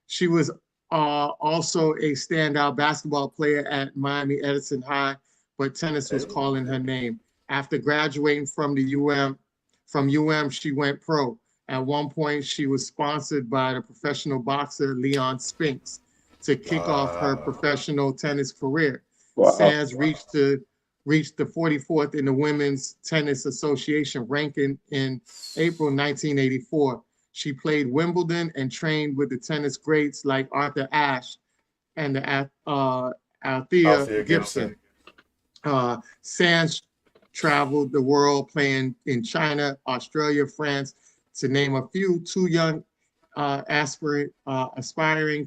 she was also a standout basketball player at Miami Edison High, but tennis was calling her name. After graduating from UM, she went pro. At one point, she was sponsored by the professional boxer Leon Spinks to kick off her professional tennis career. Wow. Sands reached the 44th in the Women's Tennis Association ranking in April 1984. She played Wimbledon and trained with the tennis greats like Arthur Ashe and Althea Althea Gibson. Gibson. Sands traveled the world playing in China, Australia, France, to name a few. Two young aspiring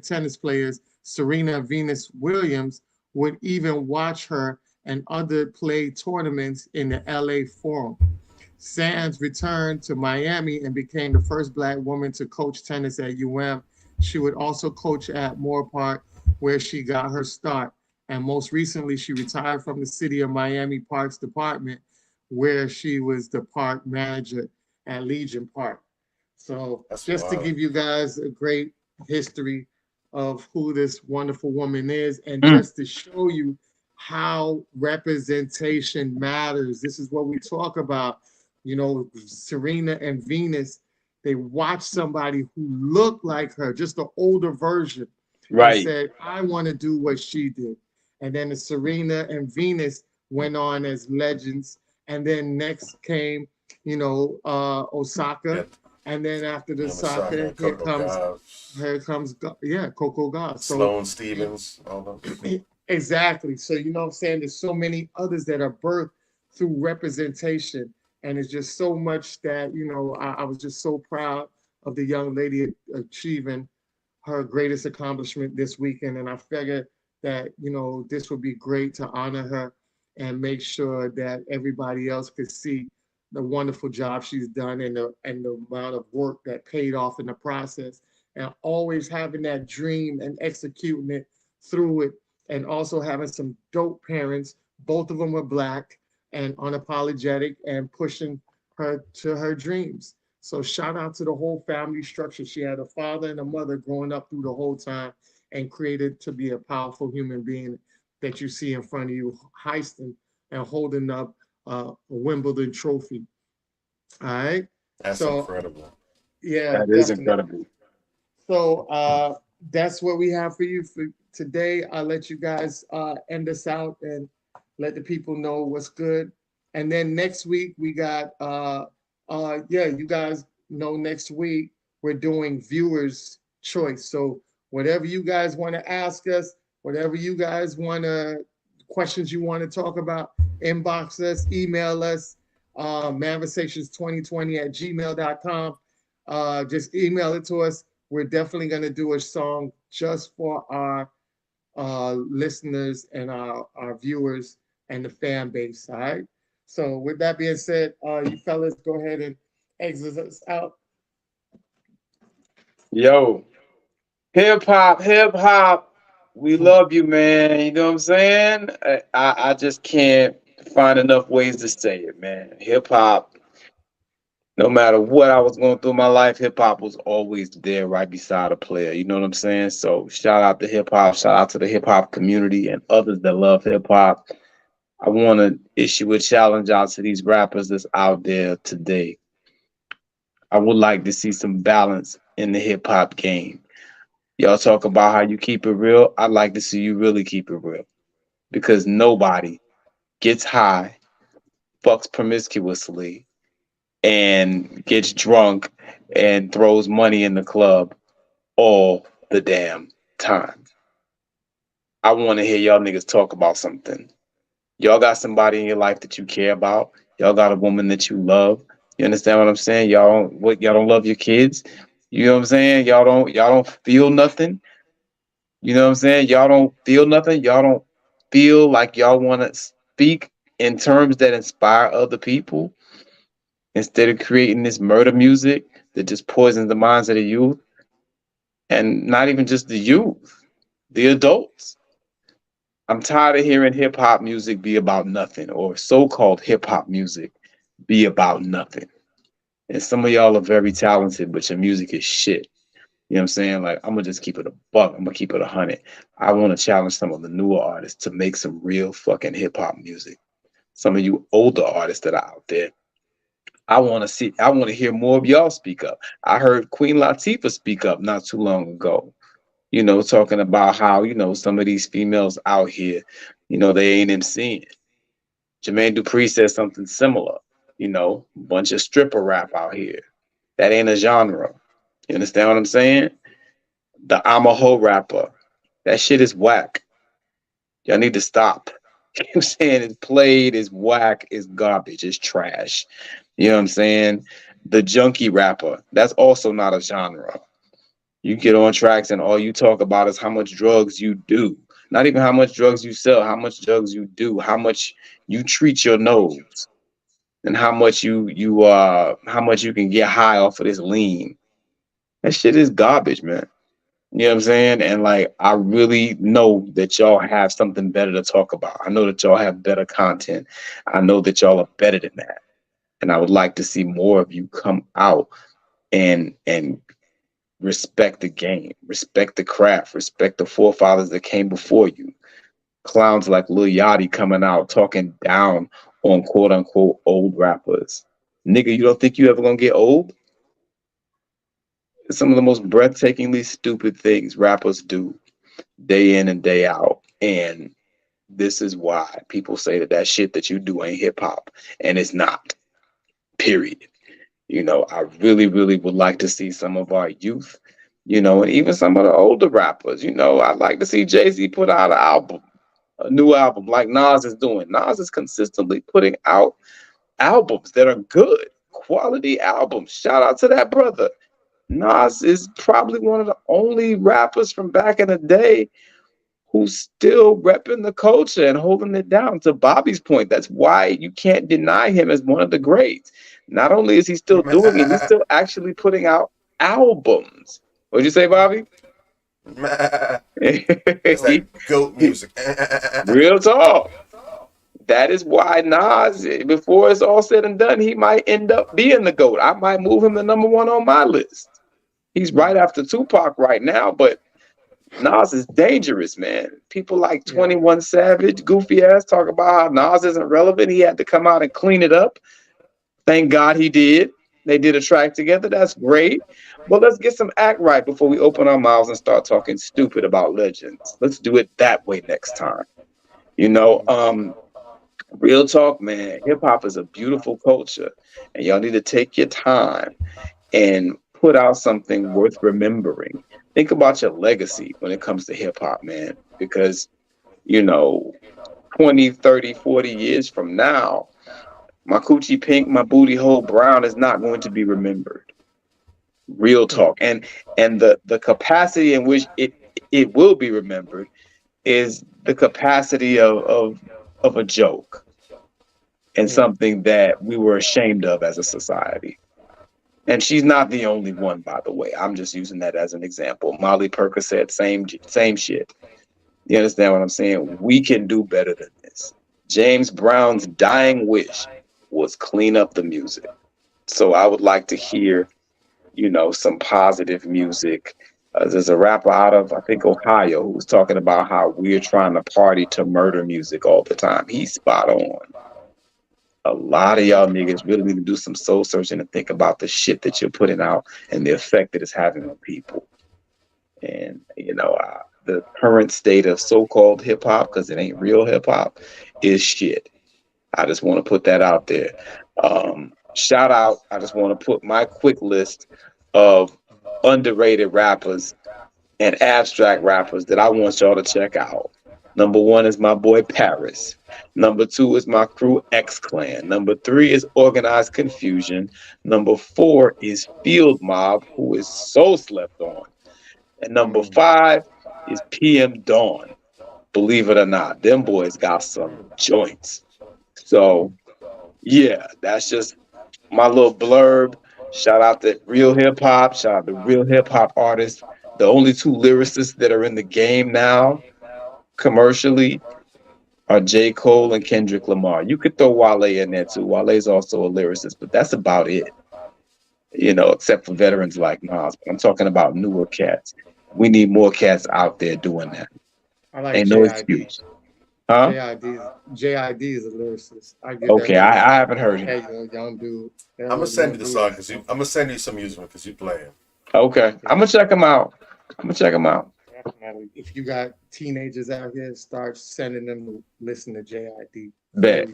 tennis players, Serena Venus Williams, would even watch her and other play tournaments in the LA Forum. Sands returned to Miami and became the first Black woman to coach tennis at She would also coach at Moore Park, where she got her start. And most recently, she retired from the City of Miami Parks Department, where she was the park manager at Legion Park. So That's just to wild. give you guys a great history of who this wonderful woman is, and Mm. just to show you how representation matters. This is what we talk about. Serena and Venus, they watched somebody who looked like her, just an older version, and Right. said, I want to do what she did. And then the Serena and Venus went on as legends. And then next came, Osaka. Yeah, And then after the Masaka, Osaka, Coco Gauff, Coco Gauff. So Sloane Stevens, all them. exactly. So you know what I'm saying? There's so many others that are birthed through representation. And it's just so much that, I was just so proud of the young lady achieving her greatest accomplishment this weekend. And I figured that, this would be great to honor her and make sure that everybody else could see the wonderful job she's done and the amount of work that paid off in the process. And always having that dream and executing it through it, and also having some dope parents. Both of them were Black and unapologetic and pushing her to her dreams. So shout out to the whole family structure. She had a father and a mother growing up through the whole time and created to be a powerful human being that you see in front of you, heisting and holding up a Wimbledon trophy. All right. That's So incredible. yeah, That is definitely. incredible. So that's what we have for you for today. I'll let you guys end us out, and let the people know what's good. And then next week we got yeah, you guys know next week we're doing viewers choice. So whatever you guys want to ask us, whatever you guys want to questions you want to talk about, inbox us, email us, manversations2020@gmail.com. Just email it to us. We're definitely going to do a song just for our listeners and our viewers and the fan base. All right. So with that being said, you fellas go ahead and exit us out. Yo, hip hop, hip hop. We love you, man. You know what I'm saying? I just can't find enough ways to say it, man. Hip hop, no matter what I was going through in my life, hip hop was always there right beside a player. You know what I'm saying? So shout out to hip hop, shout out to the hip hop community and others that love hip hop. I want to issue a challenge out to these rappers that's out there today. I would like to see some balance in the hip hop game. Y'all talk about how you keep it real. I'd like to see you really keep it real because nobody gets high, fucks promiscuously, and gets drunk and throws money in the club all the damn time. I want to hear y'all niggas talk about something. Y'all got somebody in your life that you care about. Y'all got a woman that you love. You understand what I'm saying? Y'all don't love your kids. You know what I'm saying? Y'all don't feel nothing. You know what I'm saying? Y'all don't feel nothing. Y'all don't feel like y'all want to speak in terms that inspire other people instead of creating this murder music that just poisons the minds of the youth and not even just the youth, the adults. I'm tired of hearing hip hop music be about nothing or so called hip hop music be about nothing. And some of y'all are very talented, but your music is shit. You know what I'm saying? Like, I'm gonna just keep it a buck. I'm gonna keep it 100. I want to challenge some of the newer artists to make some real fucking hip hop music. Some of you older artists that are out there, I want to hear more of y'all speak up. I heard Queen Latifah speak up not too long ago, talking about how, some of these females out here, they ain't MCing. Jermaine Dupri said something similar, a bunch of stripper rap out here. That ain't a genre. You understand what I'm saying? The I'm a hoe rapper. That shit is whack. Y'all need to stop. You know what I'm saying? It's played, it's whack, it's garbage, it's trash. You know what I'm saying? The junkie rapper. That's also not a genre. You get on tracks and all you talk about is how much drugs you do. Not even how much drugs you sell, how much drugs you do, how much you treat your nose, and how much you can get high off of this lean. That shit is garbage, man. You know what I'm saying? And like, I really know that y'all have something better to talk about. I know that y'all have better content. I know that y'all are better than that. And I would like to see more of you come out and respect the game, respect the craft, respect the forefathers that came before you. Clowns like Lil Yachty coming out talking down on quote unquote old rappers. Nigga, you don't think you ever gonna get old? Some of the most breathtakingly stupid things rappers do day in and day out. And this is why people say that shit that you do ain't hip hop. And it's not, period. I really, really would like to see some of our youth, and even some of the older rappers. I'd like to see Jay-Z put out a new album like Nas is doing. Nas is consistently putting out albums that are good, quality albums. Shout out to that brother. Nas is probably one of the only rappers from back in the day who's still repping the culture and holding it down. To Bobby's point, that's why you can't deny him as one of the greats. Not only is he still doing it, he's still actually putting out albums. What'd you say, Bobby? It's that goat music. Real talk. That is why Nas, before it's all said and done, he might end up being the GOAT. I might move him to number one on my list. He's right after Tupac right now, but Nas is dangerous, man. People like 21 Savage, goofy ass, talk about how Nas isn't relevant. He had to come out and clean it up. Thank God he did. They did a track together. That's great. But let's get some act right before we open our mouths and start talking stupid about legends. Let's do it that way next time. Real talk, man. Hip hop is a beautiful culture, and y'all need to take your time and put out something worth remembering. Think about your legacy when it comes to hip hop, man, because, you know, 20, 30, 40 years from now, my coochie pink, my booty hole brown is not going to be remembered. Real talk. And the capacity in which it will be remembered is the capacity of a joke and something that we were ashamed of as a society. And she's not the only one, by the way. I'm just using that as an example. Molly Percocet, same shit. You understand what I'm saying? We can do better than this. James Brown's dying wish was clean up the music. So I would like to hear, some positive music. There's a rapper out of, I think, Ohio who was talking about how we're trying to party to murder music all the time. He's spot on. A lot of y'all niggas really need to do some soul searching and think about the shit that you're putting out and the effect that it's having on people. And, the current state of so-called hip hop, because it ain't real hip hop, is shit. I just want to put that out there. Shout out. I just want to put my quick list of underrated rappers and abstract rappers that I want y'all to check out. Number one is my boy Paris. Number two is my crew X Clan. Number three is Organized Confusion. Number four is Field Mob, who is so slept on. And number five is PM Dawn. Believe it or not, them boys got some joints. So, yeah, that's just my little blurb. Shout out to real hip hop. Shout out to real hip hop artists. The only two lyricists that are in the game now, commercially, are J. Cole and Kendrick Lamar. You could throw Wale in there too. Wale's also a lyricist, but that's about it. Except for veterans like Nas. But I'm talking about newer cats. We need more cats out there doing that. I like Ain't no JID. excuse. Huh? JID is a lyricist. I give that Okay, nigga. I haven't heard him. Hey, young dude. I'm gonna send you the song because I'm gonna send you some music because you playing. Okay, I'm gonna check him out. Definitely. If you got teenagers out here, start sending them to listen to JID. Bet.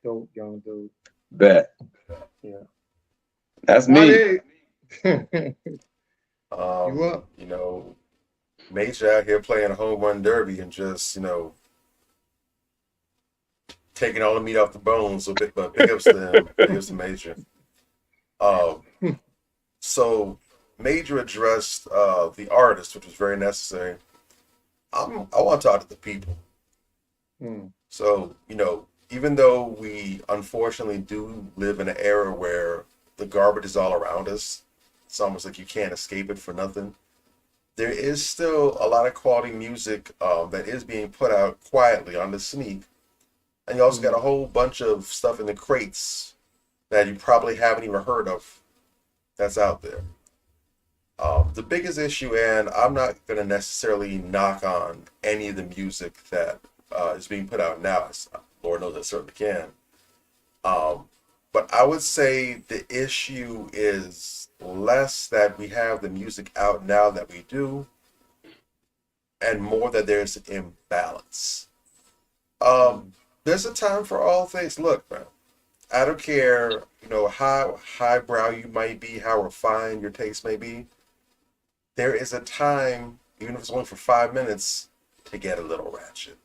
Don't young dude. Bet. Yeah. That's me. You up? Major out here playing a home run derby and just, taking all the meat off the bones. So big ups to him. Big ups to Major. So Major addressed the artist, which was very necessary. I want to talk to the people. So, even though we unfortunately do live in an era where the garbage is all around us, it's almost like you can't escape it for nothing. There is still a lot of quality music that is being put out quietly on the sneak. And you also got a whole bunch of stuff in the crates that you probably haven't even heard of that's out there. The biggest issue, and I'm not going to necessarily knock on any of the music that is being put out now. Lord knows I certainly can. But I would say the issue is less that we have the music out now that we do, and more that there's an imbalance. There's a time for all things. Look, man, I don't care, how highbrow you might be, how refined your taste may be. There is a time, even if it's only for 5 minutes, to get a little ratchet.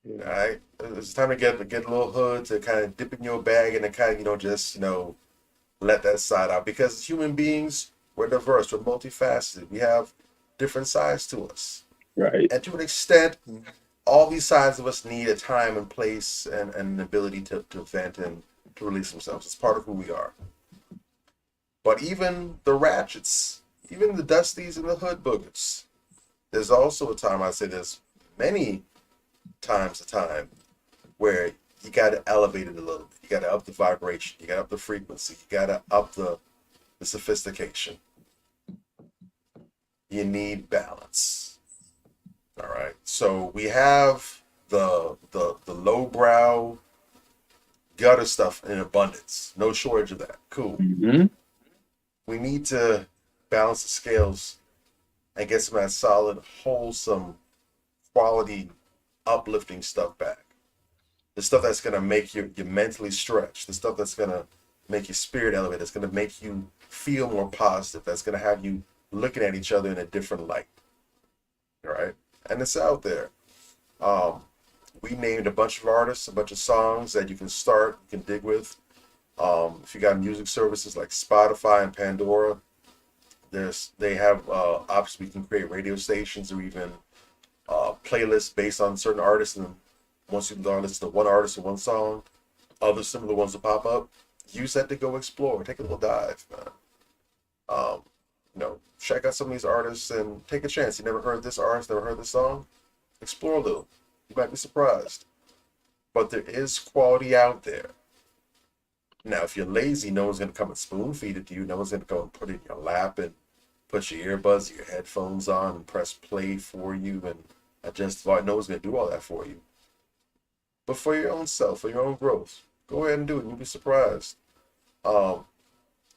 All right, it's time to get a little hood, to kind of dip in your bag and to kind of just let that side out, because as human beings, we're diverse, we're multifaceted, we have different sides to us, right? And to an extent, all these sides of us need a time and place and an ability to vent and to release themselves. It's part of who we are. But even the ratchets, even the dusties and the hood boogers, there's also a time, I'd say there's many times a time where you got to elevate it a little bit. You got to up the vibration. You got to up the frequency. You got to up the sophistication. You need balance. All right. So we have the lowbrow gutter stuff in abundance. No shortage of that. Cool. Mm-hmm. We need to balance the scales and get some of that solid, wholesome, quality, uplifting stuff back. the stuff that's gonna make you mentally stretch, the stuff that's gonna make your spirit elevate, that's gonna make you feel more positive, that's gonna have you looking at each other in a different light. All right, and it's out there. We named a bunch of artists, a bunch of songs that you can start, you can dig with. If you got music services like Spotify and Pandora, they have options. We can create radio stations or even playlists based on certain artists, and once you listen to one artist or one song, other similar ones will pop up. Use that to go explore, take a little dive, man. Check out some of these artists and take a chance. You never heard this artist, never heard this song? Explore a little. You might be surprised. But there is quality out there. Now, if you're lazy, no one's going to come and spoon feed it to you. No one's going to go and put it in your lap and put your earbuds, your headphones on and press play for you and adjust the volume. No one's going to do all that for you. But for your own self, for your own growth, go ahead and do it. You'll be surprised.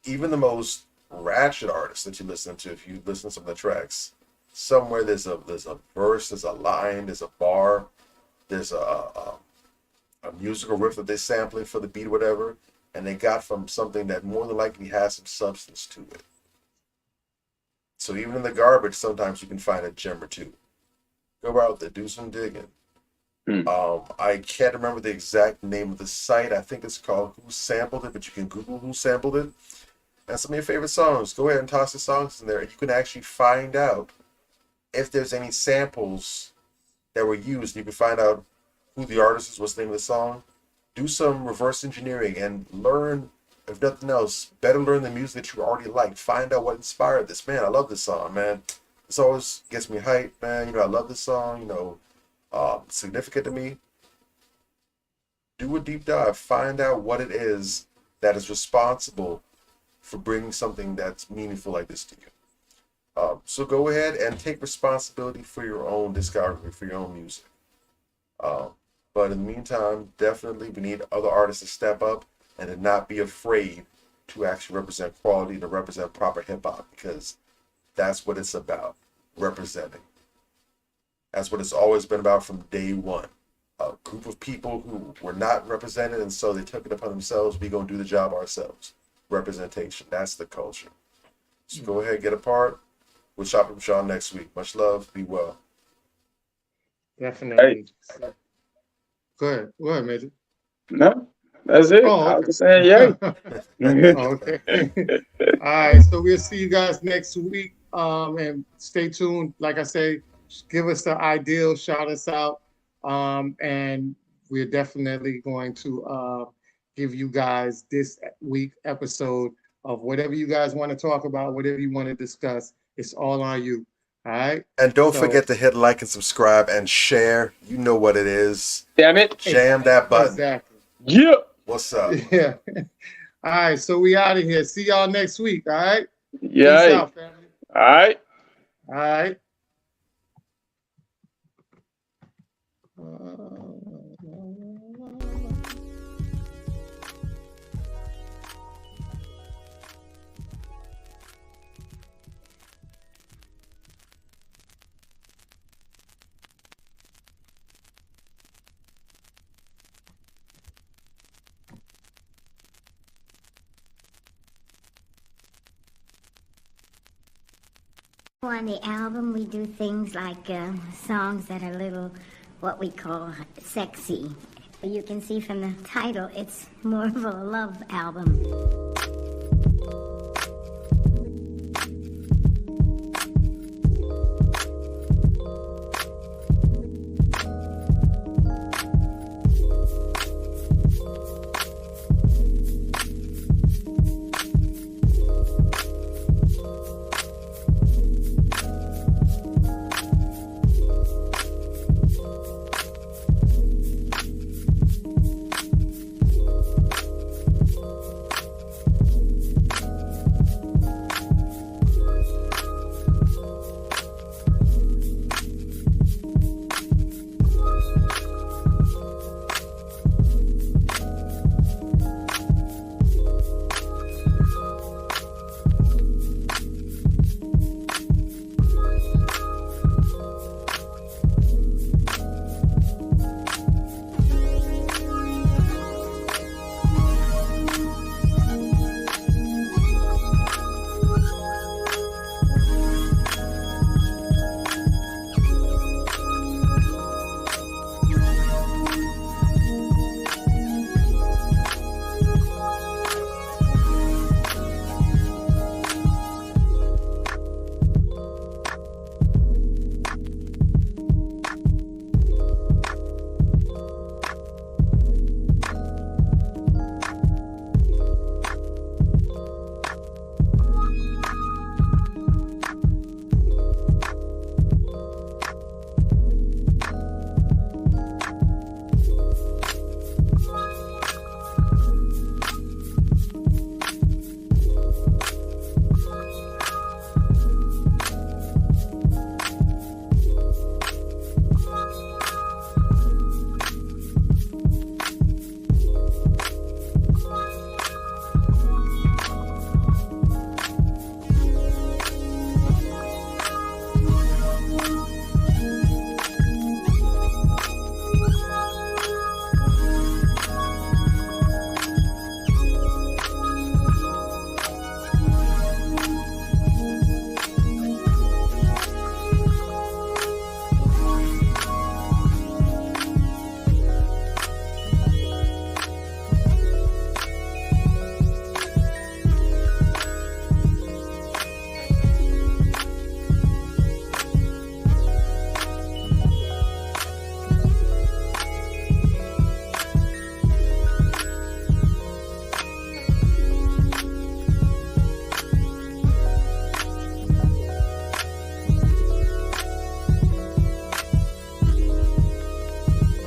Even the most ratchet artists that you listen to, if you listen to some of the tracks, somewhere there's a verse, there's a line, there's a bar, there's a musical riff that they're sampling for the beat or whatever, and they got from something that more than likely has some substance to it. So even in the garbage, sometimes you can find a gem or two. Go out there, do some digging. I can't remember the exact name of the site. I think it's called Who Sampled It, but you can Google Who Sampled It. And some of your favorite songs, go ahead and toss the songs in there, and you can actually find out if there's any samples that were used. You can find out who the artist is, what's the name of the song. Do some reverse engineering and learn, if nothing else, better learn the music that you already like. Find out what inspired this. Man, I love this song, man. This always gets me hyped, man. I love this song, significant to me. Do a deep dive. Find out what it is that is responsible for bringing something that's meaningful like this to you. So go ahead and take responsibility for your own discography, for your own music. But in the meantime, definitely we need other artists to step up and to not be afraid to actually represent quality, to represent proper hip-hop, because that's what it's about, representing. That's what it's always been about from day one. A group of people who were not represented, and so they took it upon themselves. We're going to do the job ourselves. Representation. That's the culture. So go ahead, get a part. We'll shop with y'all next week. Much love. Be well. Definitely. Hey. Go ahead, Major. No, that's it. Oh, okay. I was just saying, yay. Okay. All right. So we'll see you guys next week. And stay tuned. Like I say, give us the ideal, shout us out. And we're definitely going to give you guys this week episode of whatever you guys want to talk about, whatever you want to discuss. It's all on you. All right. And don't forget to hit like and subscribe and share. You know what it is. Damn it. Jam that button. Exactly. Yeah. What's up? Yeah. All right. So we out of here. See y'all next week. All right. Yeah. Peace out, family. All right. All right. On the album, we do things like songs that are a little, what we call sexy. You can see from the title, it's more of a love album.